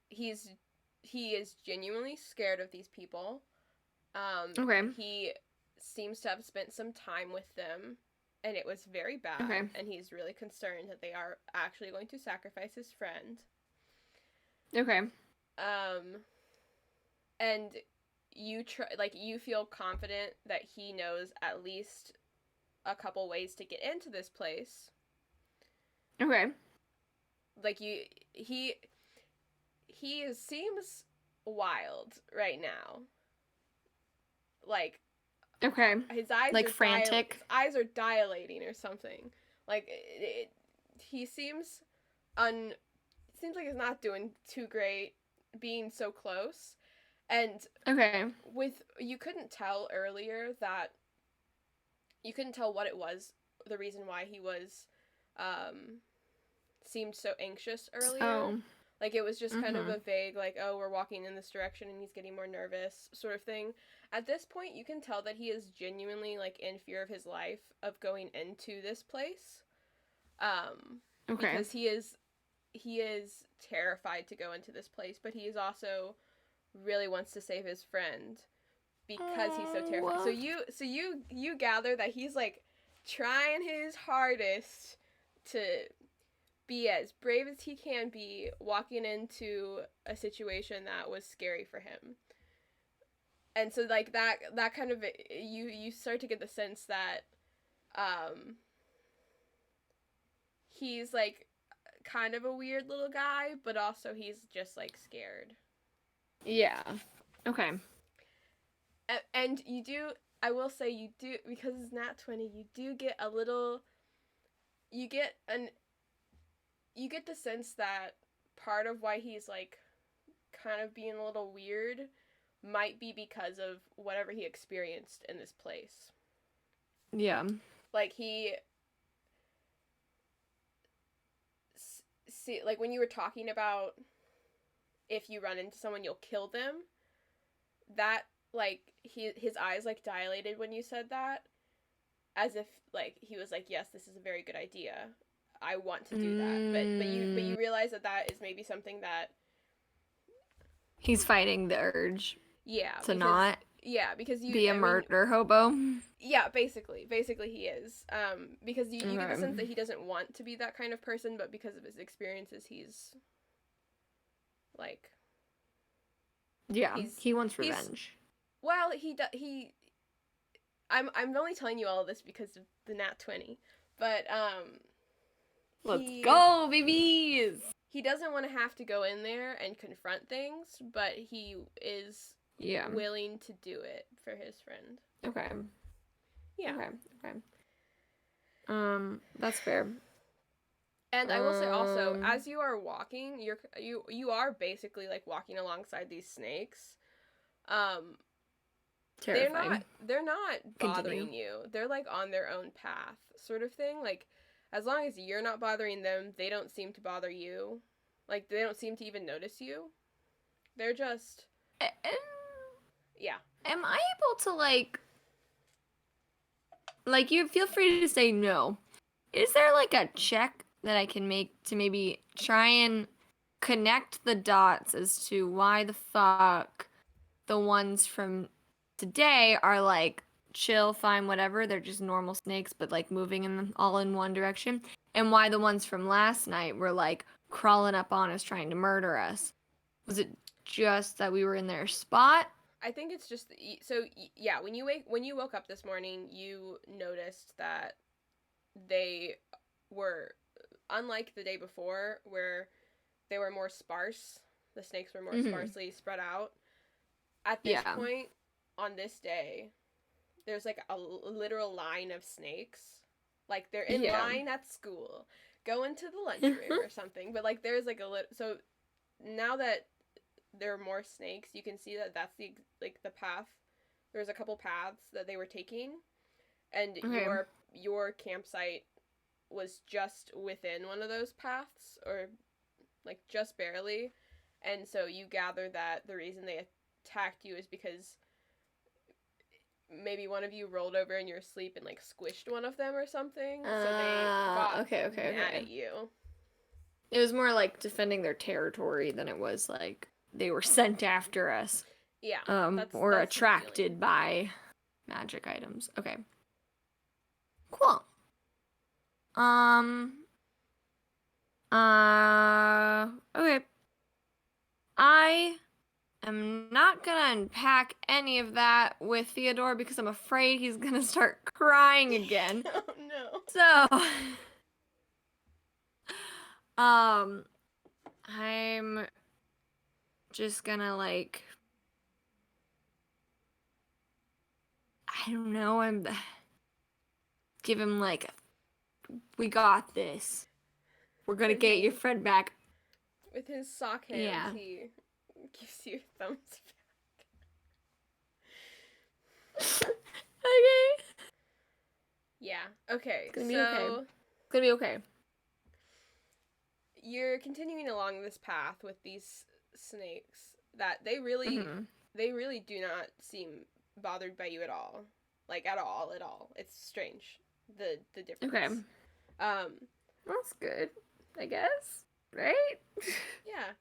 he is genuinely scared of these people. Okay. He seems to have spent some time with them, and it was very bad. Okay. And he's really concerned that they are actually going to sacrifice his friend. Okay. And you feel confident that he knows at least a couple ways to get into this place. Okay. Like, he seems wild right now. Like, okay. His eyes like are frantic. His eyes are dilating or something. Like, he seems seems like he's not doing too great being so close. And okay. You couldn't tell earlier that you couldn't tell what it was, the reason why he was seemed so anxious earlier. Oh. Like, it was just kind of a vague, like, oh, we're walking in this direction and he's getting more nervous sort of thing. At this point, you can tell that he is genuinely, like, in fear of his life of going into this place. Okay. Because he is terrified to go into this place, but he is also really wants to save his friend because he's so terrified. So you gather that he's, like, trying his hardest to be as brave as he can be walking into a situation that was scary for him. And so, like, that kind of, you start to get the sense that he's, like, kind of a weird little guy, but also he's just, like, scared. Yeah. Okay. And you do, I will say, you do, because it's nat 20, you do get a little, you get the sense that part of why he's, like, kind of being a little weird might be because of whatever he experienced in this place. Yeah. Like, like, when you were talking about if you run into someone, you'll kill them, that, like, his eyes, like, dilated when you said that, as if, like, he was like, yes, this is a very good idea. I want to do that. But you realize that is maybe something that he's fighting the urge. Yeah. To not. Yeah, because you be a murder hobo. Yeah, basically he is. Because you get the sense that he doesn't want to be that kind of person, but because of his experiences, he's, like, yeah, he wants revenge. Well, I'm only telling you all of this because of the nat 20, but let's go, babies. He doesn't want to have to go in there and confront things, but he is willing to do it for his friend. Okay. Yeah. Okay. That's fair. And I will say also, as you are walking, you are basically, like, walking alongside these snakes. Terrifying. They're not bothering you. They're, like, on their own path, sort of thing. Like, as long as you're not bothering them, they don't seem to bother you. Like, they don't seem to even notice you. They're just... Yeah. Am I able to, like, you feel free to say no. Is there, like, a check that I can make to maybe try and connect the dots as to why the fuck the ones from today are, like, chill, fine, whatever. They're just normal snakes, but, like, moving all in one direction. And why the ones from last night were, like, crawling up on us trying to murder us. Was it just that we were in their spot? I think it's just... So, yeah, when you woke up this morning, you noticed that they were... Unlike the day before, where they were more sparse, the snakes were more sparsely spread out. At this point, on this day, there's like a literal line of snakes. Like, they're in line at school, going to the lunchroom or something. But, like, there's like so now that there are more snakes, you can see that that's the path. There's a couple paths that they were taking, and your campsite was just within one of those paths, or like just barely. And so you gather that the reason they attacked you is because maybe one of you rolled over in your sleep and like squished one of them or something. So they got mad at you. It was more like defending their territory than it was like they were sent after us. Yeah. Or attracted by magic items. Okay. Cool. Okay. I am not gonna unpack any of that with Theodore because I'm afraid he's gonna start crying again. Oh no. So, I'm just gonna like, I don't know, give him like, we got this. We're gonna get your friend back. With his sock hands, he gives you thumbs back. Okay. Yeah, okay. It's gonna be okay. It's gonna be okay. You're continuing along this path with these snakes that they really do not seem bothered by you at all. Like, at all. It's strange, the difference. Okay. That's good, I guess. Right? Yeah.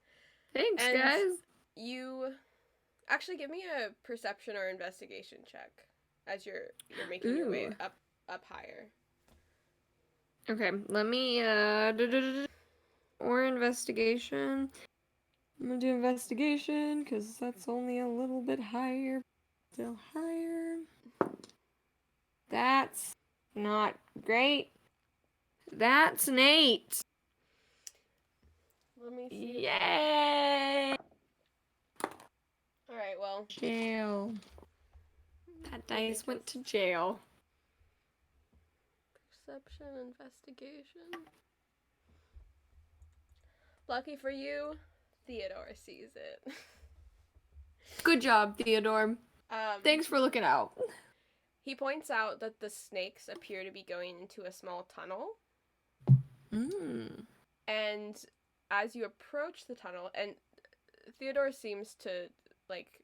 Thanks, guys. You actually give me a perception or investigation check as you're making your way up higher. Okay, let me or investigation. I'm gonna do investigation because that's only a little bit higher. Still higher. That's not great. That's an 8. Let me see. Yay! Alright, well. Jail. That dice went to jail. Perception, investigation. Lucky for you, Theodore sees it. Good job, Theodore. Thanks for looking out. He points out that the snakes appear to be going into a small tunnel. And as you approach the tunnel, and Theodore seems to, like,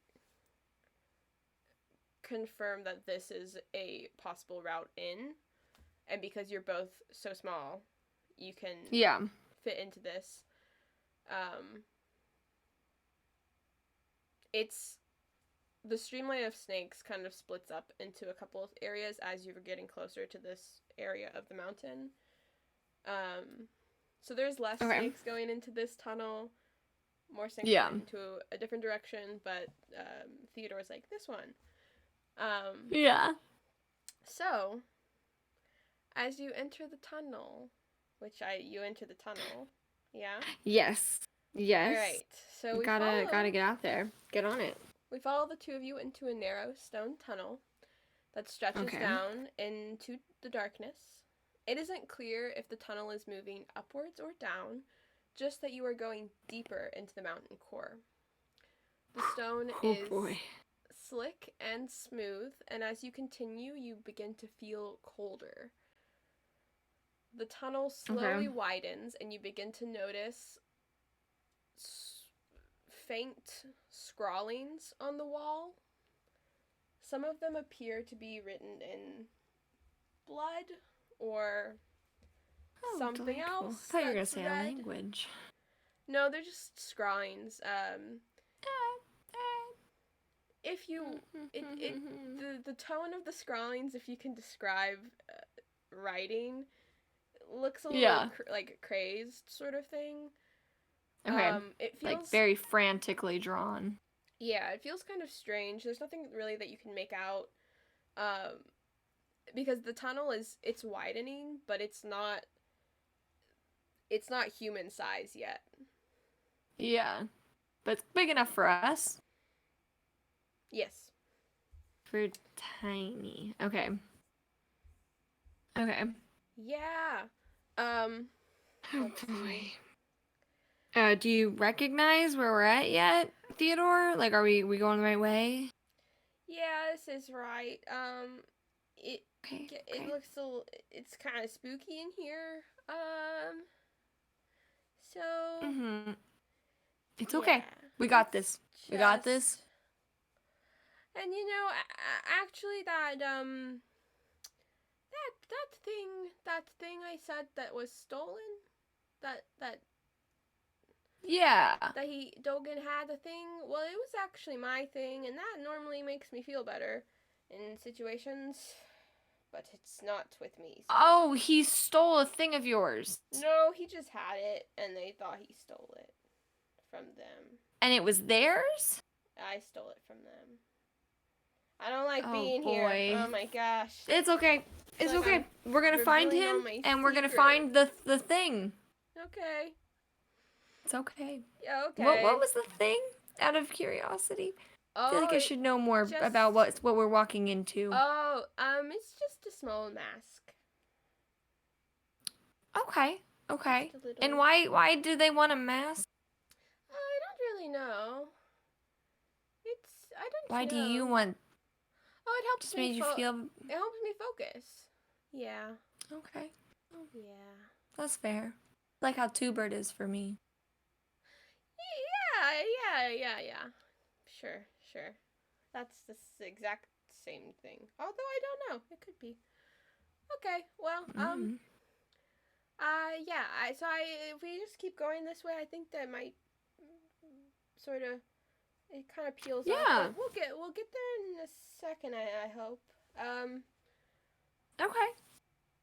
confirm that this is a possible route in, and because you're both so small, you can fit into this. It's the streamline of snakes kind of splits up into a couple of areas as you're getting closer to this area of the mountain. So there's less snakes going into this tunnel, more snakes going into a different direction, but Theodore's like, this one. So, as you enter the tunnel, you enter the tunnel, Yes. Alright, so we gotta get out there. Get on it. We follow the two of you into a narrow stone tunnel that stretches down into the darkness. It isn't clear if the tunnel is moving upwards or down, just that you are going deeper into the mountain core. The stone is slick and smooth, and as you continue, you begin to feel colder. The tunnel slowly widens, and you begin to notice faint scrawlings on the wall. Some of them appear to be written in blood or something delightful. else. I thought you were gonna that's say red. a language. No, they're just scrawlings. If you the tone of the scrawlings, if you can describe writing, looks a little like crazed sort of thing. Okay. It feels like very frantically drawn. Yeah, it feels kind of strange. There's nothing really that you can make out. Because the tunnel it's widening, but it's not human size yet. Yeah. But it's big enough for us. Yes. For tiny. Okay. Okay. Yeah. Let's see. Do you recognize where we're at yet, Theodore? Like, are we going the right way? Yeah, this is right. It looks it's kind of spooky in here. So. It's okay. We got this. We got this. And actually, that thing I said that was stolen, that Yeah. that Dogen had a thing. Well, it was actually my thing, and that normally makes me feel better in situations, but it's not with me. So. Oh, he stole a thing of yours. No, he just had it, and they thought he stole it from them. And it was theirs? I stole it from them. I don't like being here. Oh my gosh. It's okay. It's okay. We're gonna find him, and we're gonna find the thing. Okay. It's okay. Yeah, okay. What was the thing? Out of curiosity. I feel like I should know more about what we're walking into. Oh, it's just a small mask. Okay. And why do they want a mask? I don't really know. I don't know. Why do you want? Oh, it helps just me. Made you feel. It helps me focus. Yeah. Okay. Yeah. That's fair. Like how Two-Bird is for me. Yeah. Sure. That's the exact same thing. Although I don't know. It could be. Okay. Well, if we just keep going this way, I think that might sort of it kind of peels off. But we'll get there in a second, I hope. Okay.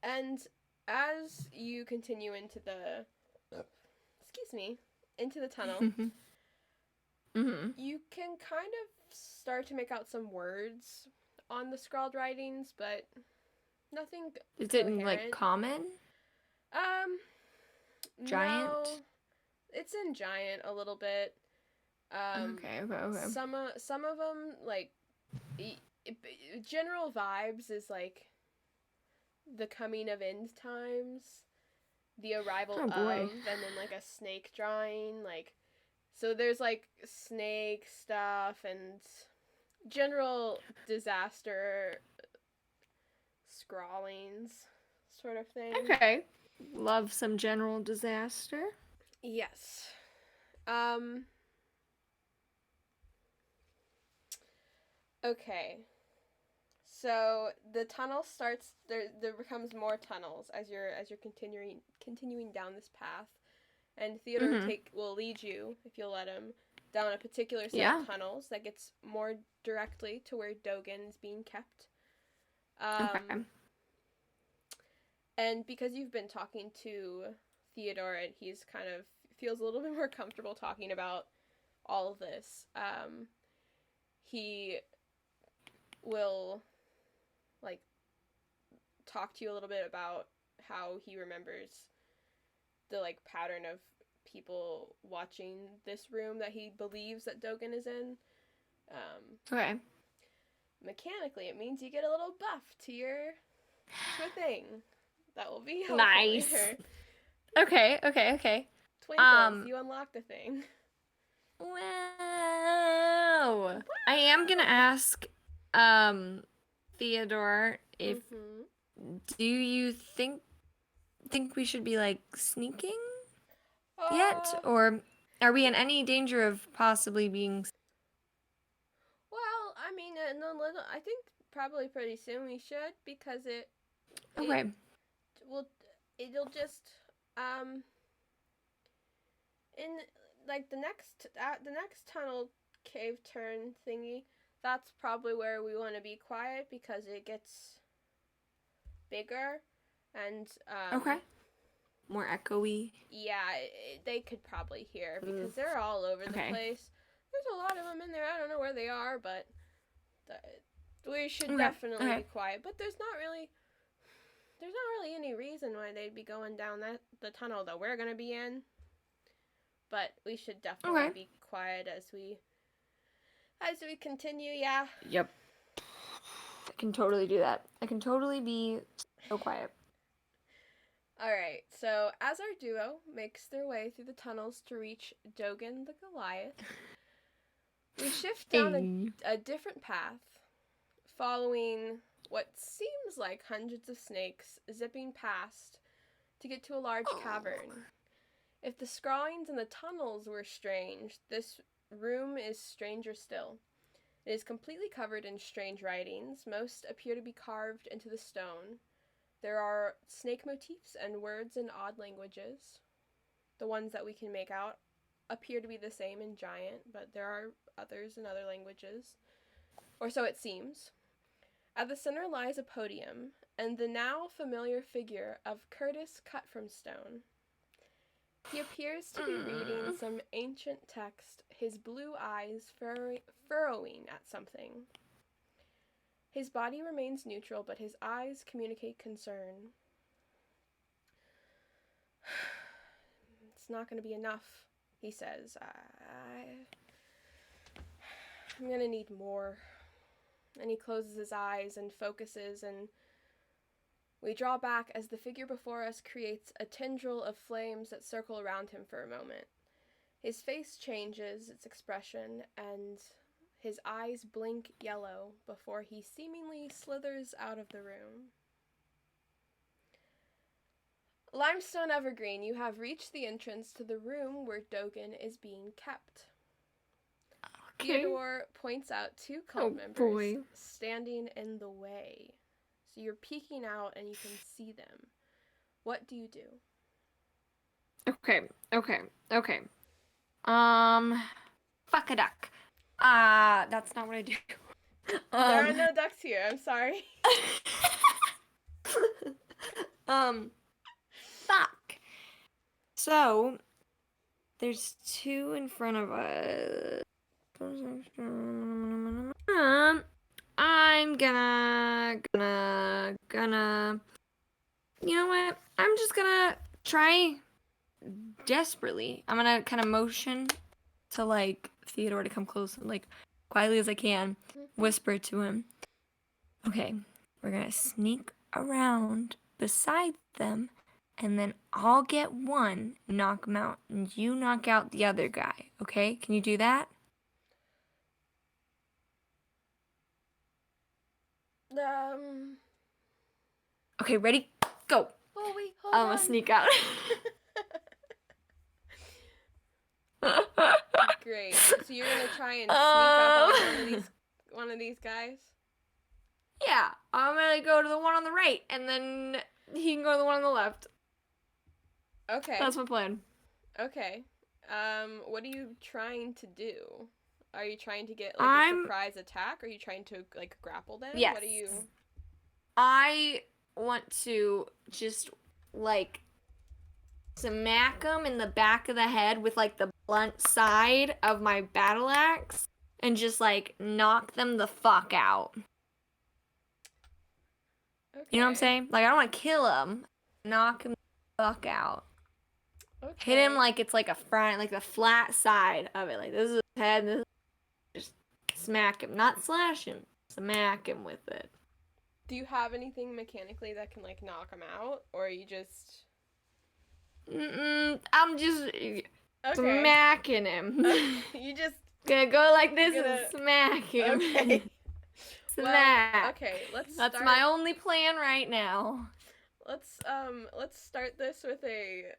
And as you continue into the tunnel, you can kind of start to make out some words on the scrawled writings, but nothing. Is it in like common? Giant? No, it's in giant a little bit. Okay. Some of them, like, general vibes is like the coming of end times, the arrival of, and then like a snake drawing, like, so there's like snake stuff and general disaster scrawlings sort of thing. Okay. Love some general disaster. Yes. Okay. So the tunnel starts there becomes more tunnels as you're continuing down this path. And Theodore will lead you, if you'll let him, down a particular set of tunnels that gets more directly to where Dogen is being kept. Okay. And because you've been talking to Theodore and he's kind of feels a little bit more comfortable talking about all of this, he will like talk to you a little bit about how he remembers the like pattern of people watching this room that he believes that Dogen is in. Okay. Mechanically, it means you get a little buff to your thing. That will be helpful nice. later. Okay. Twinkles, you unlocked a thing. Wow. I am gonna ask, Theodore, if do you think we should be like sneaking yet, or Are we in any danger of possibly being... Well, I mean, in a little, I think probably pretty soon we should, because Okay. it'll just, in, like, the next tunnel cave turn thingy, that's probably where we want to be quiet, because it gets bigger, and, Okay. More echoey. yeah, they could probably hear, because they're all over the place. There's a lot of them in there. I don't know where they are, but we should definitely be quiet. But there's not really any reason why they'd be going down the tunnel that we're gonna be in. But we should definitely be quiet as we continue. Yeah. Yep. I can totally do that. I can totally be so quiet. Alright, so as our duo makes their way through the tunnels to reach Dogen the Goliath, we shift down a different path, following what seems like hundreds of snakes zipping past to get to a large cavern. If the scrawlings in the tunnels were strange, this room is stranger still. It is completely covered in strange writings. Most appear to be carved into the stone. There are snake motifs and words in odd languages. The ones that we can make out appear to be the same in Giant, but there are others in other languages. Or so it seems. At the center lies a podium, and the now familiar figure of Curtis cut from stone. He appears to be reading some ancient text, his blue eyes furrowing at something. His body remains neutral, but his eyes communicate concern. It's not going to be enough, he says. I'm going to need more. And he closes his eyes and focuses, and we draw back as the figure before us creates a tendril of flames that circle around him for a moment. His face changes its expression, and his eyes blink yellow before he seemingly slithers out of the room. Limestone Evergreen, you have reached the entrance to the room where Dogen is being kept. Theodore points out two cult members standing in the way. So you're peeking out and you can see them. What do you do? Okay. Fuck a duck. That's not what I do. There are no ducks here, I'm sorry. Fuck. So, there's two in front of us. I'm gonna, you know what? I'm just gonna try desperately. I'm gonna kind of motion to, like, Theodore to come close and, like, quietly as I can, whisper to him. Okay, we're gonna sneak around beside them, and then I'll get one, knock him out, and you knock out the other guy, okay? Can you do that? Okay, ready? Go! Oh, wait, hold I'm on. gonna sneak out. Great. So you're gonna try and sneak up on one of these guys? Yeah, I'm gonna go to the one on the right, and then he can go to the one on the left. Okay. That's my plan. Okay. What are you trying to do? Are you trying to get, like, a surprise attack? Are you trying to, like, grapple them? Yes. What are you... I want to just, like, smack him in the back of the head with, like, the blunt side of my battle axe and just, like, knock them the fuck out. Okay. You know what I'm saying? Like, I don't want to kill him. Knock him the fuck out. Okay. Hit him like it's like a front, like the flat side of it. Like, this is his head, and this is... just smack him. Not slash him. Smack him with it. Do you have anything mechanically that can, like, knock him out? Or are you just... I'm just smacking him. You just... Gonna go like this and smack him. Okay. Smack. Well, okay, That's my only plan right now. Let's start this with a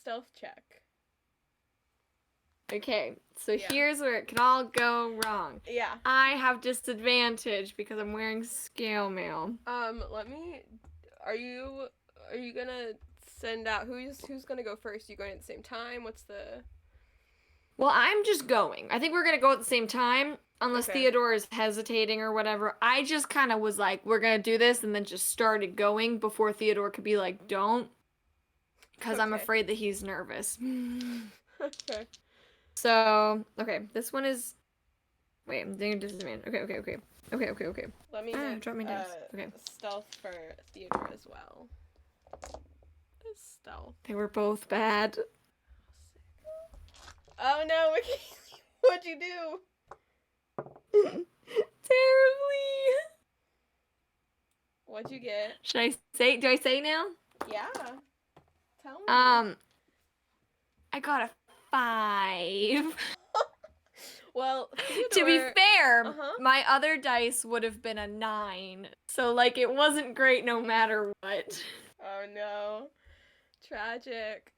stealth check. Okay, so Yeah. here's where it could all go wrong. Yeah. I have disadvantage because I'm wearing scale mail. Let me. Are you gonna send out who's gonna go first? You going at the same time? What's the? Well, I'm just going. I think we're gonna go at the same time, unless Okay. Theodore is hesitating or whatever. I just kind of was like, we're gonna do this, and then just started going before Theodore could be like, don't, because I'm Okay. afraid that he's nervous. Okay. So, okay, this one is. Wait, I'm doing disadvantage. Okay. Let me Ah, drop my dice. Okay. stealth for Theodore as well. What is stealth? They were both bad. Oh no, Michaelie, what'd you do? Terribly. What'd you get? Should I say? Do I say now? Yeah. Tell me. I got a 5. Well, Theodore... To be fair, Uh-huh. my other dice would have been a 9. So, like, it wasn't great no matter what. Oh no. Tragic.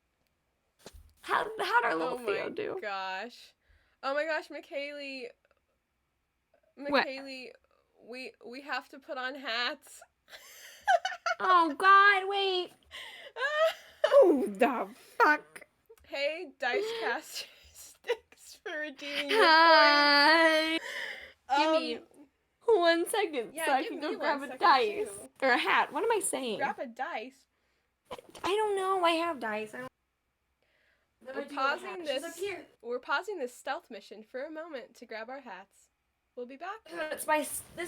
How'd our little Theo do? Oh my gosh, Michaelie. What? We have to put on hats. Oh, God, wait. Oh, the fuck. Hey, Dice Caster Sticks for redeeming your Hi. points. Give me 1 second yeah, so I give can me go 1 grab a second, dice. too. Or a hat. What am I saying? Grab a dice. I don't know. I have dice. I don't... We're pausing this stealth mission for a moment to grab our hats. We'll be back. This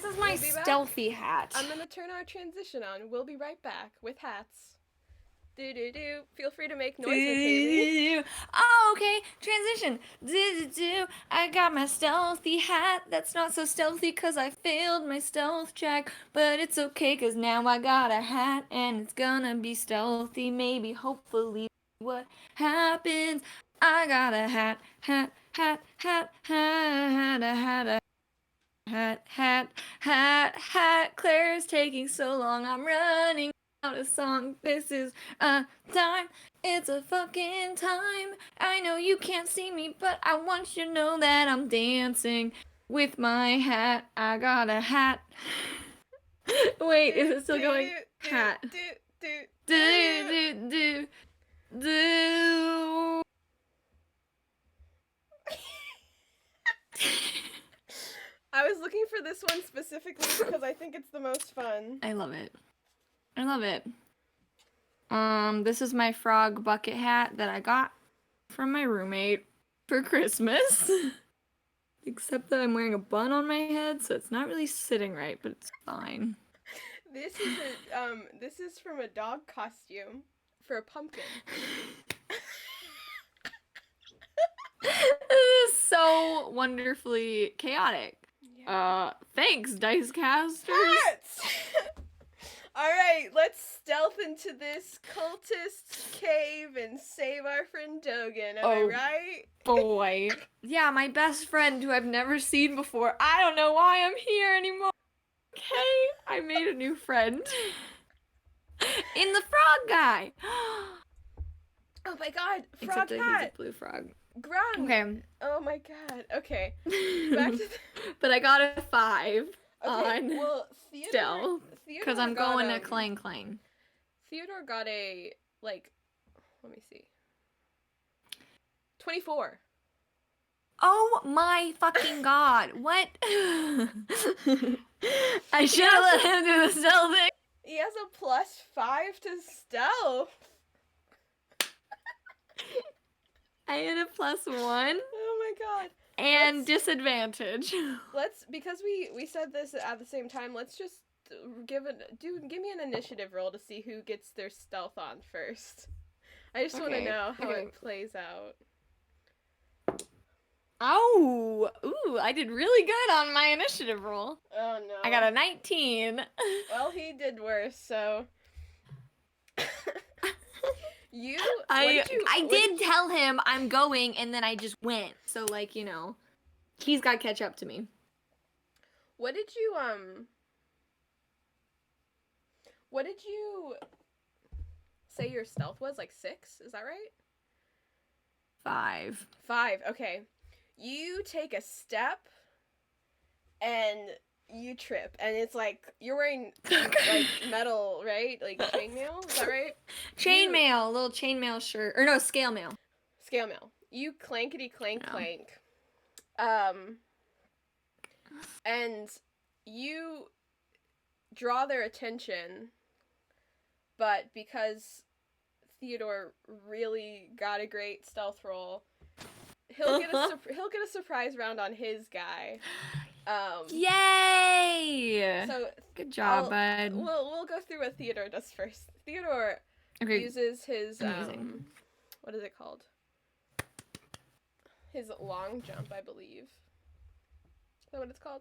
is my We'll be back. stealthy hat. I'm gonna turn our transition on. We'll be right back with hats. Do. Feel free to make noise, Michaelie. Oh, okay. Transition. Do. I got my stealthy hat. That's not so stealthy because I failed my stealth check. But it's okay because now I got a hat and it's gonna be stealthy. Maybe, hopefully, what happens. I got a hat. Claire's taking so long. I'm running out of song. This is a time. It's a fucking time. I know you can't see me, but I want you to know that I'm dancing with my hat. I got a hat. Wait, is it still going? Hat. Do. I was looking for this one specifically because I think it's the most fun. I love it. This is my frog bucket hat that I got from my roommate for Christmas. Except that I'm wearing a bun on my head, so it's not really sitting right, but it's fine. This is from a dog costume for a pumpkin. This is so wonderfully chaotic. Yeah. Thanks, Dice Casters. Hats! Alright, let's stealth into this cultist cave and save our friend Dogan, am I right? Boy. Yeah, my best friend who I've never seen before. I don't know why I'm here anymore. Okay, I made a new friend. In the frog guy. Oh my god, frog Except that hat! he's a blue frog. Grung! Okay. Oh my god, okay. Back to But I got a 5 okay, on well, stealth. Because I'm got, going to clang. Theodore got a, like, let me see. 24. Oh my fucking god. What? I should have let him do the stealth thing. He has a +5 to stealth. I had a +1. Oh my god. And disadvantage. Because we said this at the same time, let's just give me an initiative roll to see who gets their stealth on first. I just want to know how it plays out. Oh, ooh, I did really good on my initiative roll. Oh no. I got a 19. Well, he did worse, so. I did tell him I'm going, and then I just went. So, like, you know, he's got to catch up to me. What did you say your stealth was? Like 6? Is that right? 5. 5. Okay. You take a step and you trip, and it's like you're wearing like metal, right? Like chainmail, is that right? Chainmail, little chainmail shirt, or no, scale mail. Scale mail. You clankety clank No. clank, and you draw their attention, but because Theodore really got a great stealth roll, he'll get a surprise round on his guy. Yay! So good job, bud. We'll go through what Theodore does first. Theodore uses his what is it called? His long jump, I believe. Is that what it's called?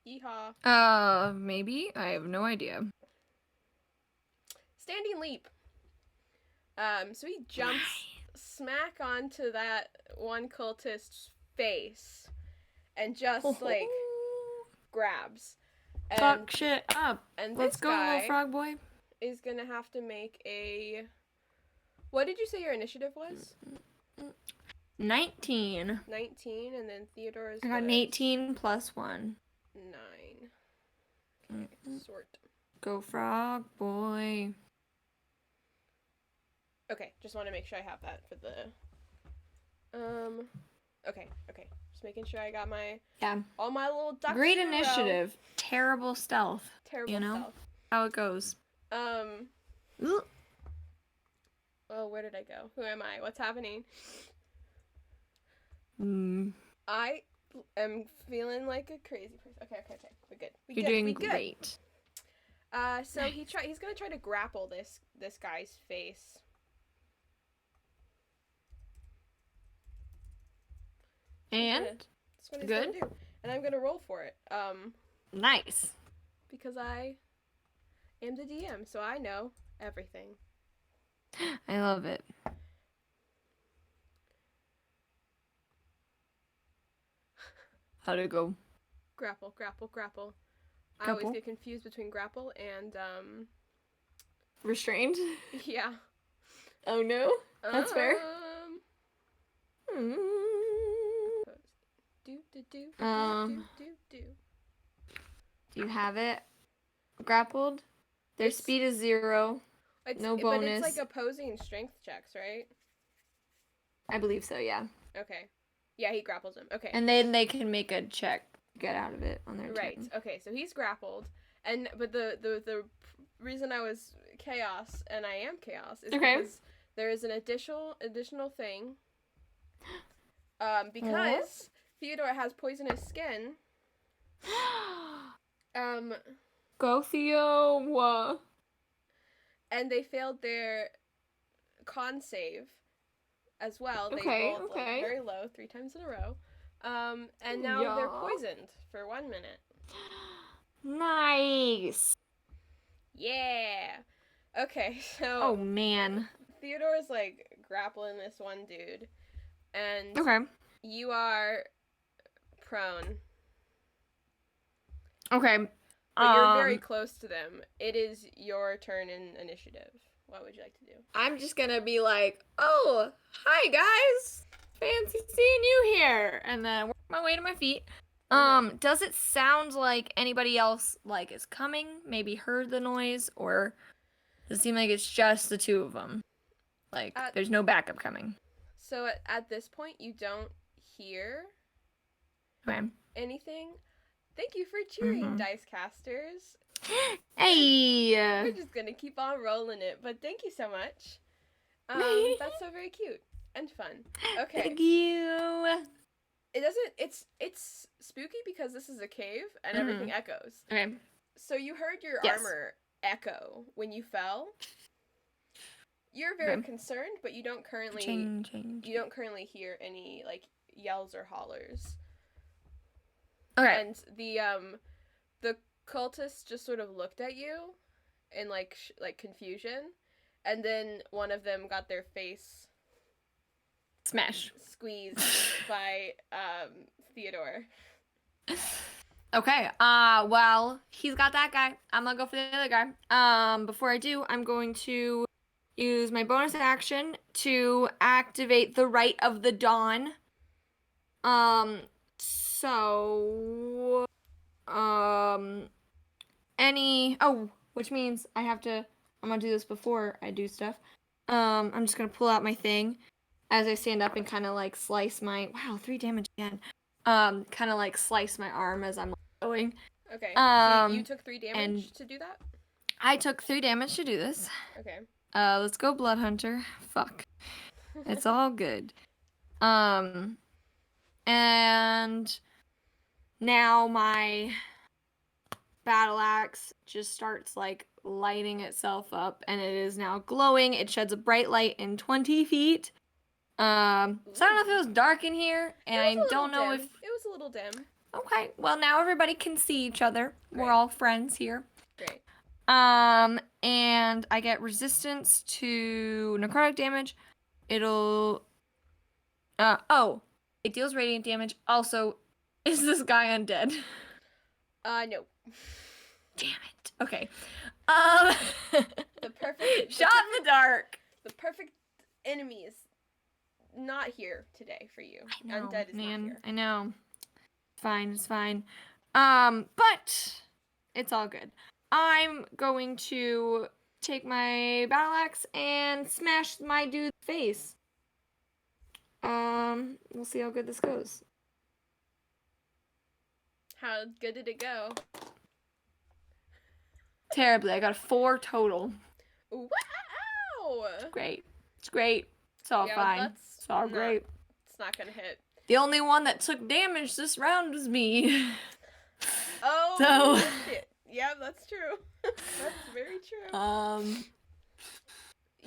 Yeehaw. Maybe? I have no idea. Standing leap. So he jumps smack onto that one cultist's face and just like grabs. And, fuck shit up. And let's go, little frog boy. Is gonna have to make a. What did you say your initiative was? 19. 19, and then Theodore's. I got an 18 plus 1. 9. Sort. Go, frog boy. Okay, just want to make sure I have that for the. Okay. Just making sure I got all my little ducks. Great initiative. Terrible stealth. Terrible stealth. How it goes. Oh, where did I go? Who am I? What's happening? I am feeling like a crazy person. Okay. We're good. You're doing great. So he's gonna try to grapple this guy's face. And that's what he's gonna do. And I'm gonna roll for it. Nice. Because I am the DM, so I know everything. I love it. How'd it go? Grapple. I always get confused between grapple and restrained? Yeah. Oh no? That's fair. Do you have it grappled? Their speed is 0. No bonus. But it's like opposing strength checks, right? I believe so, yeah. Okay. Yeah, he grapples him. Okay. And then they can make a check to get out of it on their turn. Right. Okay, so he's grappled. But the reason I was chaos and I am chaos is because there is an additional thing. Because Theodore has poisonous skin. Go, Theo. And they failed their con save as well. They rolled like, very low 3 times in a row. And now they're poisoned for 1 minute. Nice. Yeah. Okay, so. Oh man. Theodore's like grappling this one dude, and you are prone. Okay. But you're very close to them. It is your turn in initiative. What would you like to do? I'm just gonna be like, oh, hi guys, fancy seeing you here, and then work my way to my feet. Does it sound like anybody else like is coming? Maybe heard the noise, or does it seem like it's just the two of them? Like there's no backup coming. So at this point, you don't hear anything. Thank you for cheering, dice casters. Hey! We're just gonna keep on rolling it, but thank you so much. That's so very cute and fun. Okay. Thank you. It doesn't. It's spooky because this is a cave and everything echoes. Okay. So you heard your armor echo when you fell. You're very concerned, but you don't currently you don't currently hear any like yells or hollers. Okay. And the cultists just sort of looked at you in like confusion, and then one of them got their face squeezed by Theodore. Okay. Well, he's got that guy. I'm gonna go for the other guy. Before I do, I'm going to use my bonus action to activate the Rite of the Dawn. Which means I'm gonna do this before I do stuff. I'm just gonna pull out my thing as I stand up and kind of like slice my, 3 damage again. Kind of like slice my arm as I'm going. Okay. So you took 3 damage to do that? I took 3 damage to do this. Okay. Let's go, Blood Hunter. Fuck. It's all good. And now my battle axe just starts like lighting itself up, and it is now glowing. It sheds a bright light in 20 feet. So I don't know if it was dark in here, and I don't know if it was a little dim. Okay, well now everybody can see each other. Great. We're all friends here. Great. And I get resistance to necrotic damage. It deals radiant damage. Also, is this guy undead? No. Damn it. Okay. The perfect shot in the dark. The perfect enemy is not here today for you. I know, Undead is not here. I know. It's fine. But it's all good. I'm going to take my battle axe and smash my dude's face. We'll see how good this goes. How good did it go? Terribly. I got a 4 total. Wow! It's great. It's all fine. It's all great. It's not gonna hit. The only one that took damage this round was me. Oh, so shit. Yeah, that's true. That's very true.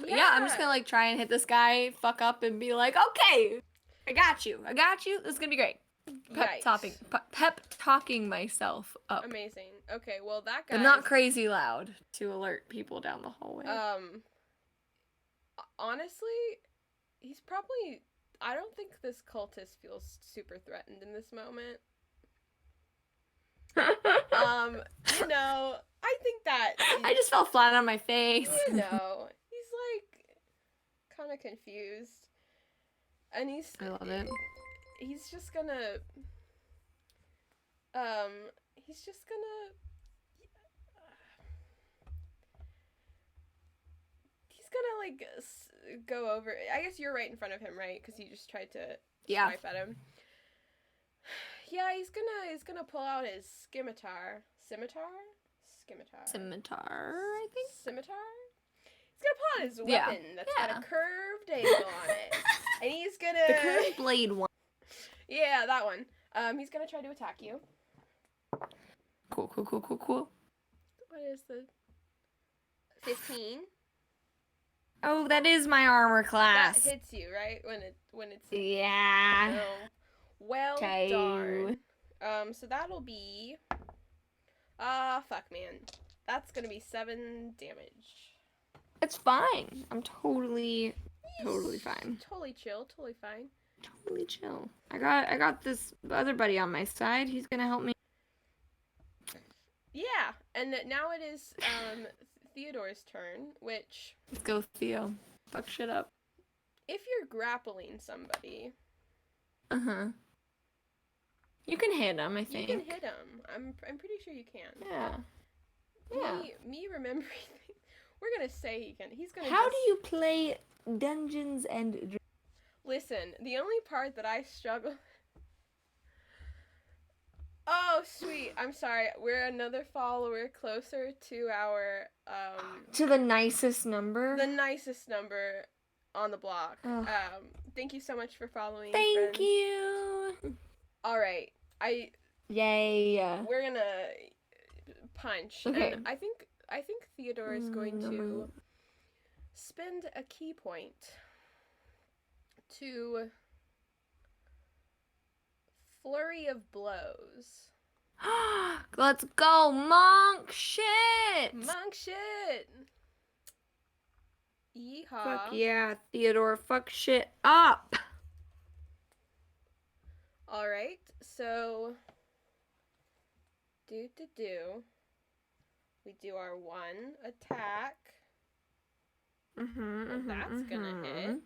Yeah, I'm just gonna like try and hit this guy, fuck up, and be like, okay, I got you. This is gonna be great. Pep talking myself up. Amazing. Okay, well that guy. But not crazy loud to alert people down the hallway. Honestly, he's probably. I don't think this cultist feels super threatened in this moment. You know, I think that. I just fell flat on my face. You know, he's like kind of confused, and I love it. He's just gonna. He's gonna like go over. I guess you're right in front of him, right? Because he just tried to swipe at him. Yeah, he's gonna pull out his scimitar. Scimitar, I think. Scimitar. He's gonna pull out his weapon that's got a curved angle on it, and he's gonna the curved blade one. Yeah, that one. He's gonna try to attack you. Cool. What is the 15? Oh, that is my armor class. That hits you, right? When it's Yeah. Oh. Well darn. So that'll be fuck man. That's gonna be 7 damage. It's fine. I'm totally fine. Totally chill, totally fine. Totally chill. I got this other buddy on my side. He's gonna help me. Yeah, and now it is Theodore's turn, which... Let's go, Theo. Fuck shit up. If you're grappling somebody... Uh-huh. You can hit him, I think. You can hit him. I'm pretty sure you can. Yeah. Me remembering... We're gonna say he can. He's gonna How do you play Dungeons and Dragons? Listen, the only part that I struggle... Oh, sweet. I'm sorry. We're another follower closer to our, To the nicest number? The nicest number on the block. Oh. Thank you so much for following, Thank friends. you! Alright. Yay. We're gonna punch. Okay. And I think Theodore is going to spend a key point to... Flurry of blows. Let's go, monk shit! Monk shit! Yeehaw. Fuck yeah, Theodore, fuck shit up! Alright, so... We do our 1 attack. Well, that's gonna hit.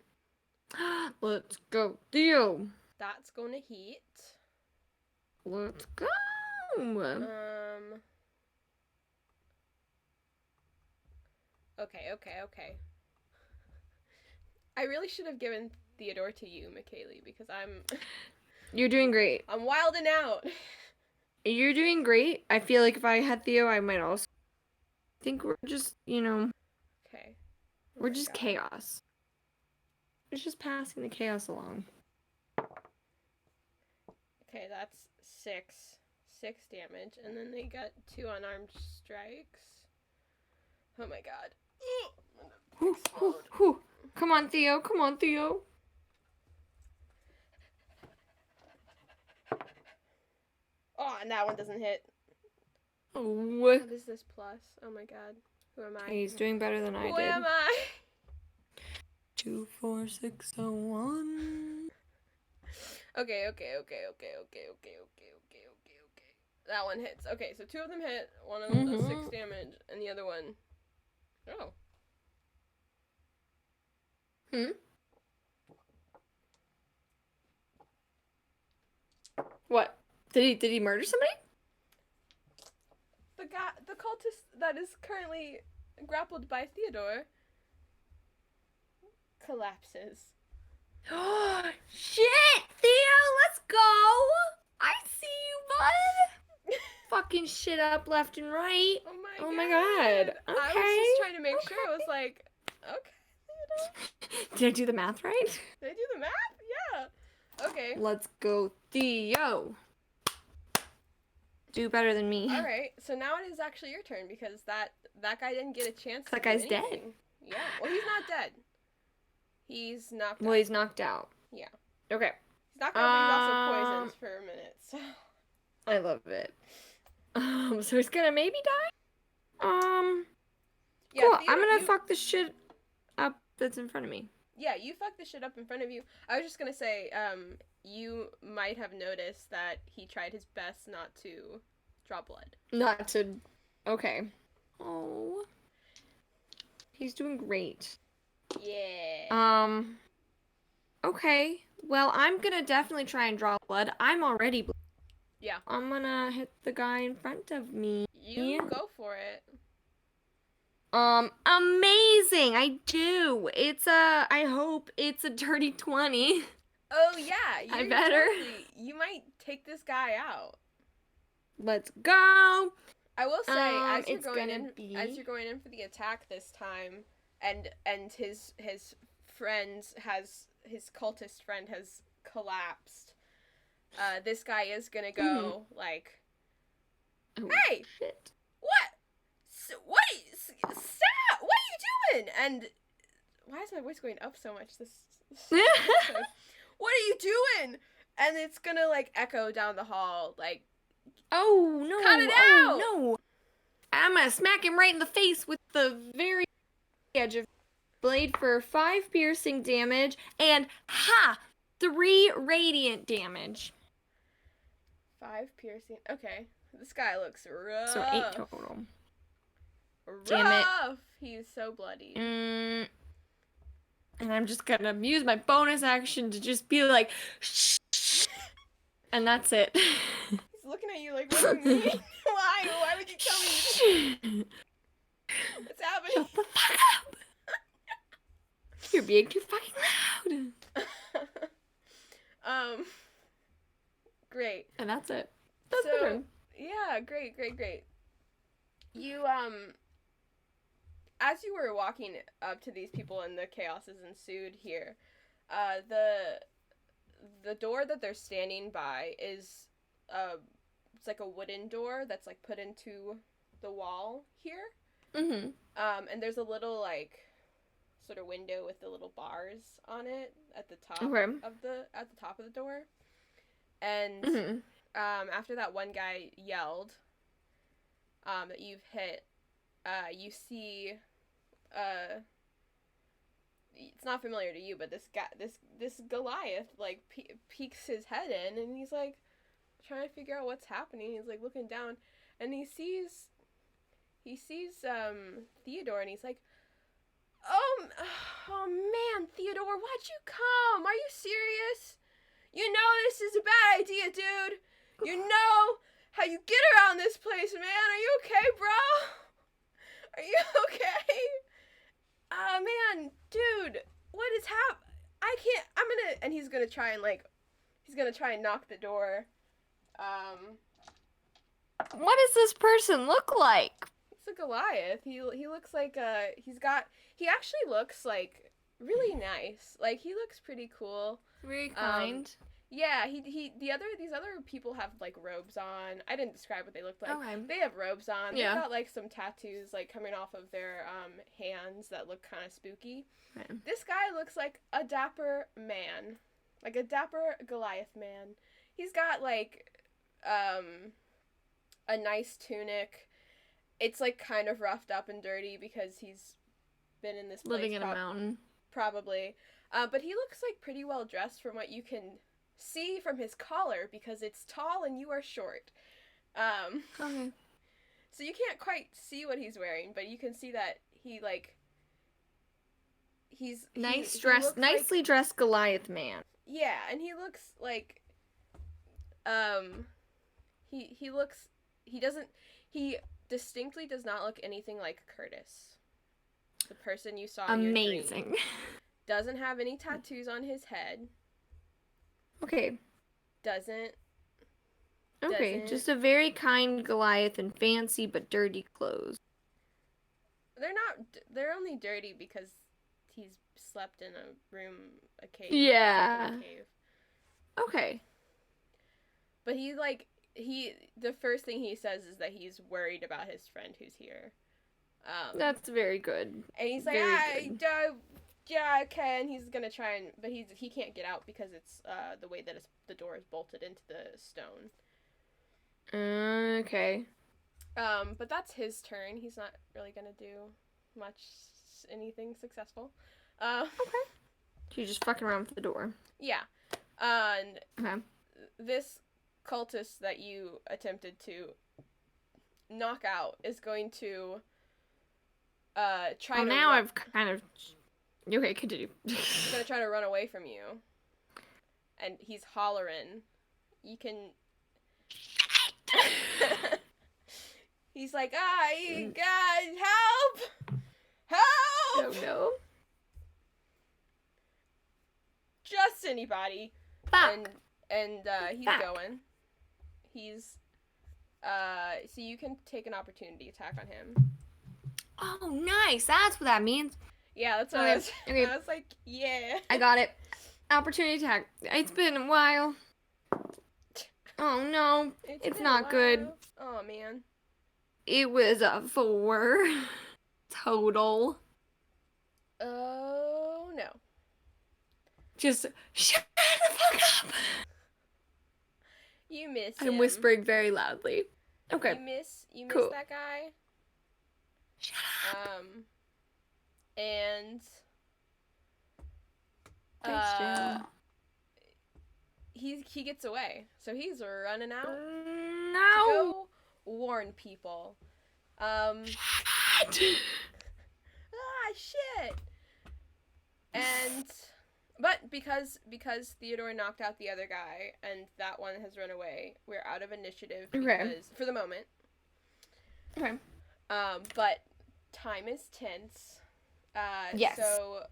Let's go, Theo. That's gonna hit. Let's go. Okay. I really should have given Theodore to you, Michaelie, because You're doing great. I'm wilding out. You're doing great. I feel like if I had Theo, I might also think we're just, Okay. we're just chaos. It's just passing the chaos along. Okay, that's 6 damage, and then they got 2 unarmed strikes. Oh my god. Come on, Theo. Come on, Theo. Oh, and that one doesn't hit. Oh. What is this plus? Oh my god. Who am I? He's doing better than I did. Who am I? 2, 4, 6, 1. Okay. That one hits. Okay, so 2 of them hit. One of them does 6 damage, and the other one. Oh. What? Did he murder somebody? The cultist that is currently grappled by Theodore collapses. Shit, Theo, let's go. I see you, bud. Fucking shit up left and right. Oh my god. Okay. I was just trying to make sure. I was like, okay, Theodore. Did I do the math right? Did I do the math? Yeah. Okay. Let's go, Theo. Do better than me. All right. So now it is actually your turn because that guy didn't get a chance to That do guy's anything. dead. Yeah. Well, he's not dead. He's knocked out. Well, he's knocked out. Yeah. Okay. He's knocked out, but he's also poisoned for a minute. So. I love it. So he's gonna maybe die? Yeah, cool. Theodore, I'm gonna fuck the shit up that's in front of me. Yeah, you fucked the shit up in front of you. I was just gonna say, you might have noticed that he tried his best not to draw blood. Not to... Okay. Oh. He's doing great. Yeah. Okay. Well, I'm gonna definitely try and draw blood. I'm already blood. Yeah. I'm gonna hit the guy in front of me. You go for it. Amazing! I do. I hope it's a dirty 20. Oh, yeah. I better. You might take this guy out. Let's go. I will say, as you're it's going gonna in, be- as you're going in for the attack this time, and his cultist friend has collapsed. This guy is gonna go like, Oh, hey, shit. stop! What are you doing? And why is my voice going up so much? This episode? What are you doing? And it's gonna like echo down the hall, like, Oh, no. cut it out! No. I'm gonna smack him right in the face with the very edge of blade for 5 piercing damage and 3 radiant damage. 5 piercing. Okay, this guy looks rough. So 8 total. Rough. Damn it. He's so bloody. And I'm just gonna use my bonus action to just be like, shh. And that's it. He's looking at you like, what do you mean? Why? Why would you tell me? What's happening? Shut the fuck up. You're being too fucking loud. Great. And that's it. That's So, my turn. Yeah, great. You, as you were walking up to these people and the chaos has ensued here, the door that they're standing by is, it's like a wooden door that's, like, put into the wall here. Mm-hmm. And there's a little, like, sort of window with the little bars on it at the top at the top of the door. And, after that one guy yelled, that you've hit, you see, it's not familiar to you, but this guy, this Goliath, like, peeks his head in, and he's, like, trying to figure out what's happening. He's, like, looking down, and he sees Theodore, and he's like, Oh man, Theodore, why'd you come? Are you serious? You know this is a bad idea, dude. You know how you get around this place, man. Are you okay, bro? Are you okay? Man, dude, what is I can't. And he's gonna try and knock the door. What does this person look like? He's a Goliath. He looks like he actually looks like really nice. Like he looks pretty cool. Very kind. Yeah, these other people have like robes on. I didn't describe what they looked like. Okay. They have robes on. Yeah. They've got like some tattoos like coming off of their hands that look kind of spooky. Right. This guy looks like a dapper man. Like a dapper Goliath man. He's got like a nice tunic. It's like kind of roughed up and dirty because he's been in this place Living in a mountain. Probably. But he looks like pretty well dressed from what you can see from his collar because it's tall and you are short. Okay. So you can't quite see what he's wearing, but you can see that he's nicely dressed Goliath man. Yeah, and he looks like he distinctly does not look anything like Curtis, the person you saw in your dream. Amazing. Doesn't have any tattoos on his head. Okay. Doesn't. Just a very kind Goliath in fancy but dirty clothes. They're only dirty because he's slept in a cave. Yeah. A cave. Okay. But the first thing he says is that he's worried about his friend who's here. That's very good. And he's like, yeah, okay, and he's gonna try but he can't get out because it's the way that the door is bolted into the stone. Okay. But that's his turn. He's not really gonna do anything successful. Okay. So you're just fucking around with the door. Yeah. And okay. This cultist that you attempted to knock out is going to try to now I've kind of... Okay, continue. He's gonna try to run away from you. And he's hollering. You can... He's like, God, help! Help! Oh, no. Just anybody. Fuck. And he's Fuck. going. He's... So you can take an opportunity attack on him. Oh, nice. That's what that means. Yeah, that's what Okay. I was like, yeah. I got it. Opportunity attack. It's been a while. Oh, no. It's not good. Oh, man. It was a 4 total. Oh, no. Just shut the fuck up. You miss him. I'm whispering very loudly. Okay. You miss Cool. that guy. Shut up. And Thanks, Jen. he gets away. So he's running out to No. go warn people. Shit. Shit. And but because Theodore knocked out the other guy and that one has run away, we're out of initiative because for the moment. Okay. But time is tense. Yes. So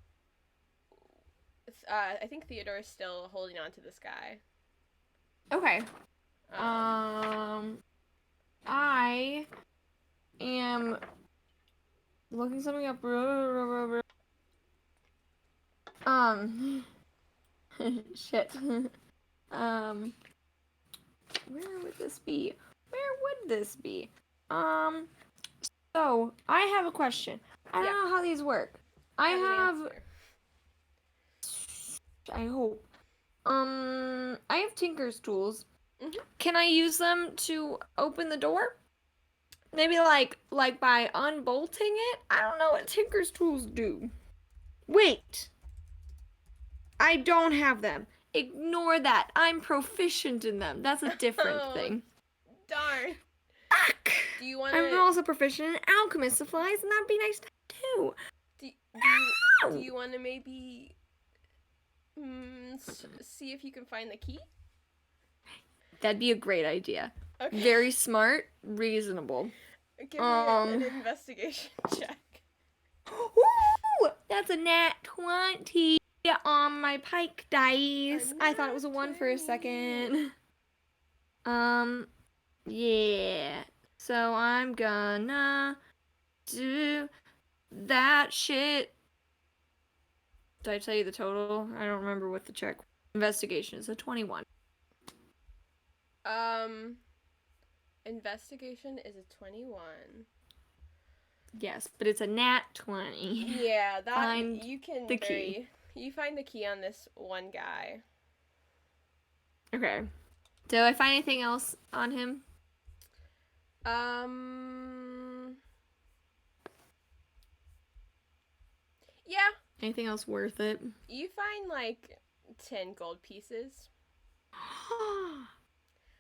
I think Theodore is still holding on to this guy. Okay. I am looking something up. Shit. Where would this be? So I have a question. I don't know how these work. I hope. I have Tinker's tools. Mm-hmm. Can I use them to open the door? Maybe like by unbolting it? I don't know what Tinker's tools do. Wait. I don't have them. Ignore that. I'm proficient in them. That's a different thing. Darn. Fuck. Do you want to... I'm also proficient in alchemist supplies, and that'd be nice to do. do you want to maybe see if you can find the key? That'd be a great idea. Okay. Very smart, reasonable. Give me an investigation check. Ooh, that's a nat 20 on my pike dice. I thought it was a 1 for a second. Yeah. So I'm gonna do that shit. Did I tell you the total? I don't remember what the check. Investigation is a 21. Investigation is a 21. Yes, but it's a nat 20. Yeah, that Find you can the key. You find the key on this one guy. Okay. Do I find anything else on him? Yeah. Anything else worth it? You find like 10 gold pieces.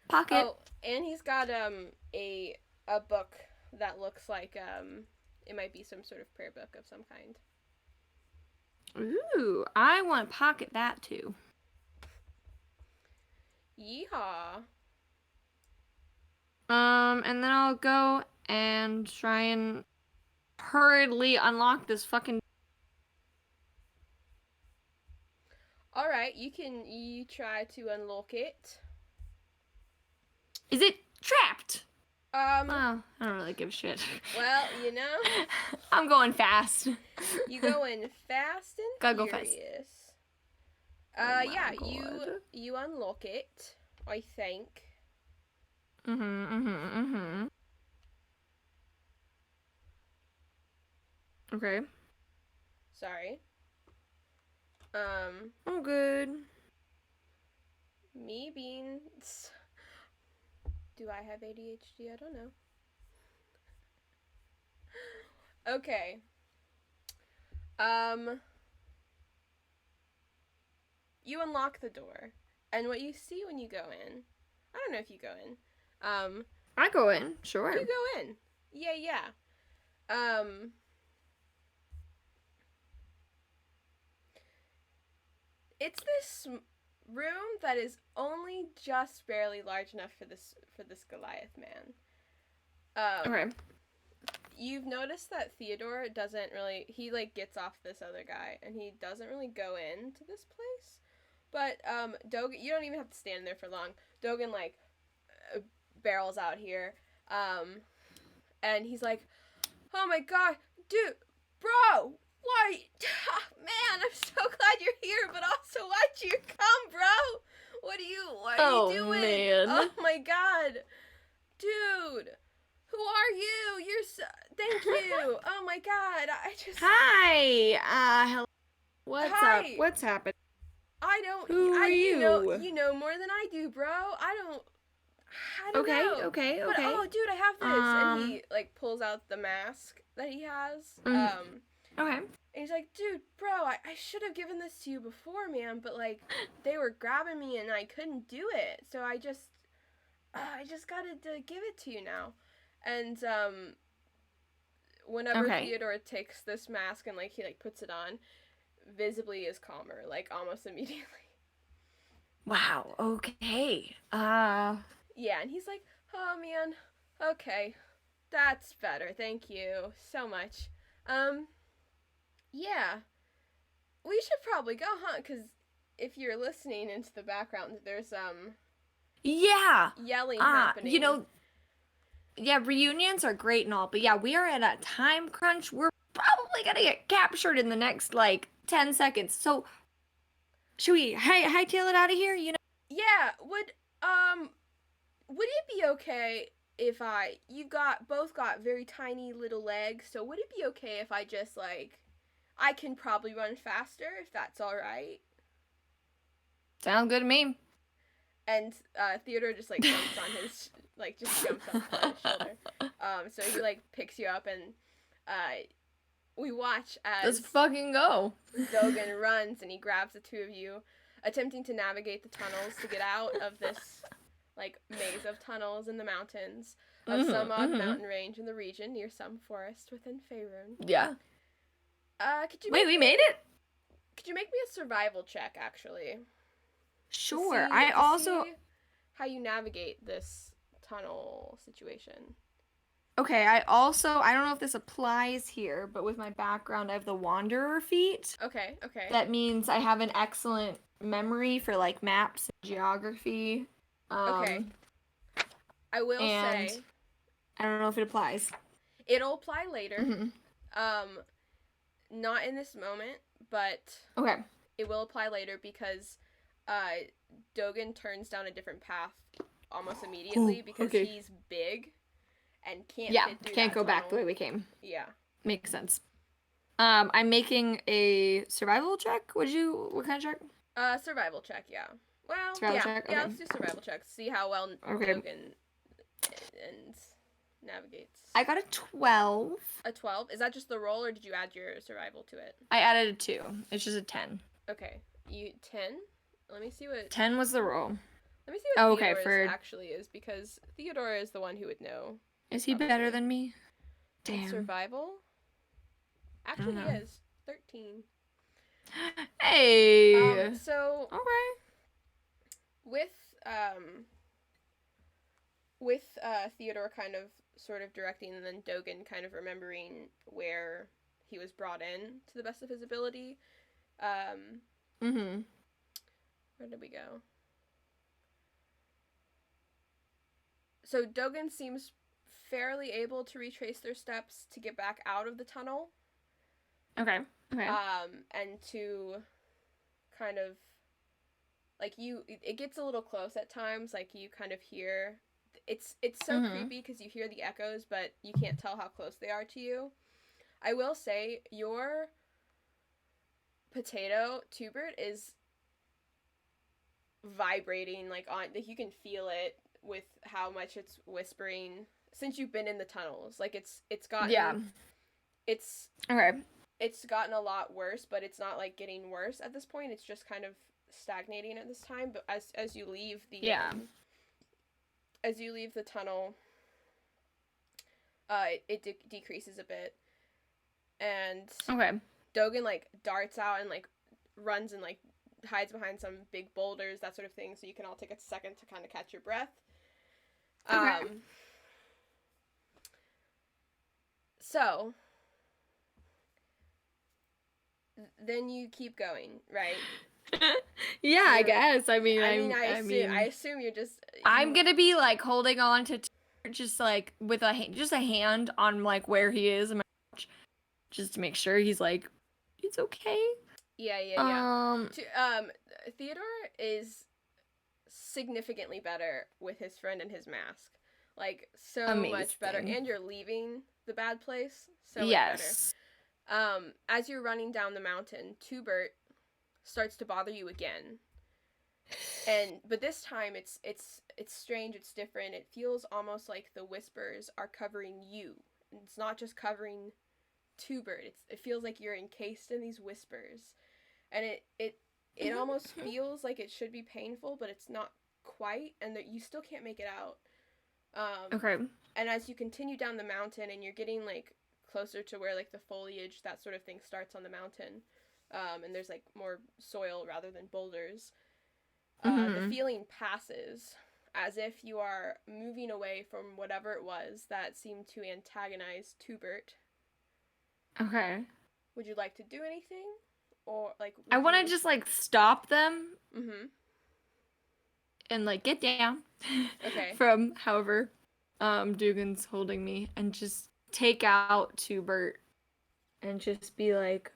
Pocket. Oh, and he's got a book that looks like it might be some sort of prayer book of some kind. Ooh, I want to pocket that too. Yeehaw. And then I'll go and try and hurriedly unlock this fucking... Alright, you try to unlock it. Is it trapped? Oh, I don't really give a shit. Well, you know. I'm going fast. You going fast and Gotta go furious. fast. Yeah, God. you unlock it, I think. Okay. Sorry. I'm good. Me being... Do I have ADHD? I don't know. Okay. You unlock the door, and what you see when you go in... I don't know if you go in. I go in, sure. You go in. Yeah. It's this room that is only just barely large enough for this Goliath man. Okay. You've noticed that Theodore doesn't really... He, like, gets off this other guy, and he doesn't really go into this place. But, Dogan... You don't even have to stand there for long. Dogan, like, barrels out here. And he's like, oh my god, dude, bro, why? Man, I'm so glad you're here, but also why'd you come, bro? What are you doing? Man. Oh my god. Dude, who are you? Thank you. Oh my god, Hi. Hello. What's Hi. up? What's happening? Who are you? You know more than I do, bro. I don't Okay. know. But, oh, dude, I have this. And he, like, pulls out the mask that he has. Okay. And he's like, dude, bro, I should have given this to you before, man. But, like, they were grabbing me and I couldn't do it. So I just got to give it to you now. And, whenever Theodore takes this mask and, like, he, like, puts it on, visibly is calmer, like, almost immediately. Wow, okay. Yeah, and he's like, oh, man, okay, that's better, thank you so much. Yeah, we should probably go, huh? Because if you're listening into the background, there's, yeah, yelling happening. You know, yeah, reunions are great and all, but yeah, we are at a time crunch. We're probably gonna get captured in the next, like, 10 seconds, so should we hightail it out of here, you know? Yeah, would it be okay if you both got very tiny little legs, so would it be okay if I just, like, I can probably run faster, if that's alright? Sounds good to me. And, Theodore just, like, jumps on his, like, just jumps up on his shoulder. So he, like, picks you up, and, we watch as... Let's fucking go. Dogan runs, and he grabs the two of you, attempting to navigate the tunnels to get out of this, like, maze of tunnels in the mountains of some odd mountain range in the region near some forest within Faerun. Yeah. Wait, we made it? Could you make me a survival check, actually? Sure. See how you navigate this tunnel situation. Okay, I don't know if this applies here, but with my background, I have the Wanderer feat. Okay. That means I have an excellent memory for, like, maps and geography. Okay. I will say... I don't know if it applies. It'll apply later. Mm-hmm. Not in this moment, but... Okay. It will apply later because Dogan turns down a different path almost immediately because he's big and can't go back the way we came. Yeah. Makes sense. I'm making a survival check. What kind of check? Survival check, yeah. Well, survival check? Okay. Let's do survival check. See how well Dogan and navigates. I got a 12. A 12? Is that just the roll, or did you add your survival to it? I added a 2. It's just a 10. Okay. 10? Let me see what... 10 was the roll. Let me see what Theodore's actually is, because Theodore is the one who would know. Is he better than me? Damn. Survival? Actually, he is. 13. Hey! So... Okay. With Theodore kind of sort of directing, and then Dogan kind of remembering where he was brought in to the best of his ability. Where did we go? So Dogan seems fairly able to retrace their steps to get back out of the tunnel. Okay. And to kind of, like, it gets a little close at times, like, you kind of hear, it's so creepy because you hear the echoes, but you can't tell how close they are to you. I will say, your potato, Tubert, is vibrating, like you can feel it with how much it's whispering since you've been in the tunnels. Like, it's gotten... It's gotten a lot worse, but it's not, like, getting worse at this point. It's just kind of stagnating at this time. But as you leave the as you leave the tunnel, it decreases a bit, and Dogan, like, darts out and, like, runs and, like, hides behind some big boulders, that sort of thing, so you can all take a second to kind of catch your breath. So then you keep going, right? I guess. I assume you're just... I'm gonna be, like, holding on to just, like, with a hand on, like, where he is in my couch, just to make sure he's, like, it's okay. Yeah. Theodore is significantly better with his friend and his mask. Like, so much better. And you're leaving the bad place. So much better. As you're running down the mountain, Tubert starts to bother you again. But this time it's strange, it's different. It feels almost like the whispers are covering you. It's not just covering Tubert. It feels like you're encased in these whispers. And it almost feels like it should be painful, but it's not quite, and that you still can't make it out. And as you continue down the mountain and you're getting, like, closer to where, like, the foliage, that sort of thing, starts on the mountain, and there's, like, more soil rather than boulders, the feeling passes as if you are moving away from whatever it was that seemed to antagonize Tubert. Okay. Would you like to do anything? Or, like... I want to just, like, stop them. And, like, get down. From however Dugan's holding me, and just take out Tubert and just be like,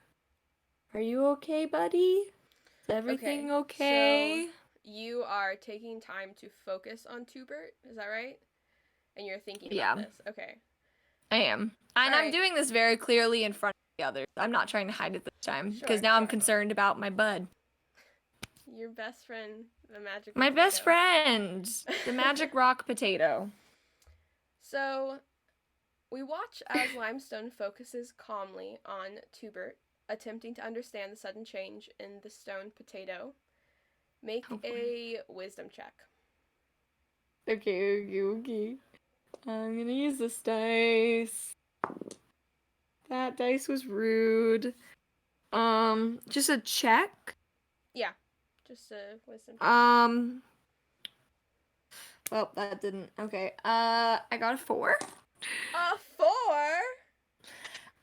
are you okay, buddy? Is everything okay? So you are taking time to focus on Tubert, is that right? And you're thinking about this. Okay. I am. And I'm doing this very clearly in front of the others. I'm not trying to hide it this time, because now I'm concerned about my bud. Your best friend, the magic My best friend! The magic rock potato. So, we watch as Limestone focuses calmly on Tubert, attempting to understand the sudden change in the stone potato. Make a wisdom check. Okay. I'm gonna use this dice. That dice was rude. Just a check. Yeah, just a wisdom check. Well, that didn't. Okay. I got a 4. A 4?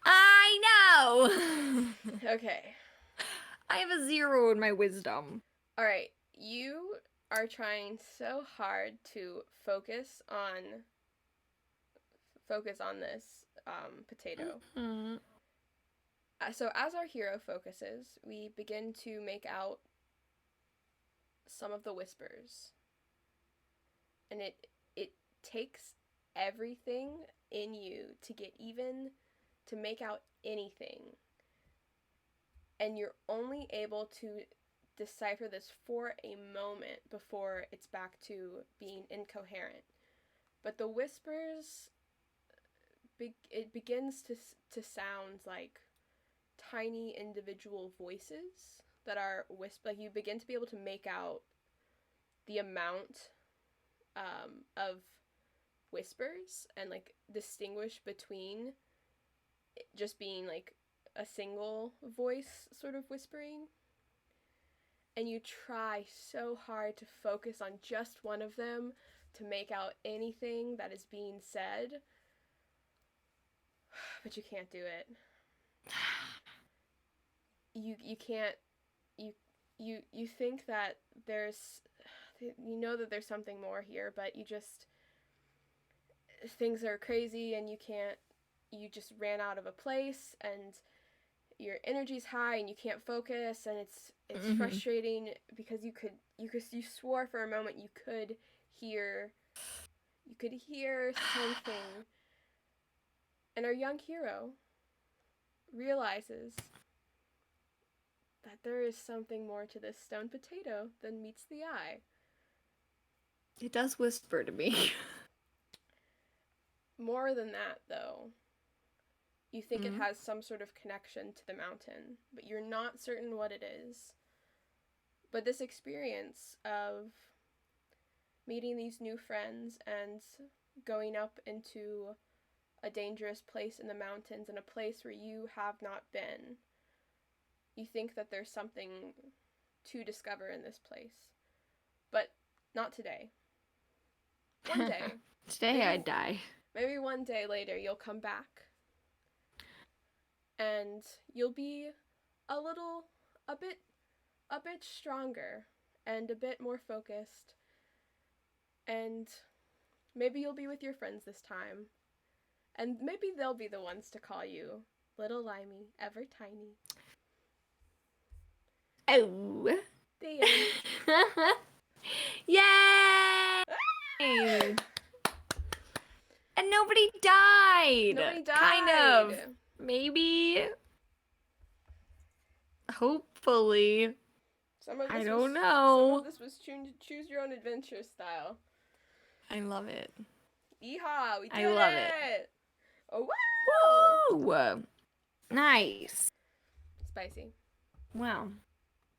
I know. Okay. I have a 0 in my wisdom. All right. You are trying so hard to focus on this potato. Mm-hmm. So as our hero focuses, we begin to make out some of the whispers. And it takes everything in you to get even to make out anything. And you're only able to decipher this for a moment before it's back to being incoherent. But the whispers, it begins to sound like tiny individual voices that are like you begin to be able to make out the amount of whispers and like distinguish between just being like a single voice sort of whispering. And you try so hard to focus on just one of them to make out anything that is being said, but you can't do it. You can't. You think that there's, you know that there's something more here, but you just, things are crazy and you can't. You just ran out of a place and your energy's high and you can't focus, and it's frustrating because you swore for a moment you could hear something. And our young hero realizes that there is something more to this stone potato than meets the eye. It does whisper to me. More than that, though. You think it has some sort of connection to the mountain, but you're not certain what it is. But this experience of meeting these new friends and going up into a dangerous place in the mountains and a place where you have not been, you think that there's something to discover in this place. But not today. One day. Today I'd die. Maybe one day later you'll come back and you'll be a bit stronger and a bit more focused, and maybe you'll be with your friends this time, and maybe they'll be the ones to call you Little Limey, ever tiny. Oh. The end. Yay! And nobody died. Kind of. Maybe. Hopefully. I don't know. Some of this was choose your own adventure style. I love it. Yeehaw! We did I love it. Oh, wow! Woo! Nice. Spicy. Wow.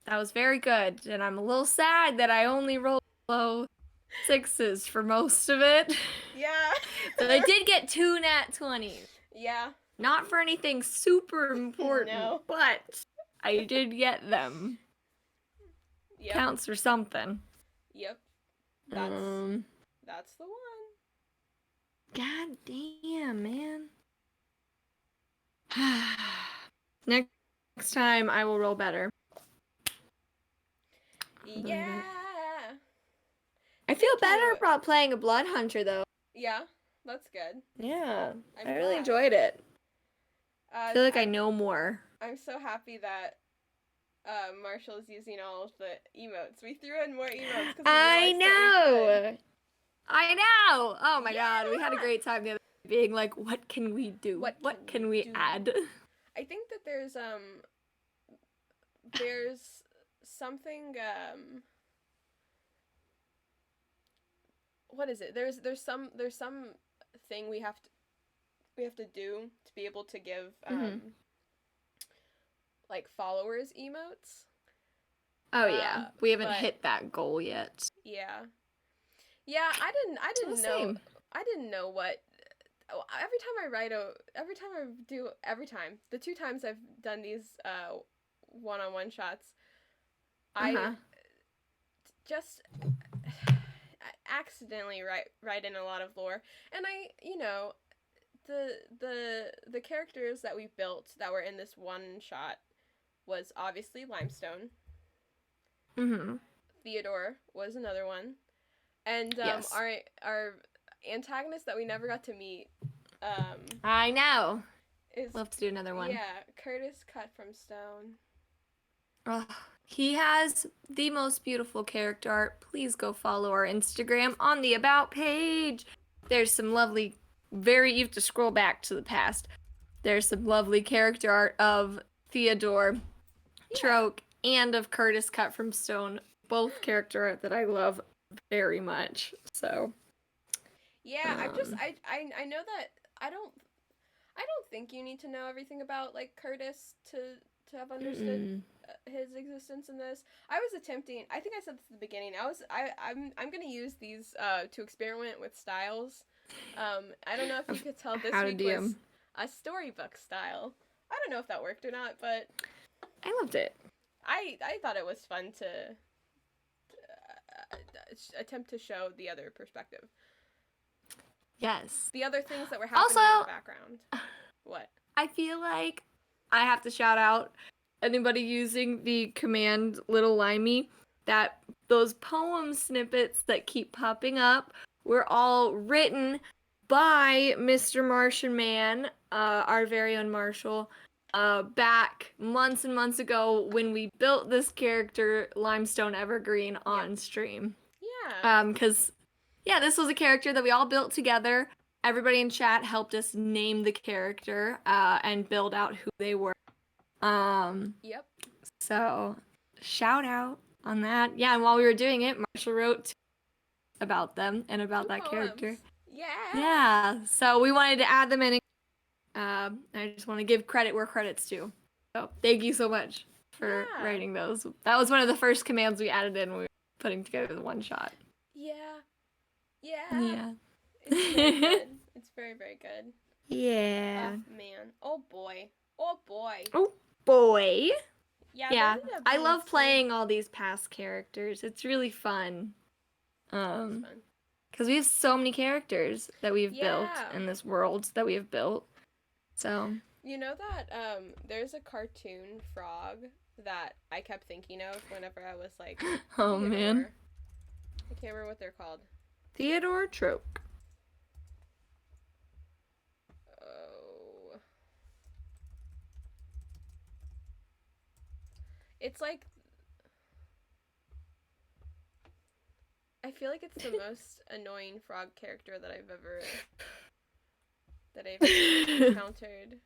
That was very good. And I'm a little sad that I only rolled low 6s for most of it. Yeah. But I did get 2 nat 20s. Yeah. Not for anything super important, No. but I did get them. Yep. Counts for something. Yep. That's the one. God damn, man. Next time I will roll better. Yeah. I feel better about playing a blood hunter though. Yeah, that's good. Yeah, I'm I really glad. enjoyed it. I feel like I know more. I'm so happy that Marshall is using all of the emotes. We threw in more emotes. I know. Oh my god, we had a great time the other day being like, what can we do? What can we add? I think that there's something what is it? There's some thing we have to do to be able to give like followers emotes. Oh yeah, we haven't hit that goal yet. Yeah, I didn't know. Same. I didn't know what. Every time the 2 times I've done these one-on-one shots, Uh-huh. I just accidentally write in a lot of lore, and the characters that we built that were in this one shot was obviously Limestone. Mm-hmm. Theodore was another one, and Yes. our antagonist that we never got to meet I know. is Love to do another one. Curtis cut from stone. Ugh. He has the most beautiful character art. Please go follow our Instagram on the About page. There's some lovely, you have to scroll back to the past. There's some lovely character art of Theodore, Troke, and of Curtis cut from stone. Both character art that I love very much. So. Yeah, I know that I don't think you need to know everything about like Curtis to have understood his existence in this. I was attempting. I think I said this at the beginning. I'm gonna use these to experiment with styles. I don't know if you could tell this week was a storybook style. I don't know if that worked or not, but I loved it. I thought it was fun to attempt to show the other perspective. Yes. The other things that were happening in the background. What? I feel like I have to shout out anybody using the command Little Limey that those poem snippets that keep popping up were all written by Mr. Martian Man, our very own Marshall, back months and months ago when we built this character, Limestone Evergreen, on stream. Yeah. Because, this was a character that we all built together. Everybody in chat helped us name the character and build out who they were. Yep. So, shout out on that. Yeah, and while we were doing it, Marshall wrote about them and about that character. Yeah. Yeah. So we wanted to add them in. I just want to give credit where credit's due. So thank you so much for writing those. That was one of the first commands we added in when we were putting together the one shot. Yeah. Yeah. It's very good. It's very, very good. Yeah. Oh, man. Oh, boy. Oh, boy. Oh, boy. Yeah. I love playing all these past characters. It's really fun. Because we have so many characters that we've built in this world that we have built. So. You know that there's a cartoon frog that I kept thinking of whenever I was like, oh, man. I can't remember what they're called. Theodore Troke. Oh. It's like, I feel like it's the most annoying frog character that I've ever encountered.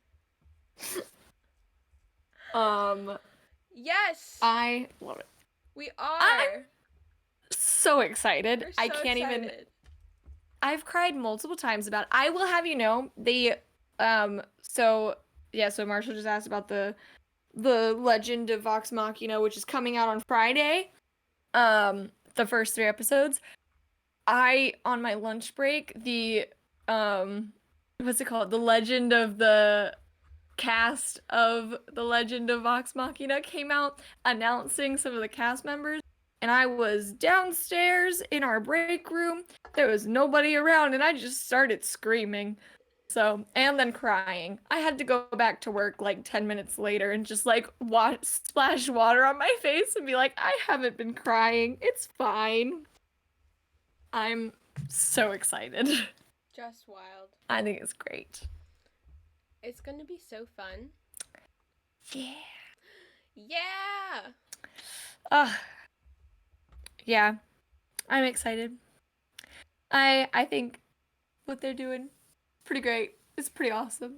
Yes! I love it. We are! I'm so excited. We're so I can't excited. even. I've cried multiple times about it. I will have you know, so Marshall just asked about the Legend of Vox Machina, which is coming out on Friday. The first 3 episodes. On my lunch break, the what's it called? The Legend of the cast of the Legend of Vox Machina came out announcing some of the cast members, and I was downstairs in our break room. There was nobody around, and I just started screaming. So, and then crying. I had to go back to work like 10 minutes later and just like splash water on my face and be like, I haven't been crying. It's fine. I'm so excited. Just wild. I think it's great. It's gonna be so fun. Yeah. Yeah! Yeah. I'm excited. I think what they're doing pretty great. It's pretty awesome.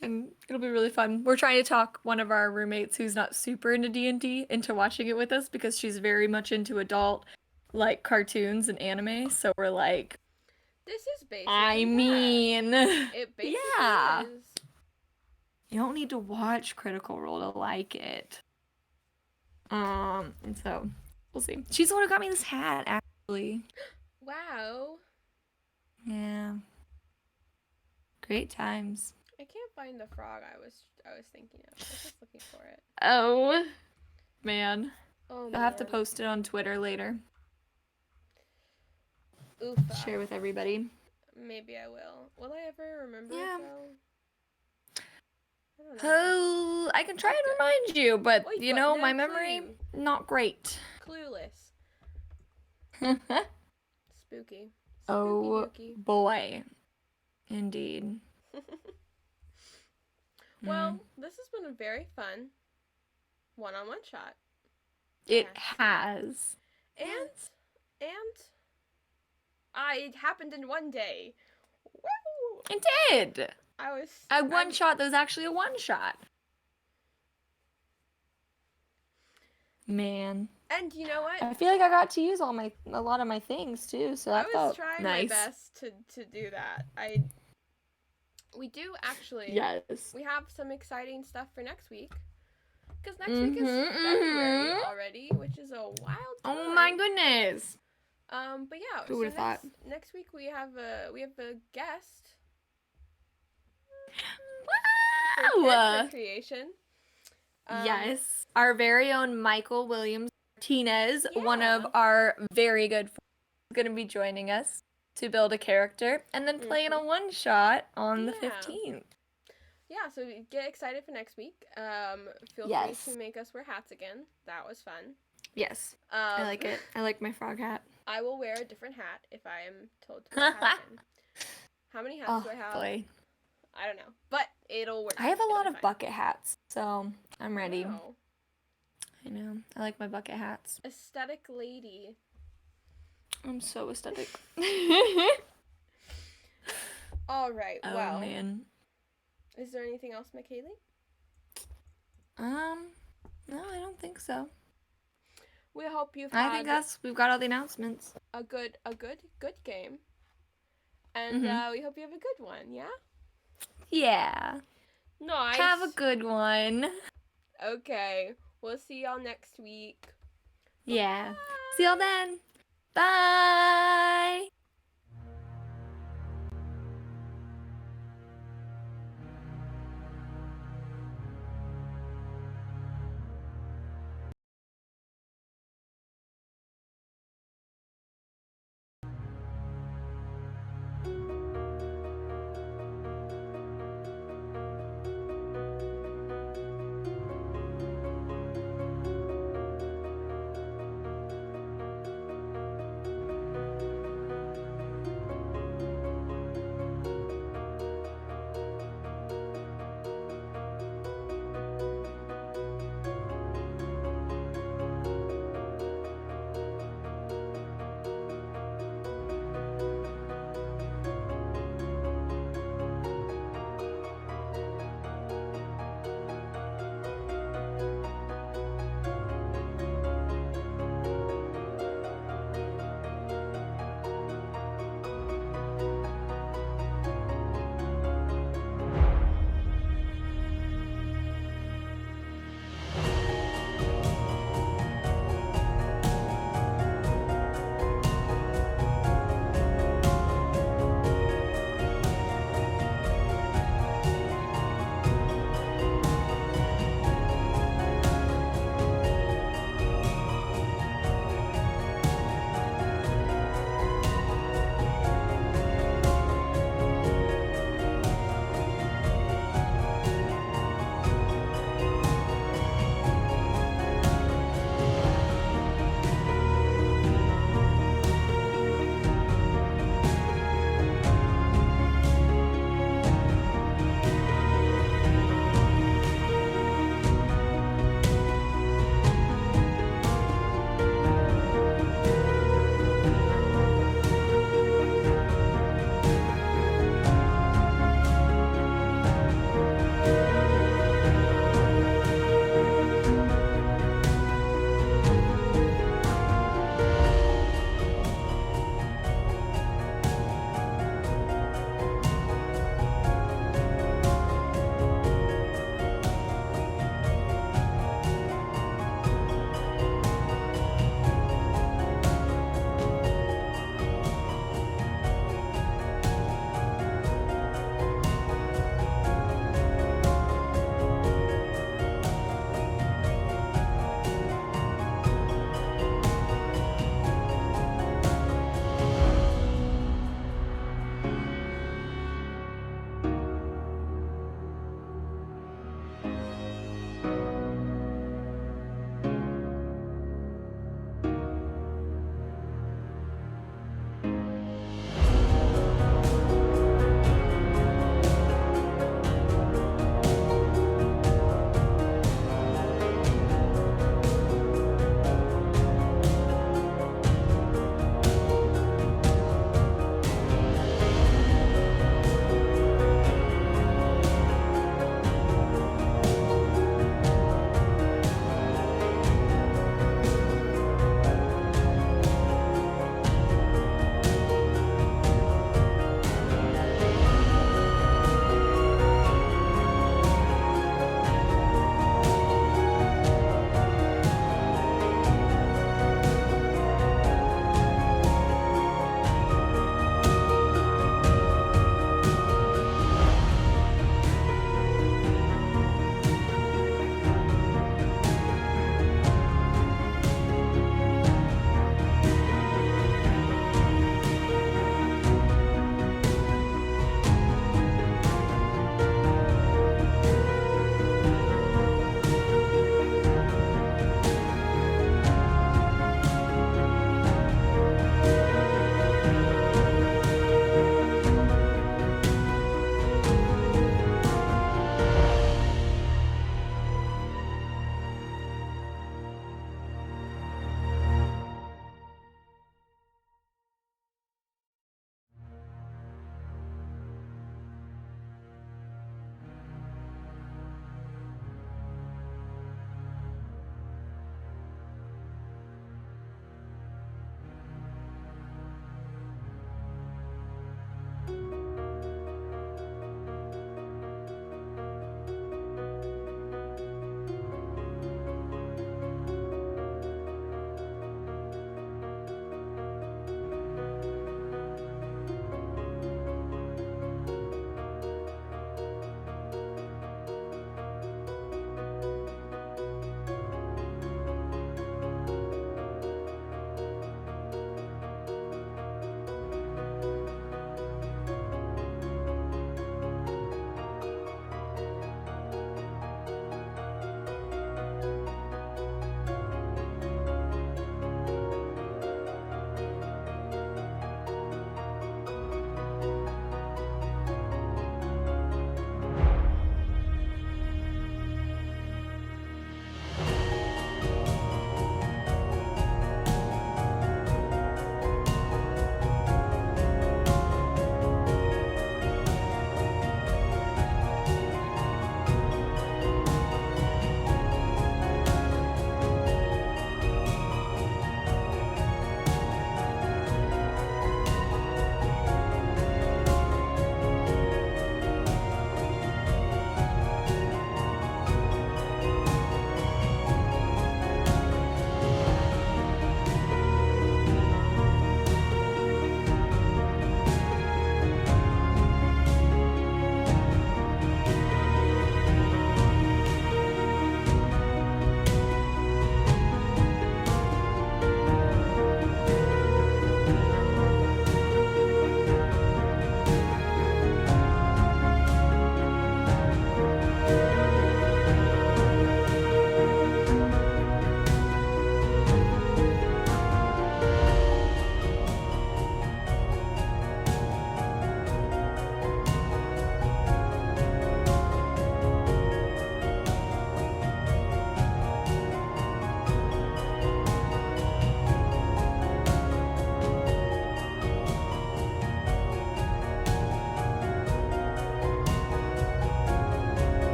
And it'll be really fun. We're trying to talk one of our roommates who's not super into D&D into watching it with us because she's very much into adult like cartoons and anime. So we're like, this is basically it basically is. You don't need to watch Critical Role to like it. And so we'll see. She's the one who got me this hat, actually. Wow. Yeah. Great times. I can't find the frog I was thinking of. I was just looking for it. Oh, man. Oh I'll have to man. post it on Twitter later. Oofa. Share with everybody. Maybe I will. Will I ever remember Yeah. it though? I don't know. Oh, I can try and remind you, but Wait, you but know, no my memory, clue. not great. Clueless. Spooky. Oh, Spooky boy. Indeed. Well, this has been a very fun one-on-one shot. It Yes. has. And it happened in one day. Woo! It did. A one-shot that was actually a one-shot. Man. And you know what? I feel like I got to use a lot of my things too, so that I was felt trying nice. my best to do that. We do actually. Yes. We have some exciting stuff for next week. Because next week is February already, which is a wild time. Oh my goodness. But yeah. Who would have thought? Next week we have a guest. Wow. For creation. Yes, our very own Michael Williams Martinez, one Yeah. of our very good friends, is going to be joining us to build a character and then play in a one-shot on the 15th. Yeah, so get excited for next week. Feel free to make us wear hats again. That was fun. Yes, I like it. I like my frog hat. I will wear a different hat if I am told to wear a hat again. How many hats do I have? Boy. I don't know, but it'll work. I have a lot of bucket hats, so I'm ready. Wow. I know. I like my bucket hats. Aesthetic lady. I'm so aesthetic. All right. Oh, well, man. Is there anything else, Michaelie? No, I don't think so. We hope you've had. We've got all the announcements. A good game. And we hope you have a good one. Yeah. Yeah. Nice. Have a good one. Okay. We'll see y'all next week. Yeah. Bye. See y'all then. Bye.